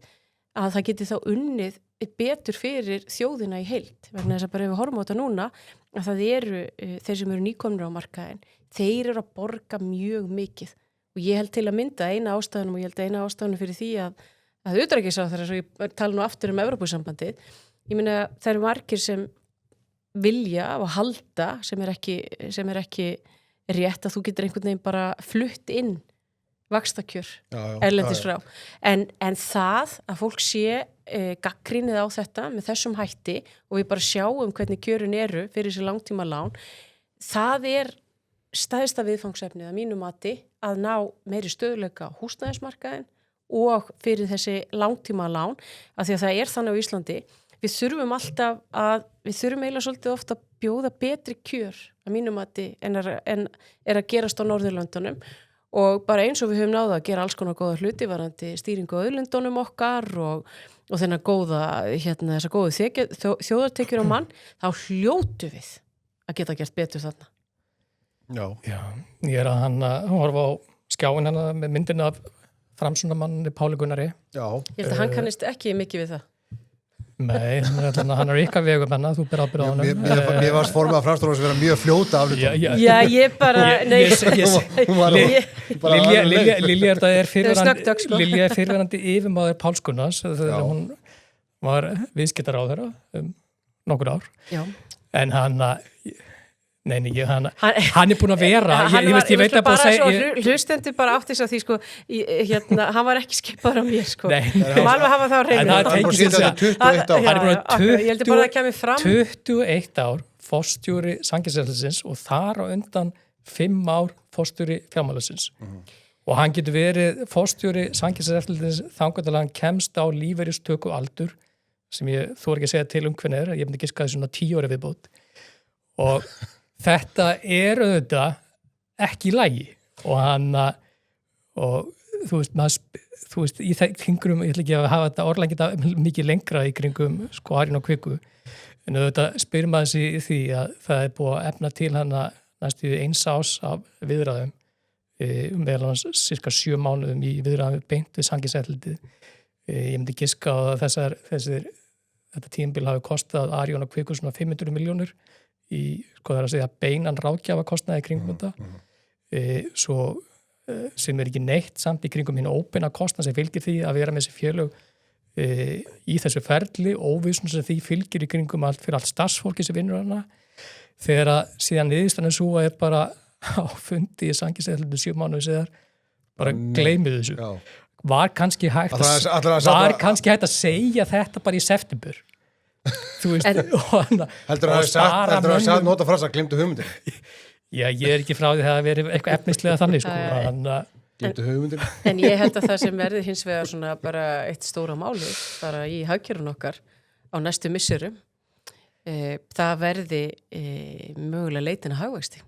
Speaker 4: að það geti þá unnið betur fyrir þjóðina í heild vegna þess að bara ef við horfum á þetta núna að það eru þeir sem eru nýkomnir á markaðin, þeir eru að borga mjög mikið og ég held til að mynda eina ástæðunum og ég held að eina ástæðunum fyrir því að utanríkisráðherra, svo ég tala nú aftur Evrópusambandið, ég meina það eru margir sem vilja og halda sem er ekki rétt að þú getur einhvern veginn bara flutt inn vaxtakjör erlendis frá. En það að fólk sé gaggrínið á þetta með þessum hætti og við bara sjáum hvernig kjörin eru fyrir þessi langtíma lán, það stæðsta viðfangsefnið að mínu mati að ná meiri stöðuleika á húsnæðismarkaðin og fyrir þessi langtíma lán, af því að það þannig á Íslandi. Við þurfum eiginlega svolítið ofta að bjóða betri kjör að mínum mati en að gerast á Norðurlöndunum og bara eins og við höfum náða að gera alls konar góða hluti varandi stýringu á auðlindunum okkar og þennan góða, þessa góðu þjóðartekjur á mann, þá hljótu við að geta gert betur þarna.
Speaker 3: Já, ég að horfa á skjáin með myndina af framsóknarmanni Páli Gunnari.
Speaker 4: Já. Ég held að hann kannist ekki mikið við það.
Speaker 3: Nei, hann ykkar vegum hennar, þú ber ábyrgð á honum.
Speaker 1: Mér varst formið að framstóra að vera mjög fljóta aflutum.
Speaker 4: Já, ég bara,
Speaker 3: Lilja er fyrirverandi yfirmaður Páls Gunnars, þegar hún var viðskiptaráðherra nokkur ár. Já. En hann er búin að vera ég veit að búin að segja
Speaker 4: hlustendur bara átt þess að því sko hann var ekki skipaður á mér sko alveg hafa það á reynu
Speaker 1: hann er búin að sitja þetta
Speaker 3: 21 ár forstjóri Samkeppniseftirlitsins og þar á undan 5 ár forstjóri Fjármálaráðuneytisins og hann getur verið forstjóri Samkeppniseftirlitsins þangað til hann kemst á lífeyristöku aldur sem ég þori ekki að segja til hvernig ég myndi giska svona 10 ára viðbót og þetta auðvitað ekki í lagi og þú veist í kringum, ég ætla ekki að hafa þetta orðlengið mikið lengra í kringum Arjen og Kviku En auðvitað spyrir maður sig í því að það er búið að efna til hana næstu 1 ás af viðræðum, meðal annars cirka 7 mánuðum í viðræðum beint við Samkeppniseftirlitið. Ég myndi giska á að þetta tímabil hafi kostað Arion og Kviku svona 500 milljónir í, sko það er að segja, beinan ráðgjafa kostnaði kringum þetta. Svo sem er ekki neitt samt í kringum hinn óbeina kostnað sem fylgir því að vera með þessi félög í þessu ferli, óvísun sem því fylgir í kringum fyrir allt starfsfólki sem vinnur hana, þegar að síðan niðurstaðan er svo að er bara á fundi í Samkeppniseftirlitið 7 mánuði síðar, bara gleymið þessu.
Speaker 1: Já.
Speaker 3: Var kannski hægt að segja þetta bara í september, þú veist,
Speaker 1: heldur að það nota frasa glimtu hugmyndir?
Speaker 3: Já, ég er ekki frá því að það veri eitthvað efnislega þannig, sko,
Speaker 1: glimtu hugmyndir.
Speaker 4: En ég held að það sem verði hins vegar svona bara eitt stóra máli bara í hagkerfinu okkar á næstu misserum, það verði mögulega leitin að hagvexti.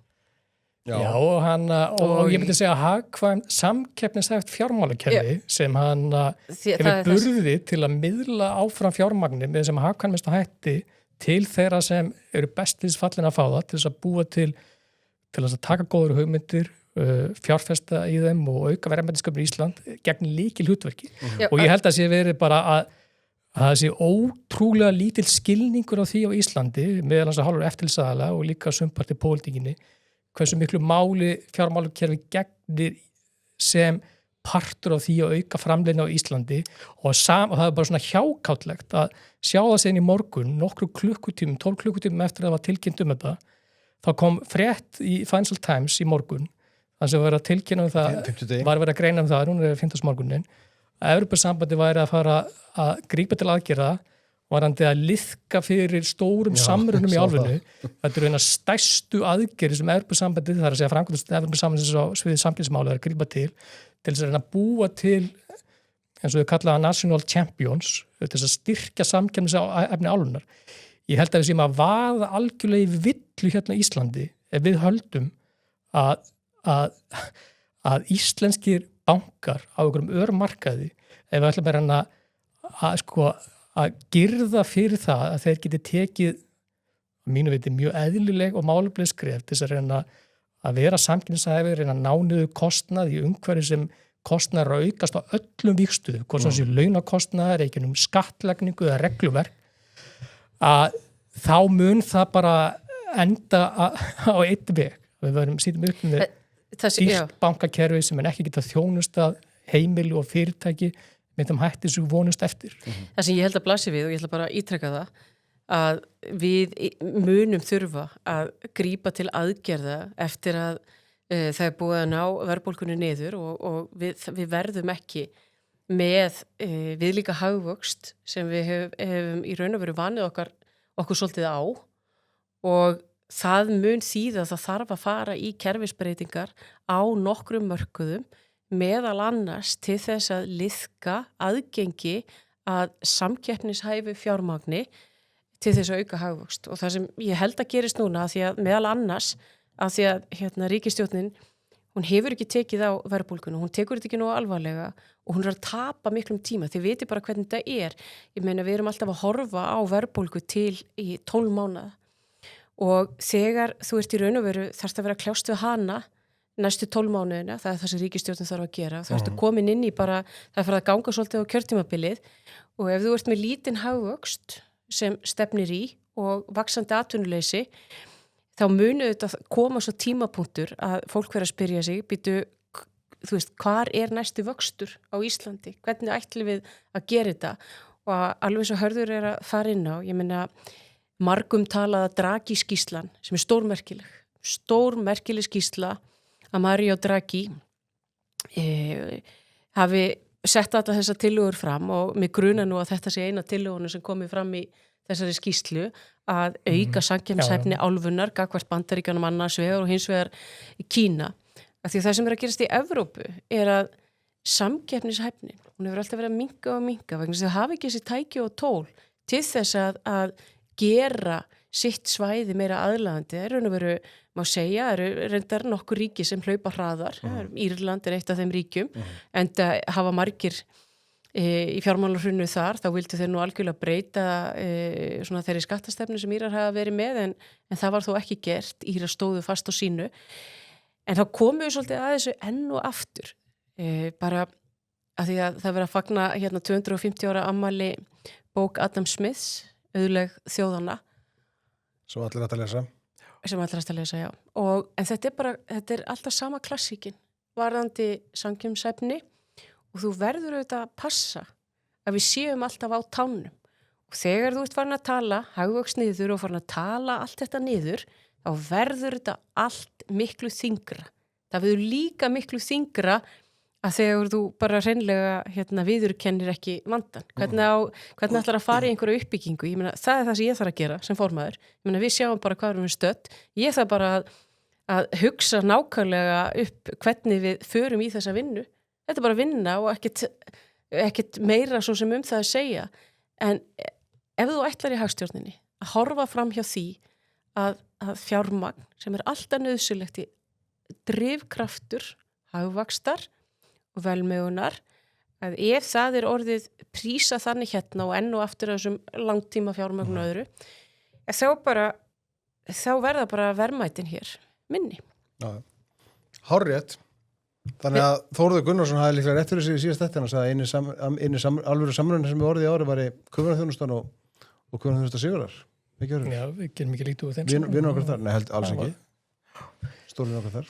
Speaker 3: Já, og ég myndi segja að hagkvæmt samkeppnishæft fjármálakerfi sem hann hefur burði til að miðla áfram fjármagni með sem hagkvæmasta hætti til þeirra sem eru bestliðsfallin að fá það, til þess að búa til þess að taka góður hugmyndir, fjárfesta í þeim og auka verðmætasköpun í Ísland gegn lykil hlutverki. Og ég held að sé verið bara að það sé ótrúlega lítill skilningur á því á Íslandi, meðal annars að hálfur eftirlitsaðila og líka sumpart í pólitíkinni, hversu miklu máli fjármálakerfi gegnir sem partur á því að auka framleiðni á Íslandi og það er bara svona hjákátlegt að sjá það sen í morgun, nokkru klukkutímum, 12 klukkutímum eftir að það var tilkynnt þetta, þá kom frétt í Financial Times í morgun, þannig að vera að tilkynna það, var verið að greina það, núna er 5. morgunin, að Evrópusambandi væri að fara að grípa til aðgerða varandi að liðka fyrir stórum samrunum í álfunni. Þetta eru eina stærstu aðgerði sem Evrópusambandið, það er að segja framkvæmdast Evrópusambandið á sviði samkeppnismála er að grípa til þess að reyna að búa til, eins og þau kallaða national champions, til þess að styrkja samkeppnisefni álfunnar. Ég held að við séum að vaða algjörlega í villu hérna í Íslandi ef við höldum að íslenskir bankar á einhverjum örmarkaði, ef við ætlum að girða fyrir það að þeir geti tekið, mínu viti, mjög eðlileg og málefnileg skref til þess að reyna að vera samkeppnishæfir, reyna að ná niður kostnað í umhverfi sem kostnaðar aukast á öllum vígstuðum, hvort sem sé launakostnaðar, ekki skattlagningu eða regluverk, að þá mun það bara enda á einn veg. Við verðum sýtum upp með dýrt bankakerfi sem er ekki geta þjónustað heimili og fyrirtæki með þeim hætti sem vonust eftir.
Speaker 4: Það sem ég held að blasi við og ég ætla bara að ítreka það, að við munum þurfa að grípa til aðgerða eftir að það er búið að ná verðbólgunni niður og við verðum ekki með viðlíka hagvöxt sem við hefum í raun og veru vanið okkur svolítið á, og það mun þýða að það þarf að fara í kerfisbreytingar á nokkrum mörkuðum, meðal annars til þess að liðka aðgengi að samkeppnishæfu fjármagni til þess að auka hagvöxt. Og það sem ég held að gerist núna, að því að meðal annars að því að ríkisstjórnin, hún hefur ekki tekið á verðbólguna, hún tekur þetta ekki nógu alvarlega og hún er að tapa miklum tíma. Þið viti bara hvernig þetta er. Ég meina, við erum alltaf að horfa á verðbólgu til í 12 mánaða og þegar þú ert í raun og veru þarfst að vera að kljást við hana næstu 12 mánuðina, það er það sem ríkisstjórnin þarf að gera. Það ertu komin inn í bara, það fyrir að ganga svolítið á kjörtímabilið og ef þú ert með lítinn hagvöxt sem stefnir í og vaxandi atvinnuleysi, þá munu þetta koma svo tímapunktur að fólk verður að spyrja sig, býtu, þú veist, hvar er næstu vöxtur á Íslandi? Hvernig ætlum við að gera þetta? Og alveg svo Hörður er að fara inn á, ég meina, margum talaða Draghi-skýrslan sem er stórmerkileg skýrsla að Mario Draghi hafi sett alltaf þessar tillögur fram og mig gruna nú að þetta sé eina tillögunum sem komið fram í þessari skýrslu að auka samkeppnishæfni álfunnar gagnvart Bandaríkjunum annars vegar og hins vegar í Kína. Af því það sem er að gerast í Evrópu er að samkeppnishæfni, hún hefur alltaf verið að minnka vegna þess að hafa ekki þessi tæki og tól til þess að gera sitt svæði meira aðlaðandi. Það er raun og veru, má segja, eru reyndar nokkur ríki sem hlaupa hraðar. Írland er eitt af þeim ríkjum, en það hafa margir í fjármálahruninu þar, þá vildu þeir nú algjörlega breyta svona þeirri skattastefnu sem Írar hafa verið með en það var þó ekki gert, Írar stóðu fast á sínu en þá komum við svolítið að þessu enn og aftur bara að því að það verið að fagna hérna 250 ára afmæli bók Adam Smiths, Auðlegð þjóðanna
Speaker 1: Svo allir hægt að lesa.
Speaker 4: sem allir að lesa, já. En þetta er alltaf sama klassíkin varðandi samkvæmsefni og þú verður auðvitað að passa að við séum alltaf á tánum. Og þegar þú ert farin að tala hagvöxt niður og farin að tala allt þetta niður, þá verður þetta allt miklu þyngra. Það verður líka miklu þyngra að þegar þú bara hreinlega viðurkennir ekki vandan. Hvernig ætlar að fara í einhverju uppbyggingu? Ég meina, það er það sem ég þarf að gera sem formaður. Ég meina, við sjáum bara hvað við stödd. Ég þarf bara að hugsa nákvæmlega upp hvernig við förum í þessa vinnu. Þetta er bara vinna og ekkert meira svo sem það að segja. En ef þú ætlar í hagstjórninni að horfa fram hjá því að fjármagn sem er alltaf nauðsynlegt í drifkraftur, hagvaxtar og velmegunar, að ef það er orðið prísa þannig hérna og enn og aftur þessum langtíma fjármagn og öðru, þá verða bara verðmætin hér minni.
Speaker 1: Já. Hárrétt. Þannig að Þórður Gunnarsson hafði líklega rétt fyrir sig í síðast þetta og sagði eini alvöru samrunni sem við orðið í ári var í Kuðvunarþjónustan og Kuðvunarþjónusta Sigurðar.
Speaker 3: Já, við gerum ekki lítið úr þeim.
Speaker 1: Vinur okkar þar? Nei, held alls ekki. Stórvin okkar þar.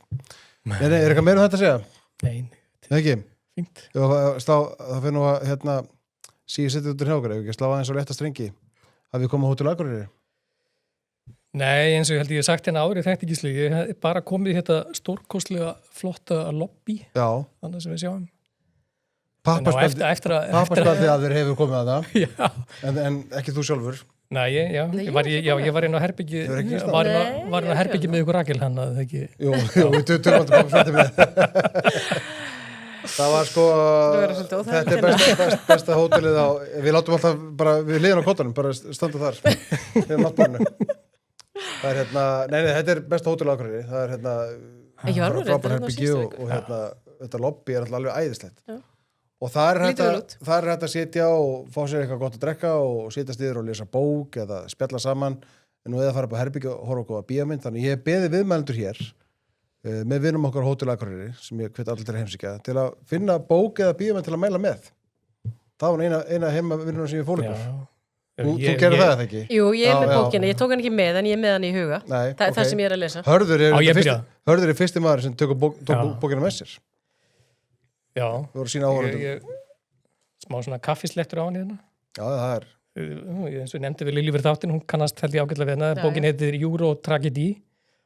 Speaker 1: Er eitthvað meira þetta að segja?
Speaker 3: Nei.
Speaker 1: Nei, ekki?
Speaker 3: Fínt.
Speaker 1: Það fyrir nú að síðu setja út úr hjá okkur, ef ekki slá aðeins á létta strengi. Hafið komið á Hótel Akureyri?
Speaker 3: Nei, eins og ég held ég sagt hérna árið þetta ekki slík. Ég hef bara komið þetta stórkostlega flotta lobby.
Speaker 1: Já.
Speaker 3: Þannig sem við sjáum.
Speaker 1: Pappaspjaldi að þér hefur komið að það.
Speaker 3: Já.
Speaker 1: En ekki þú sjálfur.
Speaker 3: Nei, ég var inn á herbyggi með ykkur Rakel hann að það ekki.
Speaker 1: Jú, við tölum að koma frætti með. Það var sko, þetta er besta hótelið á, við látum alltaf bara, við liðum á kottanum, bara standa þar, við náttbúrinu. Það er þetta er besta hótelið á Akureyri, það er frábær herbyggi og þetta lobby er alltaf alveg æðislegt. Já. Og það er hægt að sitja og fá sér eitthvað gott að drekka og sitja stiður og lesa bók eða spjalla saman, en nú eða fara upp á herbyggja og horfa okkur á bíómynd, þannig ég beði viðmælendur hér með vinum okkar á Hótel Akureyri sem ég hvet allir til að heimsækja til að finna bók eða bíómynd til að mæla með. Það var eina heimavinnuna sem ég fól ykkur. Þú gerir það ekki?
Speaker 4: Jú, ég er með bókina, ég tók hann ekki með en ég er með hann í huga. Það er það sem ég er að lesa.
Speaker 1: Hörður er fyrsti maður sem tók bókina með sér.
Speaker 3: Já,
Speaker 1: þú voru sína áhorfendum.
Speaker 3: Smá svona kaffislettur á hann hérna.
Speaker 1: Já, það er.
Speaker 3: Eins og nefndi við Lilju fyrir þáttinn, hún kannast held ég ágætlega við hérna. Bókin heitir Eurotragedy.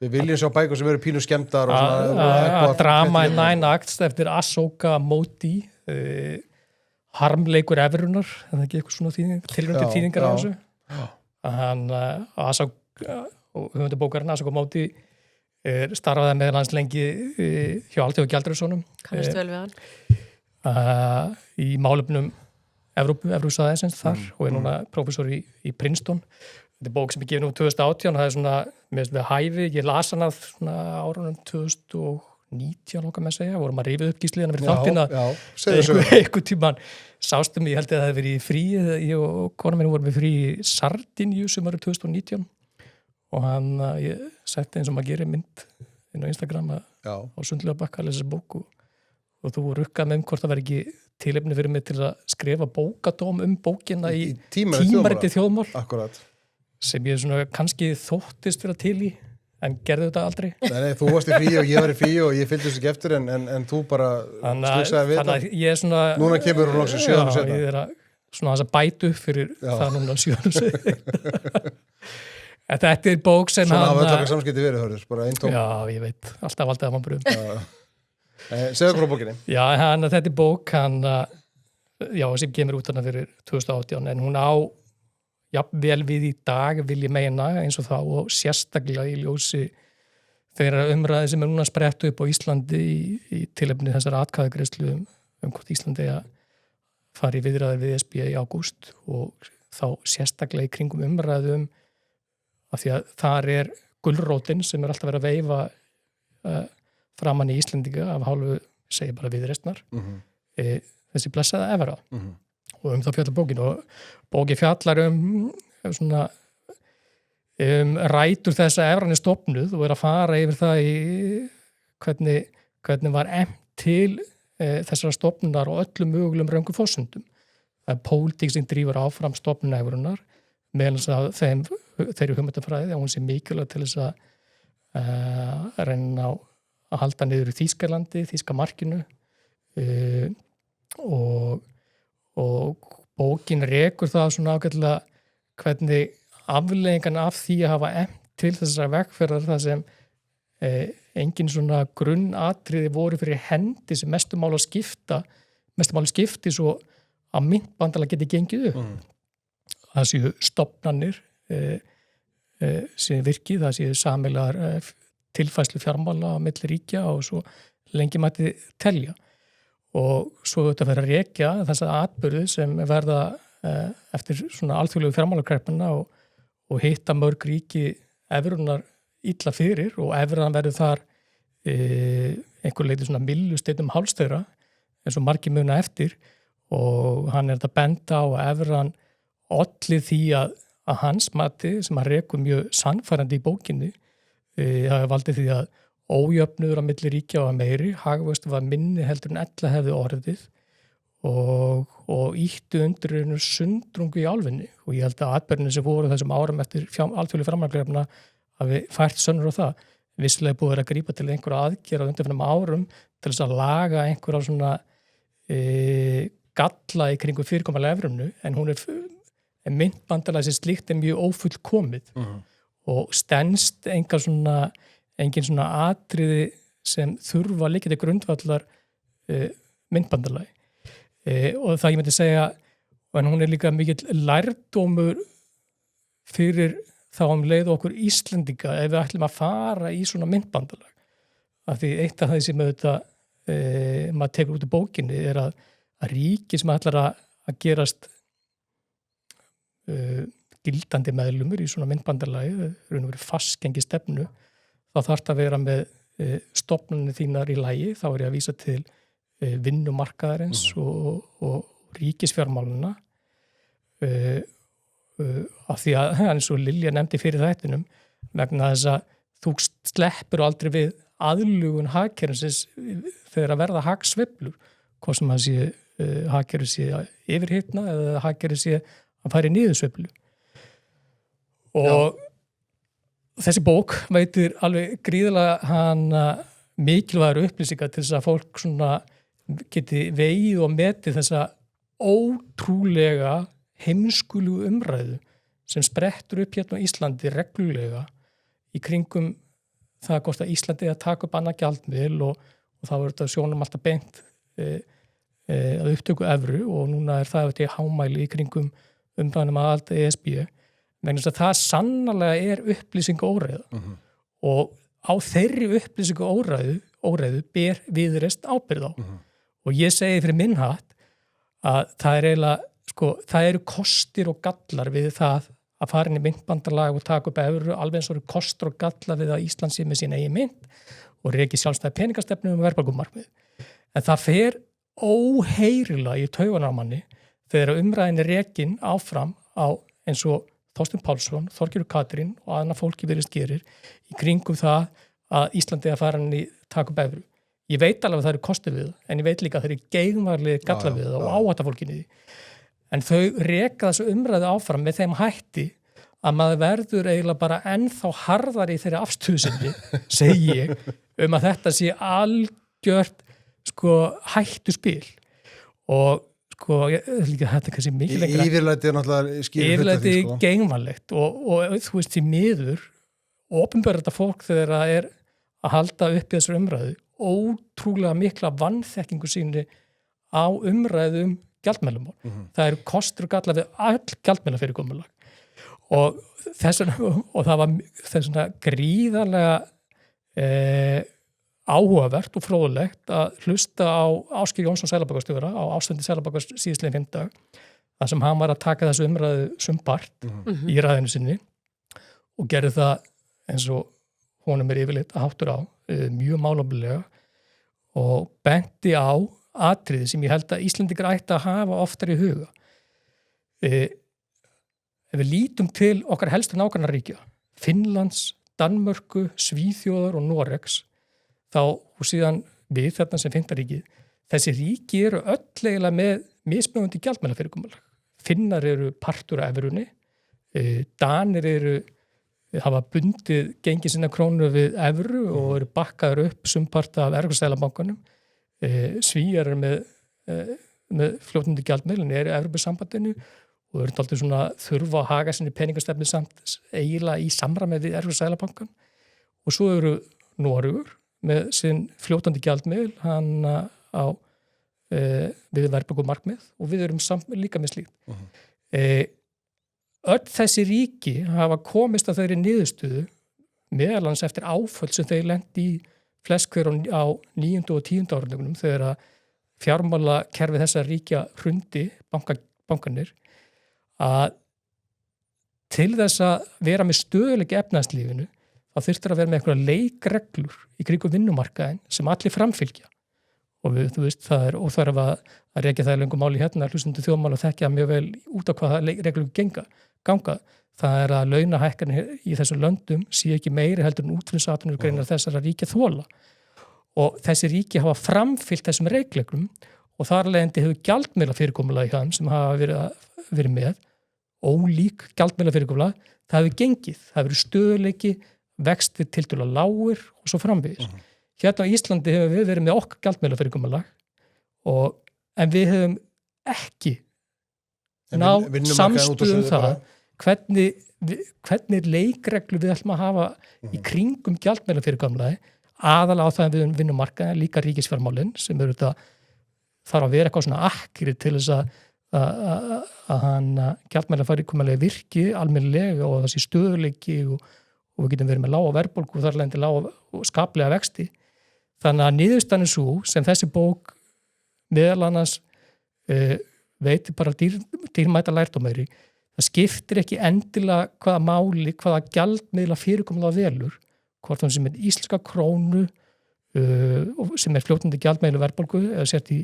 Speaker 1: Við viljum sjá bækur sem eru pínu skemmdar og svona.
Speaker 3: Drama in 9 acts eftir Asoka Modi. Harmleikur Evrunar, það er ekki eitthvað svona tilröndir þýðingar á þessu. Hann Asoka, og höfundur bókarinn Asoka Modi, starfaði með hans lengi hjá Alþjóða Gjaldeyrissjóðnum.
Speaker 4: Kannast vel við hann.
Speaker 3: Í málefnum Evrópusvæðisins þar og er núna prófessor í Princeton. Þetta er bók sem er gefin 2018 og það er svona með hæfi. Ég las hana svona árunum 2019 okkar með segja. Vorum að rifið upp gísliðana fyrir þáttina. Einhvern tímann sástum ég held að það hefði verið í frí. Ég og konan minn vorum við frí í Sardinju sumarið 2019. Og ég setti eins og maður gerir mynd inn á Instagram á Sundlaugarbakka að lesa bók og þú rukkað með hvort það væri ekki tilefni fyrir mig til að skrifa bókadóm bókina í tímariti þjóðmál.
Speaker 1: Akkurat.
Speaker 3: Sem ég svona kannski þóttist fyrir til í en gerði þetta aldrei.
Speaker 1: Nei, þú varst í frí og ég var í frí og ég fylgdist ekki eftir en þú bara stuksaði við
Speaker 3: það. Ég er svona...
Speaker 1: Núna kemur hún loksins 7 árum seinna.
Speaker 3: Ég er svona að bætu fyrir það núna 7 árum seinna. Þetta er bók sem
Speaker 1: svona hafa öll okkar samskipti verið, hörður, bara eintóm.
Speaker 3: Já, ég veit, alltaf valdið að mann bröðum.
Speaker 1: Segðu okkur á bókinni.
Speaker 3: Já, þetta er bók, sem kemur út hana fyrir 2018, en hún á jafnvel við í dag, vil ég meina, eins og þá, og sérstaklega í ljósi þeirra umræði sem er núna sprett upp á Íslandi í tilefni þessar atkvæðagreiðslu hvort Íslandi að fara í viðræðir við ESB í ágúst og þá sérstaklega í kringum umræðum af því að þar er gulrótin sem er alltaf verið að veifa framan í Íslendinga af hálfu, segja bara viðreistnar, þessi blessaða evra. og það fjallar bókin og bókin fjallar svona rætur þess að evran stofnuð og að fara yfir það í hvernig var til þessara stofnunar og öllum mögulegum röngum forsendum. Það pólitík sem drífur áfram stofnun evrunar meðan þess að þeirri hugmyndafræði að hún sé mikilvæg til þess að reyna að halda niður í Þýskalandi, Þýska markinu og bókin rekur það svona ágætlega hvernig afleiðingan af því að hafa til þessara vegferðar það sem engin svona grunnatriði voru fyrir hendi sem mestu máli skipti svo að myntbandalag geti gengið upp. Það séu stofnanir séu virkið, það séu sameiginlegar tilfærslu fjármála á milli ríkja og svo lengi mætti telja. Og svo þetta verður að rekja þessa atburði sem verða eftir svona alþjóðlegu fjármálakreppuna og hitta mörg ríki evrunar illa fyrir og evran verður þar einhver leiti svona millusteitum hálfstöðra eins og margir muna eftir og hann þetta benda á að evran olli því að hans mati sem hann rekur mjög sannfærandi í bókinni það valdi því að ójöfnuður á milli ríkja var meiri, hagvöxtur var minni heldur en ella hefði orðið og ýttu undir sundrungu í álfunni og ég held að atbyrðinu sem voru þessum árum eftir alþjóðlegu fjármálakrepuna hafi fært sönnur á það. Visslega búið að grípa til einhverja aðgerð á undanfarnum árum til þess að laga einhverja svona galla í kringum fyrirkomulega evrunu en hún myntbandalag sem slíkt mjög ófullkomið og stenst engin svona atriði sem þurfa að liggja til grundvallar myntbandalagi. Og það ég myndi segja en hún líka mikill lærdómur fyrir þá leið okkur Íslendinga ef við ætlum að fara í svona myntbandalag. Af því eitt af það sem maður tekur út í bókinni að ríki sem ætlar að gerast gildandi meðlumur í svona myntbandalagi, raun og verið fastgengi stefnu, þá þarf það að vera með stofnunni þínar í lagi, þá ég að vísa til vinnumarkaðarins og ríkisfjármáluna af því að eins og Lilja nefndi fyrir þættinum vegna þess að þú sleppur aldrei við aðlugun hagkerfisins þegar að verða hagsveiflur, hvað sem að hagkerfið sé yfirhitna eða hagkerfið sé að fara í niðursveiflu. Og þessi bók veitir alveg gríðarlega mikilvægur upplýsingar til þess að fólk svona geti vegið og metið þessa ótrúlega heimskulu umræðu sem sprettur upp hérna á Íslandi reglulega í kringum það hvort að Íslandi að taka upp annað gjaldmiðil og þá er þetta sjónum alltaf beint að upptöku evru og núna það þetta hámæli í kringum umræðunum að allt ESB vegna þess að það sannarlega upplýsingu óreiða og á þeirri upplýsingu óreiðu ber Viðreisn ábyrgð á og ég segi fyrir minn hatt að það eiginlega það eru kostir og gallar við það að fara inn í myntbandalag og taka upp evru, alveg eins og eru kostur og gallar við að Ísland sé með sína eigin mynt og reki sjálfstæði peningastefnu verðbólgumarkmið. En það fer óheyrilega í taugarnar á manni þegar umræðin rekin áfram á eins og Þorsteinn Pálsson, Þorgerður Katrín og annað fólki virðist gerir í kringum það að Íslandi að fara inn í taka upp evru. Ég veit alveg að það eru kostir við en ég veit líka að það eru geigvarlega gallar við og áhætta fólkinni því. En þau reka þessu umræðu áfram með þeim hætti að maður verður eiginlega bara ennþá harðar í þeirri afstöðu sinni, segi ég, að þetta sé algjört hættu spil. Og þetta kannski mikið lengra.
Speaker 1: Yfirlæti er náttúrulega skýrir hluta því.
Speaker 3: Yfirlæti gegnvanlegt og þú veist því miður, opinberða þetta fólk þegar það er að halda upp í þessar umræðu, ótrúlega mikla vanþekkingu síni á umræðum gjaldmiðlamál. Það eru kostur og gallar við all gjaldmiðlafyrirkomulag og það var þessuna gríðarlega áhugavert og fróðlegt að hlusta á Ásgeir Jónsson seðlabankastjóra á ástfundi seðlabankans síðastliðinn fimmtudag þar sem hann var að taka þessu umræðu sumbart í ræðinu sinni og gerði það eins og honum yfirleitt að háttur á mjög málefnalega og benti á atriði sem ég held að Íslendingar ætti að hafa oftar í huga. Ef við lítum til okkar helstu nágrannaríkja, Finnlands, Danmörku, Svíþjóðar og Noregs, og síðan við þarna sem 5. ríkið, þessi ríki eru öll eiginlega með mismunandi gjaldmiðlafyrirkomulag. Finnar eru partur af evrunni, Danir hafa bundið gengið sinna krónu við evru og eru bakkaður upp sumparta af Seðlabankanum. Svíjar eru með fljótandi gjaldmiðlun, eru Evrópusambandinu og eru taldið svona þurfa að haga sinni peningastefnu samt eiginlega í samræmi við Seðlabankan. Og svo eru Noregur með sinn fljótandi gjaldmiðl, hann við verðbólgumarkmið og við erum líka með slíkt. Öll þessi ríki hafa komist að þeirri niðurstöðu meðalans eftir áföll sem þeir lendi í flest hver á 9. og 10. áratugnum þegar að fjármálakerfi þessar ríkja hrundi bankanir, að til þess að vera með stöðuleika efnahagslífinu þá þyrftir að vera með einhverja leikreglur í kringum vinnumarkaðinn sem allir framfylgja. Og þú veist, það er óþarf að rekja það löngu máli hérna, hlustundu þjóðmál og þekkja mjög vel út á hvaða reglur ganga. Það er að launahækkanir í þessum löndum sé ekki meiri heldur en útflutningsatvinnugreinar þessara ríkja þola. Og þessi ríki hafa framfylgt þessum reglum og þar leiðandi hefur gjaldmiðlafyrirkomulagi hann sem hafa verið með, ólík gjaldmiðlafyrirkomulag, það hefur gengið, það hefur stöðuleiki, vextir tiltölulega lágir og svo framvegis. Hérna á Íslandi hefur við verið með okkar gjaldmiðlafyrirkomulag en við hefum ekki náð samstöðum það hvernig leikreglu við ætlum að hafa í kringum gjaldmiðlafyrirkomulagi, aðalega á það að við vinnum markaði, líka ríkisfjármálin sem eru þetta þarf að vera eitthvað svona akkeri til þess að hann gjaldmiðlafyrirkomulagi virki almennilega og þessi stöðuleiki og við getum verið með lága verðbólgu og þar lendi lága og skaplega vexti. Þannig að niðurstaðan er svo sem þessi bók meðal annars veitir bara dýrmæta lærdómæri. Það skiptir ekki endilega hvaða máli, hvaða gjaldmiðla fyrirkomulega velur, hvort hann sem er íslenska krónu sem er fljótandi gjaldmiðla verðbólgu eða sért í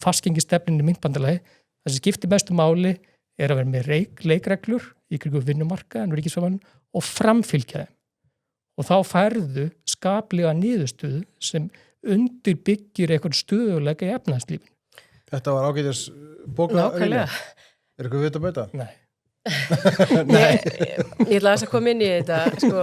Speaker 3: fastgengistefninni myntbandalagi. Það sem skiptir mestu máli er að vera með leikreglur í kringum vinnumarkaðinn og ríkisfjármálin og framfylgja þeim. Og þá færðu skaplega niðurstöðu sem undirbyggir eitthvað stöðuleika í efnahagslífinu.
Speaker 1: Þetta var ágætis bókla.
Speaker 4: Nákvæmlega.
Speaker 1: Er eitthvað við að bæta?
Speaker 3: Nei.
Speaker 4: Ég ætla að koma inn í þetta. Sko,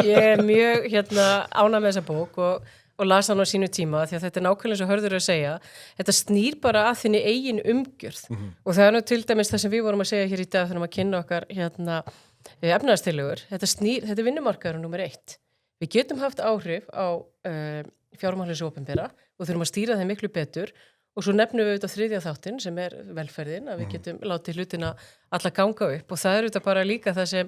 Speaker 4: ég er mjög ánægð með þessa bók og las hann á sínu tíma því að þetta er nákvæmlega svo hörður að segja. Þetta snýr bara að þinni eigin umgjörð. Og það er nú til dæmis það sem við vorum að segja hér í dag þegar maður kynna okkar efnahagstillögur. Þetta er vinnumarkaður nummer 1. Við getum haft áhrif á fjármálins opinbera og þurfum að stýra þeim miklu betur og svo nefnum við auðvitað þriðja þáttinn sem er velferðin, að við getum látið hlutina alla ganga upp og það er auðvitað bara líka það sem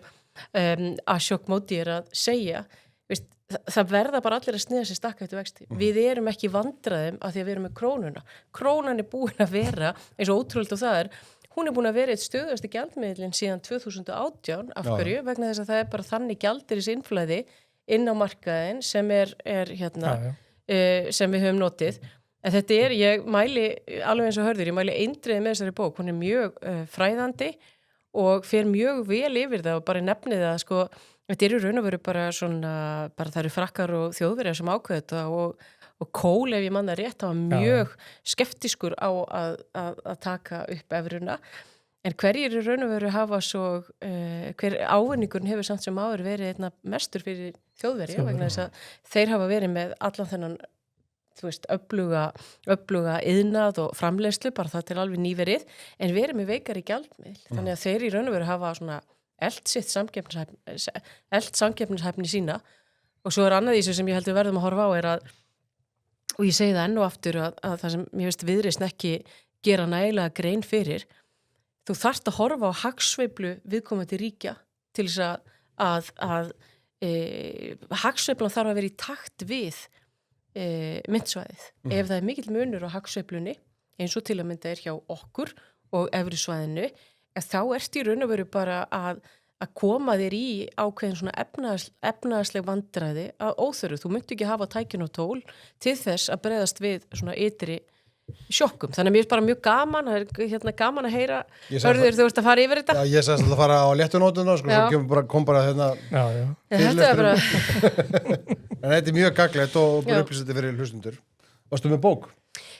Speaker 4: Ashok Modi er að segja. Veist, það verða bara allir að sniða sér stakka eftir vexti. Við erum ekki vandræðum af því að við erum með krónuna. Krónan er búin að vera, eins og ótrúlega og það er, hún er búin að vera eitt stöðusti gjaldmiðlinn síðan 2018 af hverju, vegna þess að það er bara þannig gjaldeyris innflæði inn á markaðin sem sem við höfum notið. En þetta ég mæli, alveg eins og hörður, ég mæli eindriði með þessari bók, hún er mjög fræðandi og fer mjög vel yfir það og bara nefnið það, sko, þetta í raun og veru bara svona, bara það eru frakkar og þjóðverjar sem ákveða þetta og Kohl, ef ég manna rétt, það var mjög skeptískur á að taka upp evruna. En hverjir í raun og veru hafa svo, hver ávinningurinn hefur samt sem áður verið einna mestur fyrir þjóðverja, vegna þess að þeir hafa verið með allan þennan, þú veist, öfluga iðnað og framleiðslu, bara það til alveg nýverið, en verið með veikari gjaldmiðl. Þannig að þeir í raun og veru hafa svona elt samkeppnishæfni sína og svo er annað í þessu sem ég heldur verðum að horfa á er að, og ég segi það enn og aftur að það sem ég veist Viðreisn ekki gera nægilega grein fyrir, þú þarft að horfa á hagsveiflu viðkomandi ríkja til þess að hagsveiflan þarf að vera í takt við myntsvæðið. Ef það er mikill munur á hagsveiflunni, eins og til að mynda er hjá okkur og evrusvæðinu, þá ert í raun og veru bara að koma þér í ákveðin svona efnahagsleg vandræði að óþörfu. Þú myndi ekki hafa tækin og tól til þess að bregðast við svona ytri sjokkum. Þannig að mér er bara mjög gaman, það er hérna gaman að heyra
Speaker 1: Ég sagði
Speaker 4: Hörður, þú ert að fara yfir þetta.
Speaker 1: Já, ég sagði alltaf að fara á léttunótuna, sko,
Speaker 4: Já.
Speaker 1: svo kom bara hérna,
Speaker 3: Já.
Speaker 4: Þetta er bara,
Speaker 1: en þetta er mjög gaglegt og bara
Speaker 4: Já.
Speaker 1: upplýsandi fyrir hlustundur. Varstu með bók?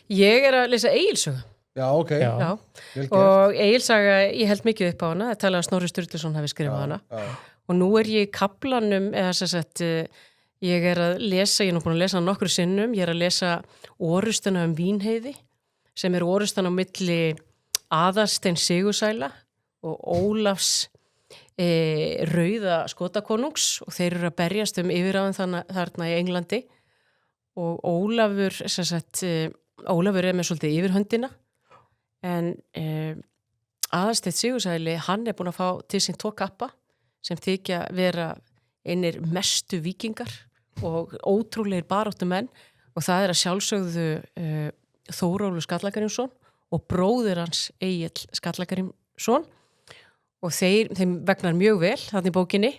Speaker 4: ég er að lesa Egilssögu.
Speaker 1: Já, ok.
Speaker 3: Já.
Speaker 4: Já.
Speaker 1: Vel gert.
Speaker 4: Og Egilssaga, ég held mikið upp á hana, það talaði að Snorri Sturluson hafi skrifað hana.
Speaker 1: Já.
Speaker 4: Og nú er ég í kaflanum, eða sem sagt, ég er að lesa, ég er nú búin að lesa hann nokkru sinnum, ég er að lesa orustuna Vínheiði, sem er orustan á milli Aðalsteins Sigursæla og Ólafs rauða skotakonungs og þeir eru að berjast yfirráðin þarna í Englandi og Ólafur, sem sagt, Ólafur er með svolítið yfirhöndina en Aðalsteinn Sigursæli, hann er búin að fá til sín 2 kappa sem þykja vera einir mestu víkingar og ótrúlegir baráttu menn og það er að sjálfsögðu Þórólfur Skallagrímsson og bróðir hans Egill Skallagrímsson og þeim vegnar mjög vel þarna í bókinni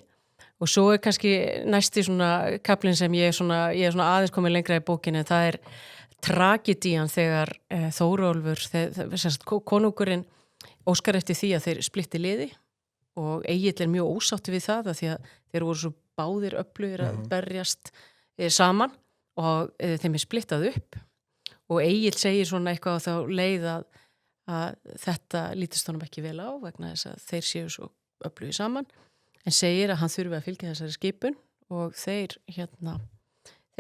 Speaker 4: og svo er kannski næsti svona kaplinn sem ég er svona aðeins komið lengra í bókinni en það er tragedían þegar Þórólfur, konungurinn óskar eftir því að þeir splitti liði og Egill er mjög ósátti við það að því að þeir voru svo báðir öflugir að berjast saman og þeim er splittað upp og Egill segir svona eitthvað á þá leið að þetta lítist honum ekki vel á vegna þess að þeir séu svo öflugir saman en segir að hann þurfi að fylgja þessari skipun og þeir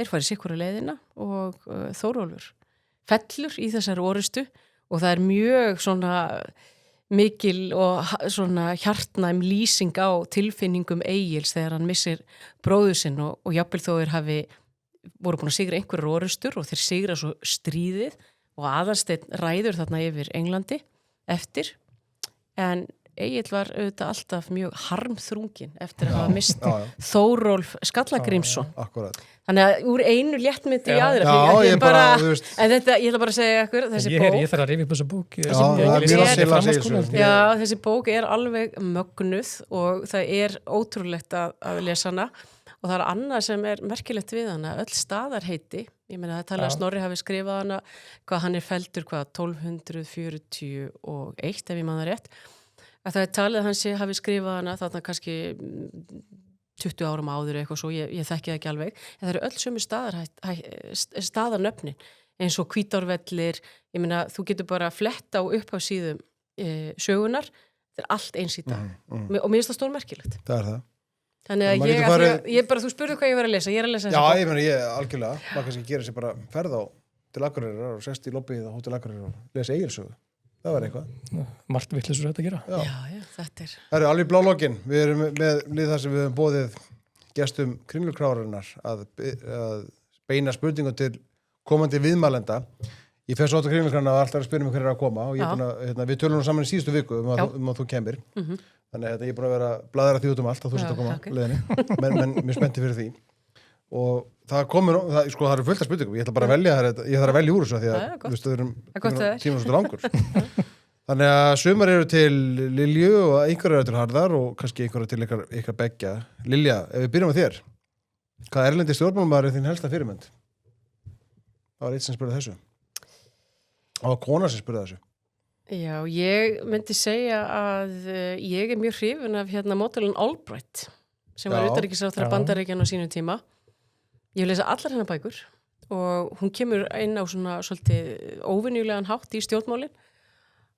Speaker 4: farið sikkura leiðina og Þórólfur fellur í þessari orustu og það er mjög svona mikil og svona hjartnæm lýsing á tilfinningum Egils þegar hann missir bróður sinn og jafnvel þó voru búin að sigra einhverjar orustur og þeir sigra svo stríðið og Aðalsteinn ræður þarna yfir Englandi eftir en Egill var auðvitað alltaf mjög harmþrungin eftir að hafa mist Þórólf Skallagrímsson.
Speaker 1: Akkurat.
Speaker 4: Þannig að úr einu léttmyndi í aðra.
Speaker 1: Já, ég bara, þú veist.
Speaker 4: En þetta, ég ætla bara að segja ykkur, þessi bók.
Speaker 3: Ég þarf að rifja upp þessu bók.
Speaker 4: Já, þessi bók er alveg mögnuð og það er ótrúlegt að lesa hana og það er annað sem er merkilegt við hana, öll staðarheiti. Ég meina það tala að Snorri hafi skrifað hana, hvað hann er felldur, 1241 ef ég man það rétt. Að það er talið að hann hafi skrifað hana þarna kannski 20 árum áður eitthvað svo, ég þekki það ekki alveg en það eru öll sömu staðarnöfnin eins og Hvítárvellir ég meina, þú getur bara fletta á upphafssíðum sögunar, þetta er allt eins í dag og mér finnst það stórmerkilegt.
Speaker 1: Það er það.
Speaker 4: Þannig að ég bara, þú spurðu hvað ég var að lesa, ég er að lesa
Speaker 1: Já, ég meina, algjörlega, maður kannski gerir sér bara ferð á til Akureyrar og sest í lobbyið á Hótel Akureyrar og lesa Egilssögu. Það var eitthvað.
Speaker 3: Margt vitlausur þetta að gera.
Speaker 4: Já, þetta er.
Speaker 1: Það eru alveg blá lokin. Við erum með lið þar sem við höfum boðið gestum Kringlukráarinnar að beina spurningum til komandi viðmælenda. Ég fer svo átt á Kringlukrána og alltaf að spyrja mig hver er að koma og ég er búin að við tölum nú saman í síðustu viku um að þú kemur. Þannig að ég er búin að vera blaðra því út um allt að þú sett að koma leiðinni. Men mér spennti fyrir því. Og það eru fullt af spurningum. Ég ætla bara að velja ég þarf að velja úr þessu því að það er tíma svo langur. Þannig að sumar eru til Lilju og einhverjar eru til Harðar og kannski einhverjar til ykkar beggja. Lilja, ef við byrjum á þér, hvað erlendi stjórnmálamaður er þín helsta fyrirmynd? Það var eitt sem spurði þessu. Það var kona sem spurði þessu.
Speaker 4: Já, ég myndi segja að ég er mjög hrifin af Madeleine Albright sem var utanríkisráðherra Bandaríkjanna á sínum tíma. Ég vil lesa allar hennar bækur og hún kemur inn á svona svolítið óvenjulegan hátt í stjórnmálin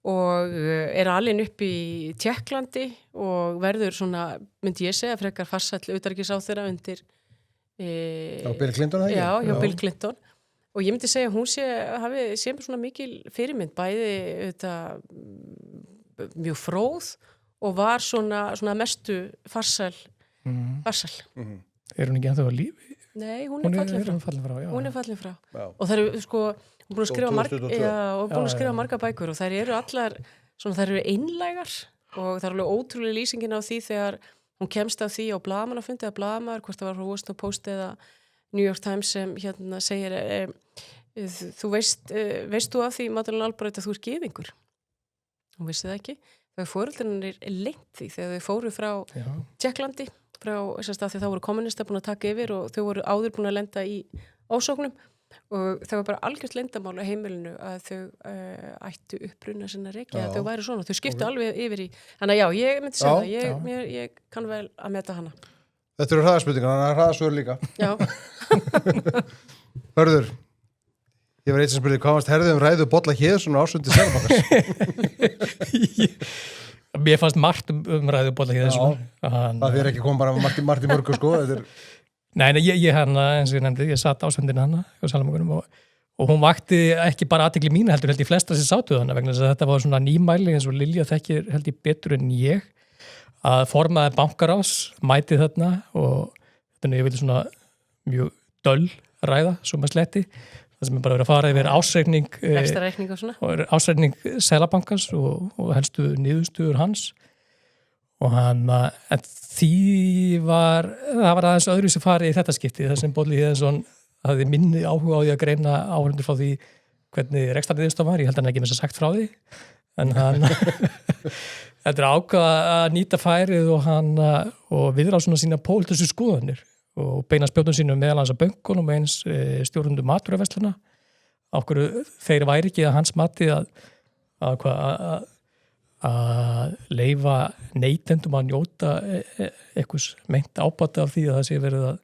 Speaker 4: og er alin upp í Tékklandi og verður svona, myndi ég segja, frekar farsæll utanríkisráðherra undir
Speaker 1: Já, Bill Clinton það ekki?
Speaker 4: Já, hjá Bill Clinton og ég myndi segja að hún hafi sem svona mikil fyrirmynd bæði mjög fróð og var svona mestu farsæl.
Speaker 3: Er hún ekki ennþá á lífi?
Speaker 4: Nei, hún er fallin frá. Hún er fallin frá. Og það eru hún búin að skrifa marga bækur og þær eru allar þær eru einlægar og það er alveg ótrúlega lýsingin á því þegar hún kemst af því á blaðamannafundi eða blaðamaður, hvort það var frá Washington Post eða New York Times sem segir þú veist þú af því Madeleine Albright að þú er gyðingur? Hún vissi það ekki. Þegar foreldrunir lengt því þegar þau fóru frá Tékklandi frá þess að þá voru kommunistar búin að taka yfir og þau voru áður búin að lenda í ásóknum og það var bara algjört leyndamál á heimilinu að þau ættu uppruna sinna reykja, að þau væri svona, þau skiptu alveg yfir í, þannig að já, ég myndi segja það, ég kann vel að meta hana.
Speaker 1: Þetta eru hraðaspurningar, þannig að hraðasvör líka.
Speaker 4: Já.
Speaker 1: Hörður, ég var eitt sem spurði, hvað varst herðið ræðu bolla Héðsson á ásundi Seðlabankans?
Speaker 3: Mér fannst margt ræðu bolla Héðsson.
Speaker 1: Það fyrir ekki koma bara margt í mörgu, sko.
Speaker 3: Nei, ég hana, eins og ég nefndi, ég satt ásöndin hana á Seðlabankanum og hún vakti ekki bara athygli mína heldur held ég flesta sem sátu hana vegna þess að þetta var svona nýmæli eins og Lilja þekkir held ég betur en ég að formaði bankaráðs mæti þarna og þannig ég vildi svona mjög döll ræða, svo með sletti það sem er bara verið að fara yfir ásreikning
Speaker 4: Rekstrarreikning og svona
Speaker 3: og ásreikning Seðlabankans og helstu niðurstöður hans og hann það var aðeins öðru sem farið í þetta skipti þar sem Bolli Héðinsson hafði minni áhuga á því að greina áhörundur frá því hvernig rekstrarniðurstaðan var, ég held að hann ekki með þess að sagt frá því en hann þetta er ákvað að nýta færið og viðra svona sína pólitísku skoðanir og beina spjótum sínum meðal hans að bönkunum eins stjórnundu matvöruverslana okkur þeir væri ekki að hans mati að leyfa neytendum að njóta einhvers meint ábata af því að það sé verið að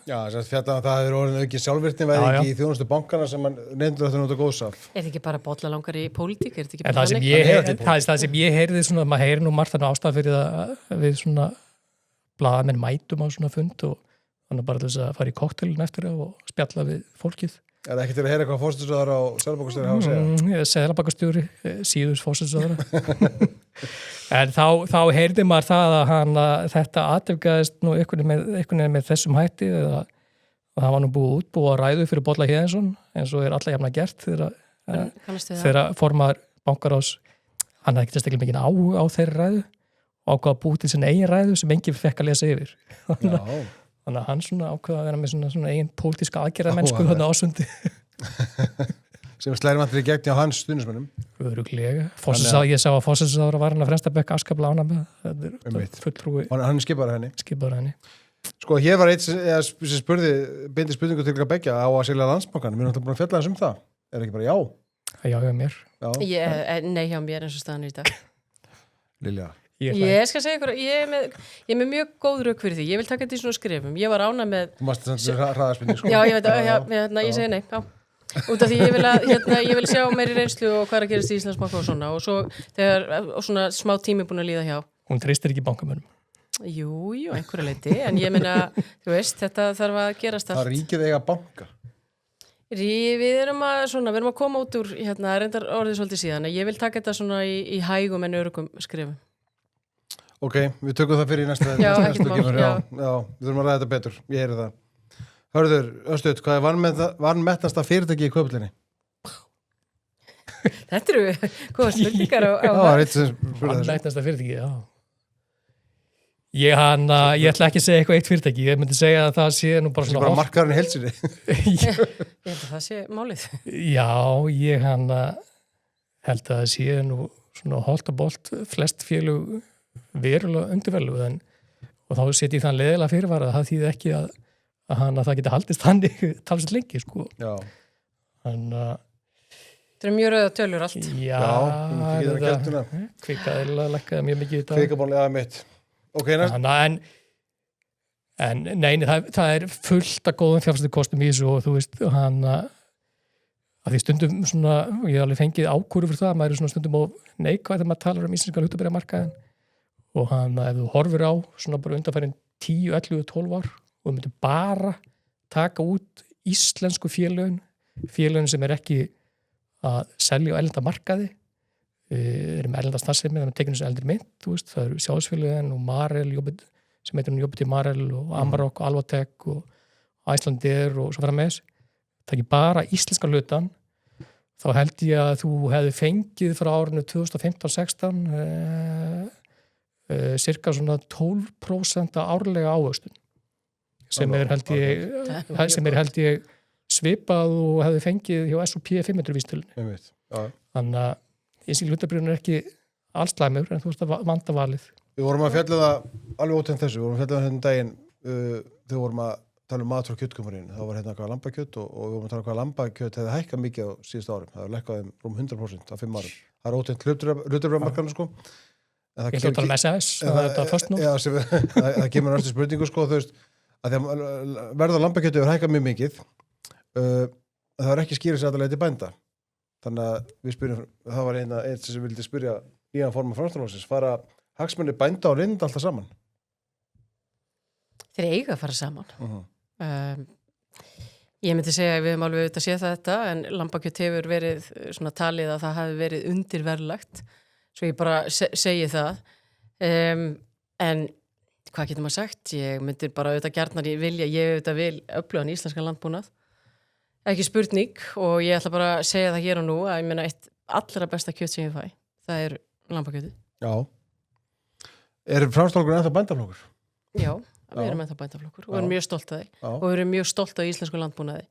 Speaker 1: Já, þess að það er orðin auki sjálfvirkni væri ekki í þjónustu bankana sem nefndur þetta nota góðs af.
Speaker 4: Er þetta ekki bara bolla langar í pólitík? Er þetta ekki
Speaker 3: En
Speaker 4: bara
Speaker 3: það sem ég heyrði svona, maður heyri nú margt þannig ástæð fyrir að við svona blaðamenn mætum á svona fund og þannig bara þess að fara í koktelin eftir og spjalla við fólkið.
Speaker 1: Er það ekki til að heyra hvað fórsættisráðherra á Seðlabankastjóri hafa að segja?
Speaker 3: Seðlabankastjóri, síðust fórsættisráðherra. En þá heyrði maður það að þetta atvikaðist nú einhvern veginn með þessum hætti eða það var nú búið útbúið að ræðu fyrir Bolla Héðinsson eins og alla jafna gert þegar formar bankaráðs hann hafði ekki steklega mikið á þeirri ræðu og ákvað að búið til sinna eigin ræðu sem enginn fekk að lesa yfir. Þannig að hann svona ákveða að vera með svona eigin pólitíska aðgerðamennsku þarna ásundi.
Speaker 1: Sem slæri vantir í gegn hjá hans stuðnismönnum.
Speaker 3: Öruglega. Ég sá að fórsættisráðherra var hann að fremsta bekk afskaplega ána með. Þetta er fulltrúi.
Speaker 1: Hann skipaði henni.
Speaker 3: Skipaði henni.
Speaker 1: Sko, hér var eitt sem beindi spurningu til að begja á að selja Landsbankann. Við erum alltaf búin að fjalla þessum það. Er ekki bara já?
Speaker 3: Já, hjá mér.
Speaker 4: Nei, hjá mér eins og staðan í dag.
Speaker 1: Lilja.
Speaker 4: Ég skal segja ykkur, ég er með mjög góð rök fyrir því, ég vil taka þetta í svona skrifum ég var ánað með
Speaker 1: Þú mást að hraðaspinni sko.
Speaker 4: Já, ég veit, ég segi nei út af því ég vil sjá meiri reynslu og hvað að gerast í Íslandsbanka og svona og svo þegar svona smá tími búin að líða hjá
Speaker 3: Hún treystir ekki bankamönnum
Speaker 4: Jú, einhverju leyti, en ég meina þú veist, þetta þarf að gerast allt
Speaker 1: Það ríkið eiga banka
Speaker 4: Við erum að koma út úr reyndar orðið svolítið síðan ég vil taka þetta svona í hægum en öruggum skrifum
Speaker 1: Ok, við tökum það fyrir í næsta
Speaker 4: Já, ekkert mál,
Speaker 1: já, við þurfum að ræða þetta betur, ég heyri það. Hörður, Östuð, hvað er vanmettasta fyrirtæki í Kauphallinni?
Speaker 4: Þetta eru góða spurningar á
Speaker 1: Já, það er eitt sem spurði þessu.
Speaker 3: Vanmettasta fyrirtæki, já. Ég ætla ekki að segja eitthvað eitt fyrirtæki, ég myndi segja að það sé nú bara svona...
Speaker 1: Það sé bara markaðurinn í heilsinni.
Speaker 4: Ég held að það sé málið.
Speaker 3: Já, ég held að það sé nú svona holt og bolt flest félög verulega undirverluð og þá setjum ég þann leiðilega fyrirvara að það þýði ekki að það geti haldist þannig talsett lengi sko.
Speaker 1: Já.
Speaker 4: Það mjög rauða tölur allt.
Speaker 3: Já, kvikaðilega lækkaði mjög mikið í dag.
Speaker 1: Kvikabónlega mitt. Ok, næst.
Speaker 3: Nei, það er fullt af góðum fjárfestakostum í þessu og þú veist, að því stundum svona, ég hef alveg fengið ákúru fyrir það, maður er svona stundum og neikvæð þegar maður talar íslenska hlutabréfamarkaðinn og ef þú horfir á svona bara undanfærin 10, 11, 12 ár og myndir bara taka út íslensku félögin sem er ekki að selja á erlenda markaði eru með erlenda starfsemi, það er tekinu sem eldir mynd, þú veist, það eru Sjávarútvegsfélögin og Marel, sem heitir Jobbit í Marel og Amarok og Alvotek og Icelandair og svo fara með þess. Það er ekki bara íslenska hlutan, þá held ég að þú hefði fengið frá árinu 2015-16 cirka svona 12% árlega ávöxtun sem er held ég svipað og hefði fengið hjá S&P 500 vísitölunni. Þannig að íslenski hlutabréfin er ekki allslæmur en þú veist að vanda valið.
Speaker 1: Við vorum að fjalla það alveg ótegn þessu, við vorum að fjalla það hérna daginn þegar vorum að tala mat frá kjötkomarinn, þá var hérna hvað lambakjöt og við vorum að tala hvað lambakjöt hefði hækkað mikið á síðustu árum. Það hefði lekkað rúm 100% á 5 árum. Það ótengt hlutabréfamarkaðnum, sko.
Speaker 3: Ég ætla að tala með SAS, það er þetta först nú.
Speaker 1: Já, það kemur næstu spurningu, sko, þú veist, að því að verða lambakjötu hefur hækkað mjög mikið, það var ekki skýrið sér aðalega til bænda. Þannig að við spyrjum, það var einn sem vildi spyrja nýjan form af framstæðanlóksins, fara hagsmunir bænda og rind alltaf saman?
Speaker 4: Þeir eiga að fara saman. Ég myndi segja að við höfum alveg auðvitað séð þetta, en lambakjöt hefur verið svona talið að það hafi verið undirverðlagt, svo ég bara segi það. En hvað getur maður sagt? Ég myndi bara auðvitað gjarnar ég auðvitað vil öflugan íslenskan landbúnað. Ekki spurning, og ég ætla bara að segja það hér og nú að ég meina eitt allra besta kjöt sem ég fæ, það er lambakjötið.
Speaker 1: Já. Er framstæðanlókur ennþá bændaflokkur?
Speaker 4: Já. Við erum ennþá bændaflokkur og erum mjög stolt af því og við erum mjög stolt af íslensku landbúnaði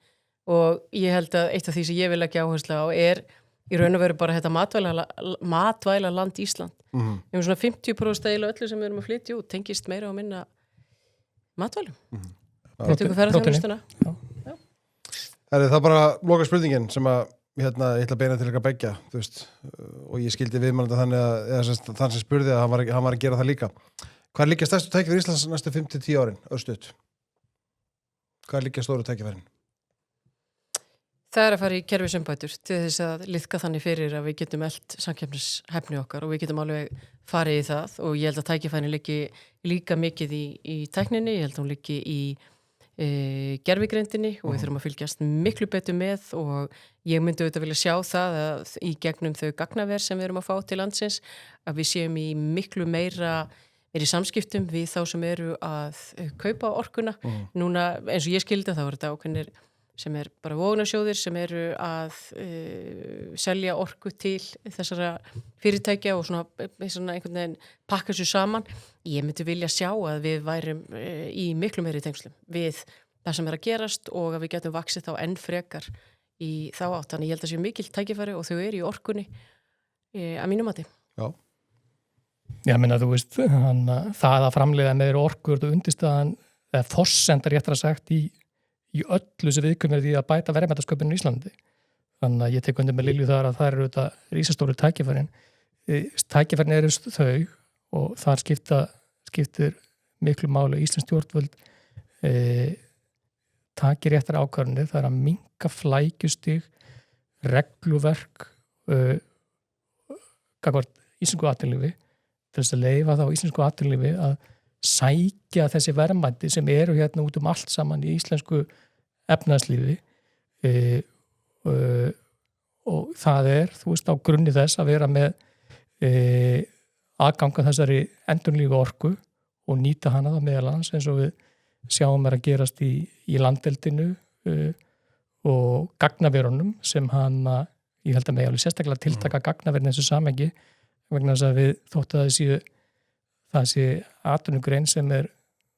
Speaker 4: og ég held að eitt af því sem ég vil ekki áherslu á er í raun og veru bara þetta matvæla land Ísland. Við erum svona 50% eila öllu sem við erum að flytja út tengist meira og minna matvælum. Við tökum ferðarþjónustuna.
Speaker 1: Það er bara loka spurningin sem að ég ætla að beina til eitthvað beggja, þú veist, og ég skildi viðmælanda þann sem spurði að hann var að gera það líka. Hvað liggja stærstu tækifæri Íslands næstu 5-10 árin, örstutt? Hvað liggja stóru tækifærin?
Speaker 4: Það er að fara í kerfisumbætur til þess að liðka þannig fyrir að við getum elt samkeppnishæfni okkar og við getum alveg farið í það og ég held að tækifærin liggi líka mikið í tækninni, ég held að hún liggi í gervigreindinni og við þurfum að fylgjast miklu betur með og ég myndi auðvitað vilja sjá það að í gegnum þau gagnaver sem við erum að fá til landsins að við séum í miklu meira í samskiptum við þá sem eru að kaupa orkuna. Núna eins og ég skildi þá er þetta ákveðnir sem er bara vogunarsjóðir sem eru að selja orku til þessara fyrirtækja og svona einhvern veginn pakka þessu saman. Ég myndi vilja sjá að við værum í miklu meiri tengslum við það sem er að gerast og að við getum vaxið þá enn frekar í þá átt. Þannig ég held að séu mikil tækifæri og þau eru í orkunni að mínum mati.
Speaker 1: Já.
Speaker 3: Já, menna, þú veist, það að framleiða með orku og undirstaðan, eða forsendar réttar að sagt í öllu sem viðkvæmur því að bæta verðmætasköpunum í Íslandi. Þannig að ég tek undir með Lilju þar að það eru þetta rísastóru tækifærin. Tækifærin eru þau og þar skiptir miklu máli íslensk stjórnvöld taki réttar ákvarðanir, það er að minnka flækjustig, regluverk gagnvart íslensku atvinnulífi til þess að leyfa þá íslensku atvinnulífi að sækja þessi verðmæti sem eru hérna út allt saman í íslensku efnahagslífi og það er, þú veist, á grunni þess að vera með aðganga þessari endurnlífu orku og nýta hana þá meðal annars eins og við sjáum að gerast í landeldinu og gagnaverunum sem ég held að með alveg sérstaklega tiltaka gagnaverin þessu samengi vegna þess að við þóttu að það sé atvinnugrein sem er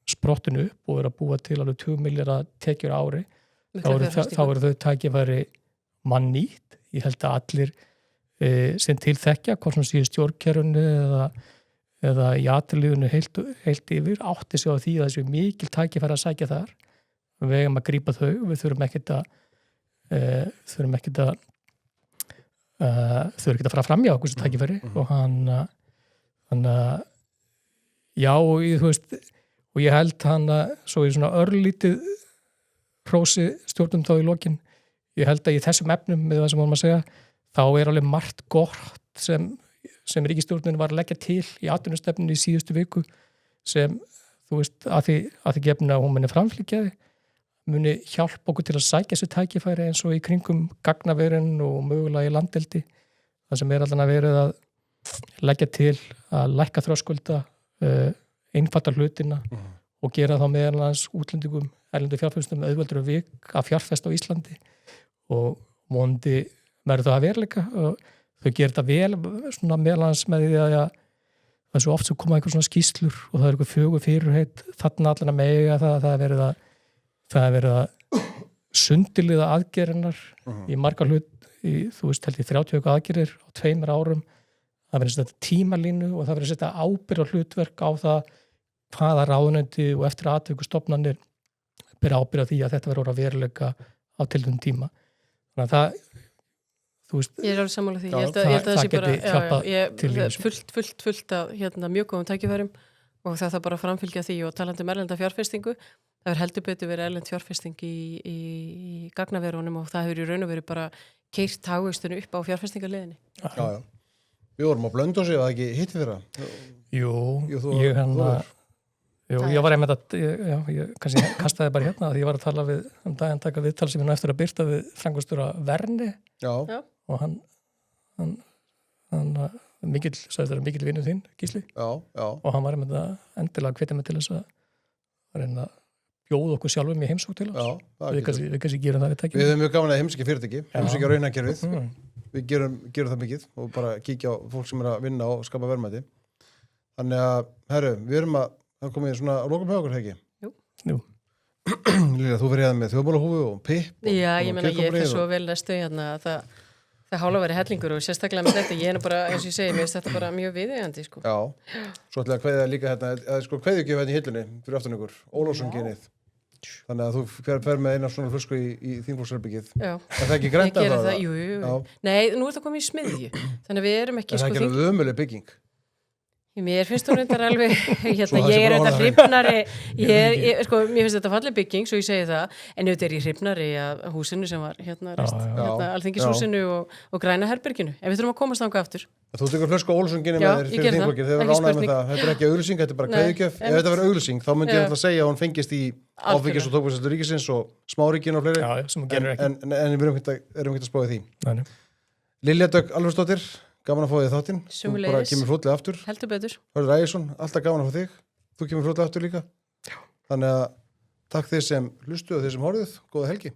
Speaker 3: sprottinu upp og er að búa til alveg 2 milljarða tekjur á ári þá eru þau tækifæri mannnýtt. Ég held að allir sem tilþekkja hvort sem séu stjórnkerfinu eða í atvinnulífinu heilt yfir átti sig á því að þessu mikil tækifæri að sækja þar. Við eigum að grípa þau, við þurfum ekkert að fara fram hjá okkur þessu tækifæri og hann já og þú veist og ég held svo í svona örlítið hrósi stjórnum þá í lokin. Ég held að í þessum efnum með það sem vorum að segja þá er alveg margt gott sem ríkisstjórnin var að leggja til í atvinnustefnunni í síðustu viku sem þú veist að því gefna að hún muni framfylgjaði muni hjálpa okkur til að sækja þessu tækifæri eins og í kringum gagnaverin og mögulega í landeldi það sem er allan að verið að leggja til að lækka þröskulda einfalda hlutina og gera þá meðal annars útlendingum erlendu fjárfestum auðveldur að fjárfesta á Íslandi og vonandi verður það að veruleika og þau gerir þetta vel svona meðal annars með því að það er svo oft sem koma einhver svona skýslur og það er einhver fögur fyrirheit þarna allan að mega það er verið að sundiliða aðgerðinar í margar hlut þú veist held ég 30 aðgerðir á 2 árum það verið að setja tímalínu og það verið að setja ábyrgð hlutverk á það hvaða ráðuneyti og eftir atviku stofnanir bera ábyrgð á því að þetta verður að veruleika á tilhundum tíma. Þannig að það, þú veist,
Speaker 4: Ég er alveg sammála því.
Speaker 3: Já,
Speaker 4: Ég held að það sé
Speaker 3: það
Speaker 4: bara,
Speaker 3: geti hjálpað til í þessu.
Speaker 4: fullt að mjög góðum tækifærum og það þarf bara að framfylgja því og talandi um erlenda fjárfestingu. Það er heldur betur verið erlend fjárfesting í gagnaverunum og það hefur í raun og verið bara keyrt hagvöxtinu upp á fjárfestingarliðinni.
Speaker 1: Já. Við vorum á Blönduósi, var það ekki hitti þeirra?
Speaker 3: Jú,
Speaker 1: þú-
Speaker 3: ég hann
Speaker 1: þú-
Speaker 3: að ég var einmitt að, ég kannski kastaði bara hérna því ég var að tala við daginn taka viðtal sem ég eftir að byrta við frangustjóra Verni
Speaker 1: Já.
Speaker 3: og hann mikill, sagði þetta mikill vinur þín, Gísli,
Speaker 1: Já.
Speaker 3: og hann var einmitt að endilega hvetja mig til þess að reyna að bjóða okkur sjálfum í heimsók til
Speaker 1: Já.
Speaker 3: oss.
Speaker 1: Það
Speaker 3: Við kannski gerum það við
Speaker 1: Við
Speaker 3: tækjum.
Speaker 1: höfum mjög gaman að heimsækja fyrirtæki, heimsækja raunhagkerfið.
Speaker 3: Mm.
Speaker 1: Við gerum það mikið og bara kíkja á fólk sem er að vinna og skapa verðmæti. Þannig að, herru, við erum að, það komið svona að lokum hjá okkur, ekki?
Speaker 3: Jú.
Speaker 1: Lilja, þú verið hérna með þjóðmálahúfu og pipp.
Speaker 4: Já,
Speaker 1: og
Speaker 4: ég meina ég
Speaker 1: kjötkombrið
Speaker 4: fyrir svo
Speaker 1: og-
Speaker 4: vel lestu hérna að það hála verið hellingur og sérstaklega með þetta, ég er nú bara, eins og ég segi, mér finnst þetta bara mjög viðeigandi, sko.
Speaker 1: Já, svo ætla að kveðja líka hérna, eða sko kveðjugjöf hérna í hillunni fyrir aftan ykkur, Ólafsson genið. Þannig að þú fer með eina svona flösku í þínflóksherbyggið.
Speaker 4: Já,
Speaker 1: Er það ekki
Speaker 4: ég
Speaker 1: grænt
Speaker 4: gera
Speaker 1: að
Speaker 4: það, jú.
Speaker 1: Já.
Speaker 4: Nei, nú er það komið í smiðju, þannig að við erum
Speaker 1: Er
Speaker 4: ekki,
Speaker 1: það
Speaker 4: sko,
Speaker 1: ekki alveg ömuleg bygging?
Speaker 4: Mér finnst hún reyndar alveg, hérna,
Speaker 1: Svo það sé
Speaker 4: ég er
Speaker 1: bara
Speaker 4: auðvitað
Speaker 1: orðað
Speaker 4: hrifnari, sko, mér finnst þetta falleg bygging, svo ég segi það, en auðvitað er ég hrifnari að húsinu sem var hérna, reist,
Speaker 3: Já, já.
Speaker 4: hérna alþingishúsinu og græna herberginu, en við þurfum að komast þangað aftur.
Speaker 1: Þú tekur flösku Ólafsson genið
Speaker 4: Já,
Speaker 1: með þér
Speaker 4: ég
Speaker 1: fyrir
Speaker 4: geri það.
Speaker 1: þínflokkið, þeir
Speaker 4: Ekki
Speaker 1: eru ánægð með
Speaker 4: spurning.
Speaker 1: það. Þetta er ekki auglýsing, þetta er bara
Speaker 4: Nei,
Speaker 1: kveðjugjöf. Ef
Speaker 4: en-
Speaker 1: þetta verður auglýsing, þá myndi ég
Speaker 4: Já.
Speaker 1: alltaf segja að hún fengist í áfengis- og tóbaksverslu ríkisins og smáríkin og fleiri.
Speaker 3: Já, sem hún gerur ekki.
Speaker 1: En við erum ekki að spáði því.
Speaker 3: Nei.
Speaker 1: Lilja Dögg Alvarsdóttir, gaman að fá þig í þáttinn. Þú
Speaker 4: Sömuleiðis.
Speaker 1: bara kemur fljótlega aftur.
Speaker 4: Heldur betur.
Speaker 1: Hörður Ægisson, alltaf gaman að fá þig. Þú kemur fljótlega aftur líka. Þannig að takk þið sem hlustu og þið sem horfðuð. Góða helgi.